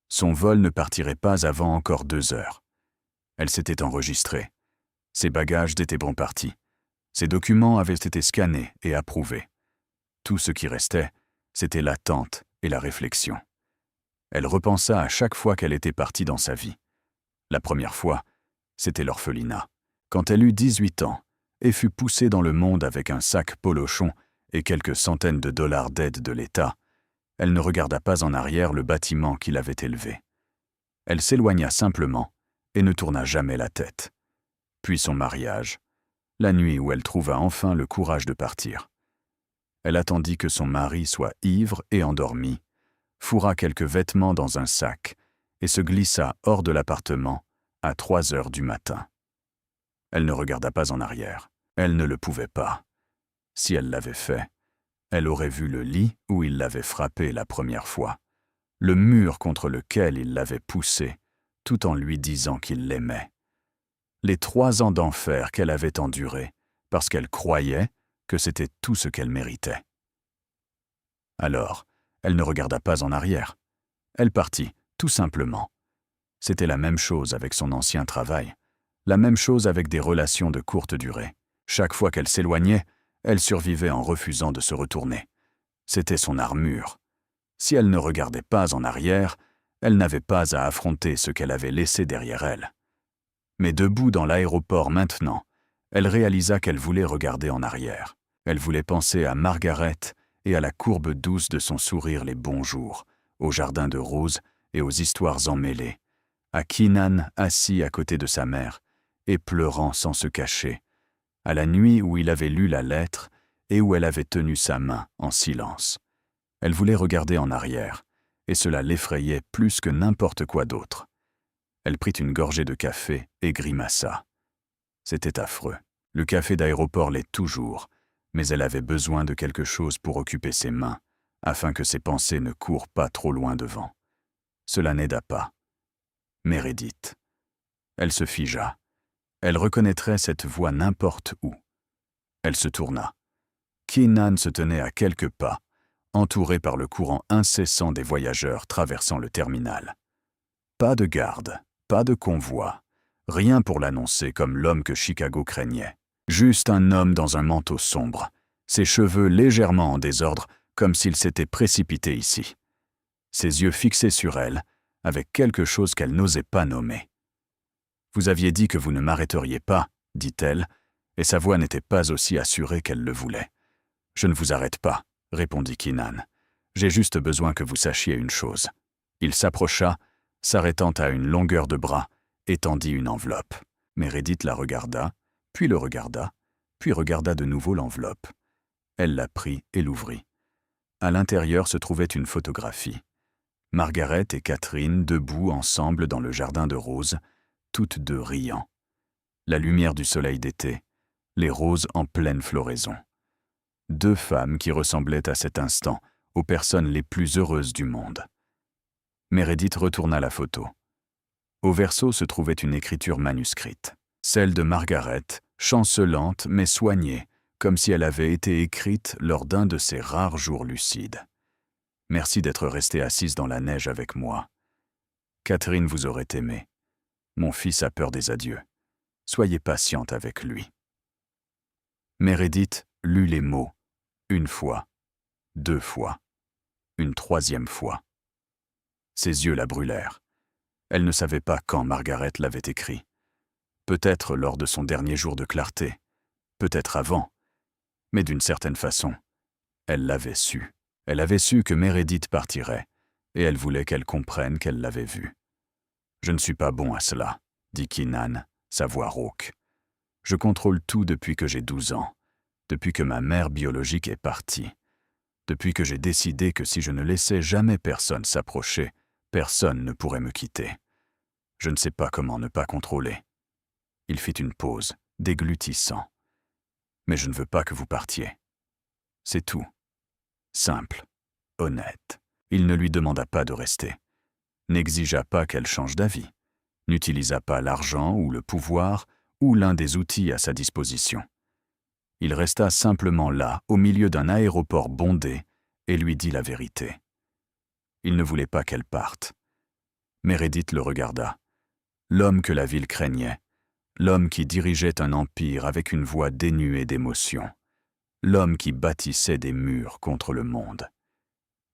Son vol ne partirait pas avant encore 2 heures. Elle s'était enregistrée. Ses bagages étaient bon partis. Ses documents avaient été scannés et approuvés. Tout ce qui restait, c'était l'attente et la réflexion. Elle repensa à chaque fois qu'elle était partie dans sa vie. La première fois, c'était l'orphelinat. Quand elle eut 18 ans et fut poussée dans le monde avec un sac polochon et quelques centaines de dollars d'aide de l'État, elle ne regarda pas en arrière le bâtiment qui l'avait élevée. Elle s'éloigna simplement et ne tourna jamais la tête. Puis son mariage, la nuit où elle trouva enfin le courage de partir. Elle attendit que son mari soit ivre et endormi, fourra quelques vêtements dans un sac et se glissa hors de l'appartement à 3 heures du matin. Elle ne regarda pas en arrière. Elle ne le pouvait pas. Si elle l'avait fait, elle aurait vu le lit où il l'avait frappée la première fois, le mur contre lequel il l'avait poussée, tout en lui disant qu'il l'aimait. Les 3 ans d'enfer qu'elle avait endurés, parce qu'elle croyait que c'était tout ce qu'elle méritait. Alors, elle ne regarda pas en arrière. Elle partit, tout simplement. C'était la même chose avec son ancien travail, la même chose avec des relations de courte durée. Chaque fois qu'elle s'éloignait, elle survivait en refusant de se retourner. C'était son armure. Si elle ne regardait pas en arrière, elle n'avait pas à affronter ce qu'elle avait laissé derrière elle. Mais debout dans l'aéroport maintenant, elle réalisa qu'elle voulait regarder en arrière. Elle voulait penser à Margaret et à la courbe douce de son sourire les bons jours, au jardin de roses et aux histoires emmêlées, à Keenan assis à côté de sa mère et pleurant sans se cacher, à la nuit où il avait lu la lettre et où elle avait tenu sa main en silence. Elle voulait regarder en arrière, et cela l'effrayait plus que n'importe quoi d'autre. Elle prit une gorgée de café et grimaça. C'était affreux. Le café d'aéroport l'est toujours, mais elle avait besoin de quelque chose pour occuper ses mains, afin que ses pensées ne courent pas trop loin devant. Cela n'aida pas. Meredith. Elle se figea. Elle reconnaîtrait cette voix n'importe où. Elle se tourna. Keenan se tenait à quelques pas, entouré par le courant incessant des voyageurs traversant le terminal. Pas de garde, pas de convoi, rien pour l'annoncer comme l'homme que Chicago craignait. Juste un homme dans un manteau sombre, ses cheveux légèrement en désordre, comme s'il s'était précipité ici. Ses yeux fixés sur elle, avec quelque chose qu'elle n'osait pas nommer. « Vous aviez dit que vous ne m'arrêteriez pas, » dit-elle, et sa voix n'était pas aussi assurée qu'elle le voulait. « Je ne vous arrête pas, » répondit Keenan. « J'ai juste besoin que vous sachiez une chose. » Il s'approcha, s'arrêtant à une longueur de bras, et tendit une enveloppe. Meredith la regarda, puis le regarda, puis regarda de nouveau l'enveloppe. Elle la prit et l'ouvrit. À l'intérieur se trouvait une photographie. Margaret et Catherine debout ensemble dans le jardin de roses, toutes deux riant. La lumière du soleil d'été, les roses en pleine floraison. 2 femmes qui ressemblaient à cet instant aux personnes les plus heureuses du monde. Meredith retourna la photo. Au verso se trouvait une écriture manuscrite, celle de Margaret, chancelante mais soignée, comme si elle avait été écrite lors d'un de ces rares jours lucides. « Merci d'être restée assise dans la neige avec moi. Catherine vous aurait aimé. Mon fils a peur des adieux. Soyez patiente avec lui. » Meredith lut les mots, 1 fois, 2 fois, une 3e fois. Ses yeux la brûlèrent. Elle ne savait pas quand Margaret l'avait écrit. Peut-être lors de son dernier jour de clarté, peut-être avant, mais d'une certaine façon, elle l'avait su. Elle avait su que Meredith partirait, et elle voulait qu'elle comprenne qu'elle l'avait vu. « Je ne suis pas bon à cela, » dit Keenan, sa voix rauque. Je contrôle tout depuis que j'ai 12 ans, depuis que ma mère biologique est partie, depuis que j'ai décidé que si je ne laissais jamais personne s'approcher, personne ne pourrait me quitter. Je ne sais pas comment ne pas contrôler. Il fit une pause, déglutissant. Mais je ne veux pas que vous partiez. C'est tout. Simple, honnête. Il ne lui demanda pas de rester, n'exigea pas qu'elle change d'avis, n'utilisa pas l'argent ou le pouvoir ou l'un des outils à sa disposition. Il resta simplement là, au milieu d'un aéroport bondé, et lui dit la vérité. Il ne voulait pas qu'elle parte. Meredith le regarda. L'homme que la ville craignait, l'homme qui dirigeait un empire avec une voix dénuée d'émotion, l'homme qui bâtissait des murs contre le monde.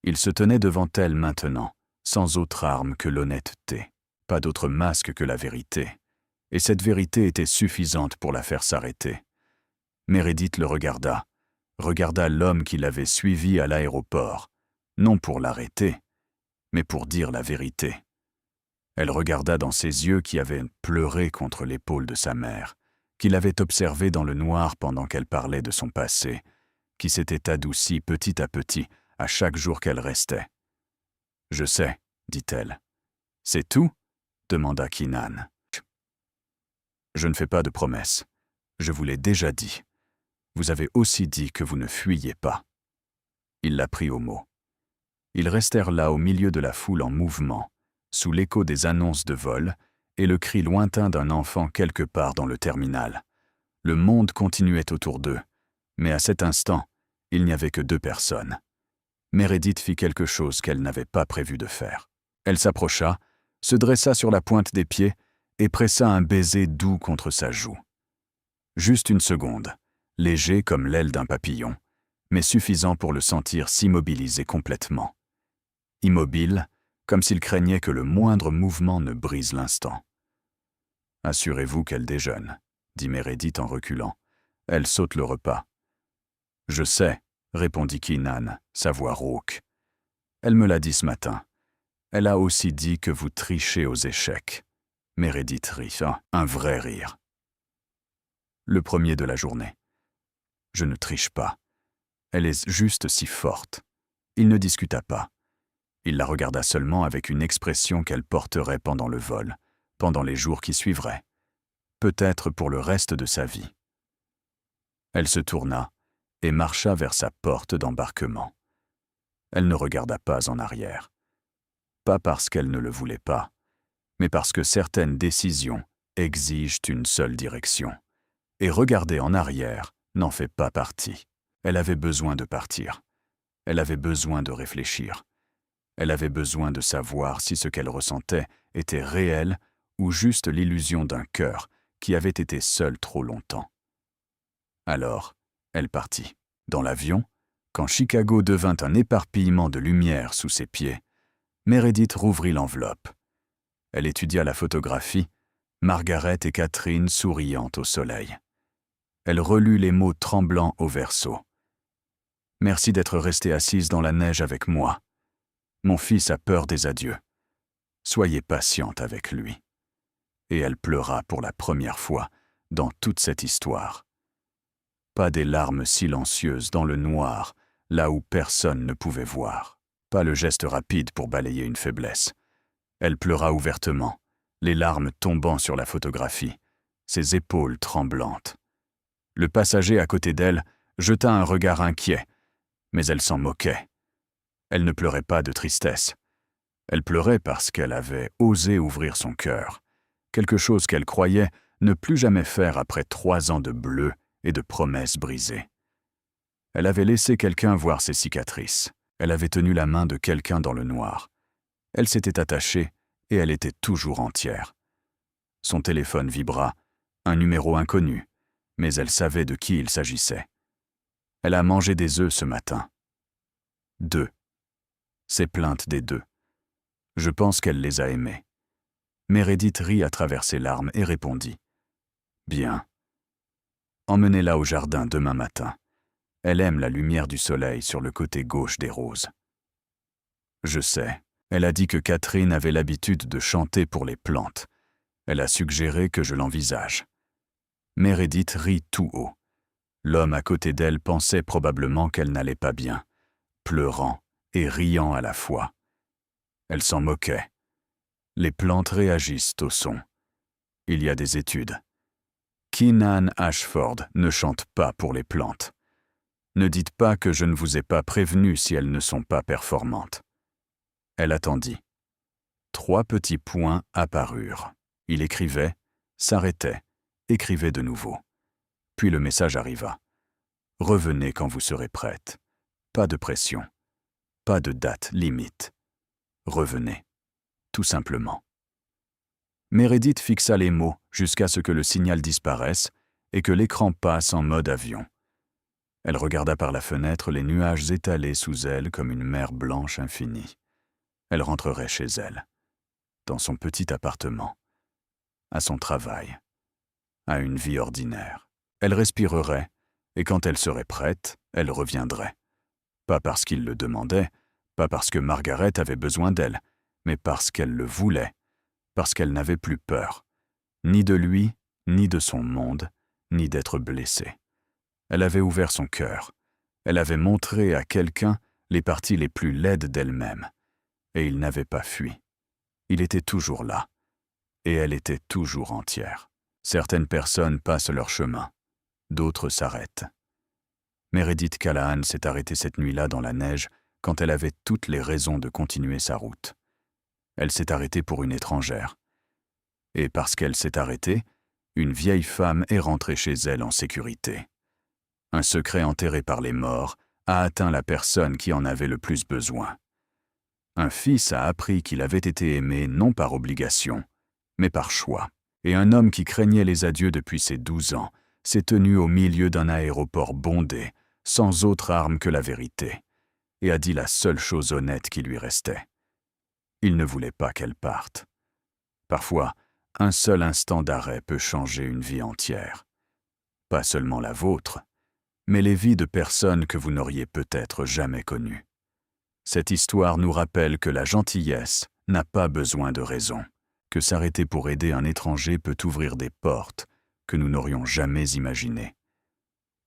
Il se tenait devant elle maintenant, sans autre arme que l'honnêteté, pas d'autre masque que la vérité, et cette vérité était suffisante pour la faire s'arrêter. Meredith le regarda l'homme qui l'avait suivi à l'aéroport, non pour l'arrêter, mais pour dire la vérité. Elle regarda dans ses yeux qui avaient pleuré contre l'épaule de sa mère, qui l'avait observé dans le noir pendant qu'elle parlait de son passé, qui s'était adouci petit à chaque jour qu'elle restait. « Je sais, dit-elle. « C'est tout ?» demanda Keenan. « Je ne fais pas de promesses. Je vous l'ai déjà dit. Vous avez aussi dit que vous ne fuyiez pas. » Il la prit au mot. Ils restèrent là au milieu de la foule en mouvement, sous l'écho des annonces de vol et le cri lointain d'un enfant quelque part dans le terminal. Le monde continuait autour d'eux, mais à cet instant, il n'y avait que 2 personnes. Meredith fit quelque chose qu'elle n'avait pas prévu de faire. Elle s'approcha, se dressa sur la pointe des pieds et pressa un baiser doux contre sa joue. Juste une seconde, léger comme l'aile d'un papillon, mais suffisant pour le sentir s'immobiliser complètement. Immobile, comme s'il craignait que le moindre mouvement ne brise l'instant. « Assurez-vous qu'elle déjeune, » dit Meredith en reculant. « Elle saute le repas. »« Je sais, » répondit Keenan, sa voix rauque. « Elle me l'a dit ce matin. Elle a aussi dit que vous trichez aux échecs. » Meredith rit, un vrai rire. Le premier de la journée. « Je ne triche pas. Elle est juste si forte. » Il ne discuta pas. Il la regarda seulement avec une expression qu'elle porterait pendant le vol, pendant les jours qui suivraient, peut-être pour le reste de sa vie. Elle se tourna et marcha vers sa porte d'embarquement. Elle ne regarda pas en arrière. Pas parce qu'elle ne le voulait pas, mais parce que certaines décisions exigent une seule direction. Et regarder en arrière n'en fait pas partie. Elle avait besoin de partir. Elle avait besoin de réfléchir. Elle avait besoin de savoir si ce qu'elle ressentait était réel ou juste l'illusion d'un cœur qui avait été seul trop longtemps. Alors, elle partit. Dans l'avion, quand Chicago devint un éparpillement de lumière sous ses pieds, Meredith rouvrit l'enveloppe. Elle étudia la photographie, Margaret et Catherine souriantes au soleil. Elle relut les mots tremblants au verso. « Merci d'être restée assise dans la neige avec moi. Mon fils a peur des adieux. Soyez patiente avec lui. » Et elle pleura pour la première fois dans toute cette histoire. Pas des larmes silencieuses dans le noir, là où personne ne pouvait voir. Pas le geste rapide pour balayer une faiblesse. Elle pleura ouvertement, les larmes tombant sur la photographie, ses épaules tremblantes. Le passager à côté d'elle jeta un regard inquiet, mais elle s'en moquait. Elle ne pleurait pas de tristesse. Elle pleurait parce qu'elle avait osé ouvrir son cœur, quelque chose qu'elle croyait ne plus jamais faire après 3 ans de bleu et de promesses brisées. Elle avait laissé quelqu'un voir ses cicatrices. Elle avait tenu la main de quelqu'un dans le noir. Elle s'était attachée et elle était toujours entière. Son téléphone vibra, un numéro inconnu, mais elle savait de qui il s'agissait. Elle a mangé des œufs ce matin. 2. Ses plaintes des 2. Je pense qu'elle les a aimés. Meredith rit à travers ses larmes et répondit. Bien. Emmenez-la au jardin demain matin. Elle aime la lumière du soleil sur le côté gauche des roses. Je sais. Elle a dit que Catherine avait l'habitude de chanter pour les plantes. Elle a suggéré que je l'envisage. Meredith rit tout haut. L'homme à côté d'elle pensait probablement qu'elle n'allait pas bien, pleurant et riant à la fois. Elle s'en moquait. Les plantes réagissent au son. Il y a des études. Keenan Ashford ne chante pas pour les plantes. Ne dites pas que je ne vous ai pas prévenu si elles ne sont pas performantes. Elle attendit. 3 petits points apparurent. Il écrivait, s'arrêtait, écrivait de nouveau. Puis le message arriva. Revenez quand vous serez prête. Pas de pression. Pas de date limite. Revenez. Tout simplement. Meredith fixa les mots jusqu'à ce que le signal disparaisse et que l'écran passe en mode avion. Elle regarda par la fenêtre les nuages étalés sous elle comme une mer blanche infinie. Elle rentrerait chez elle, dans son petit appartement, à son travail, à une vie ordinaire. Elle respirerait, et quand elle serait prête, elle reviendrait. Pas parce qu'il le demandait, pas parce que Margaret avait besoin d'elle, mais parce qu'elle le voulait, parce qu'elle n'avait plus peur, ni de lui, ni de son monde, ni d'être blessée. Elle avait ouvert son cœur. Elle avait montré à quelqu'un les parties les plus laides d'elle-même. Et il n'avait pas fui. Il était toujours là. Et elle était toujours entière. Certaines personnes passent leur chemin. D'autres s'arrêtent. Meredith Callahan s'est arrêtée cette nuit-là dans la neige quand elle avait toutes les raisons de continuer sa route. Elle s'est arrêtée pour une étrangère. Et parce qu'elle s'est arrêtée, une vieille femme est rentrée chez elle en sécurité. Un secret enterré par les morts a atteint la personne qui en avait le plus besoin. Un fils a appris qu'il avait été aimé non par obligation, mais par choix. Et un homme qui craignait les adieux depuis ses 12 ans s'est tenu au milieu d'un aéroport bondé, sans autre arme que la vérité, et a dit la seule chose honnête qui lui restait. Il ne voulait pas qu'elle parte. Parfois, un seul instant d'arrêt peut changer une vie entière. Pas seulement la vôtre, mais les vies de personnes que vous n'auriez peut-être jamais connues. Cette histoire nous rappelle que la gentillesse n'a pas besoin de raison, que s'arrêter pour aider un étranger peut ouvrir des portes que nous n'aurions jamais imaginées,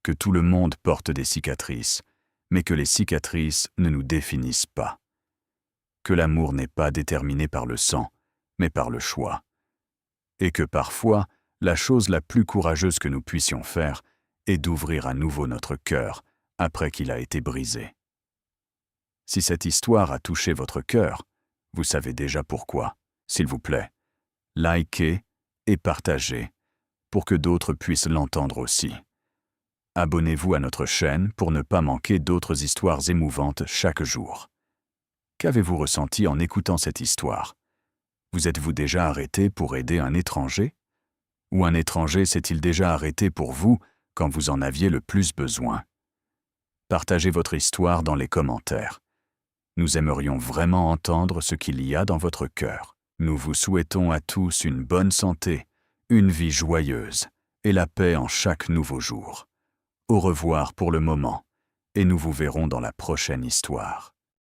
que tout le monde porte des cicatrices, mais que les cicatrices ne nous définissent pas, que l'amour n'est pas déterminé par le sang, mais par le choix, et que parfois, la chose la plus courageuse que nous puissions faire est d'ouvrir à nouveau notre cœur après qu'il a été brisé. Si cette histoire a touché votre cœur, vous savez déjà pourquoi. S'il vous plaît, likez et partagez pour que d'autres puissent l'entendre aussi. Abonnez-vous à notre chaîne pour ne pas manquer d'autres histoires émouvantes chaque jour. Qu'avez-vous ressenti en écoutant cette histoire? Vous êtes-vous déjà arrêté pour aider un étranger? Ou un étranger s'est-il déjà arrêté pour vous quand vous en aviez le plus besoin? Partagez votre histoire dans les commentaires. Nous aimerions vraiment entendre ce qu'il y a dans votre cœur. Nous vous souhaitons à tous une bonne santé, une vie joyeuse et la paix en chaque nouveau jour. Au revoir pour le moment, et nous vous verrons dans la prochaine histoire.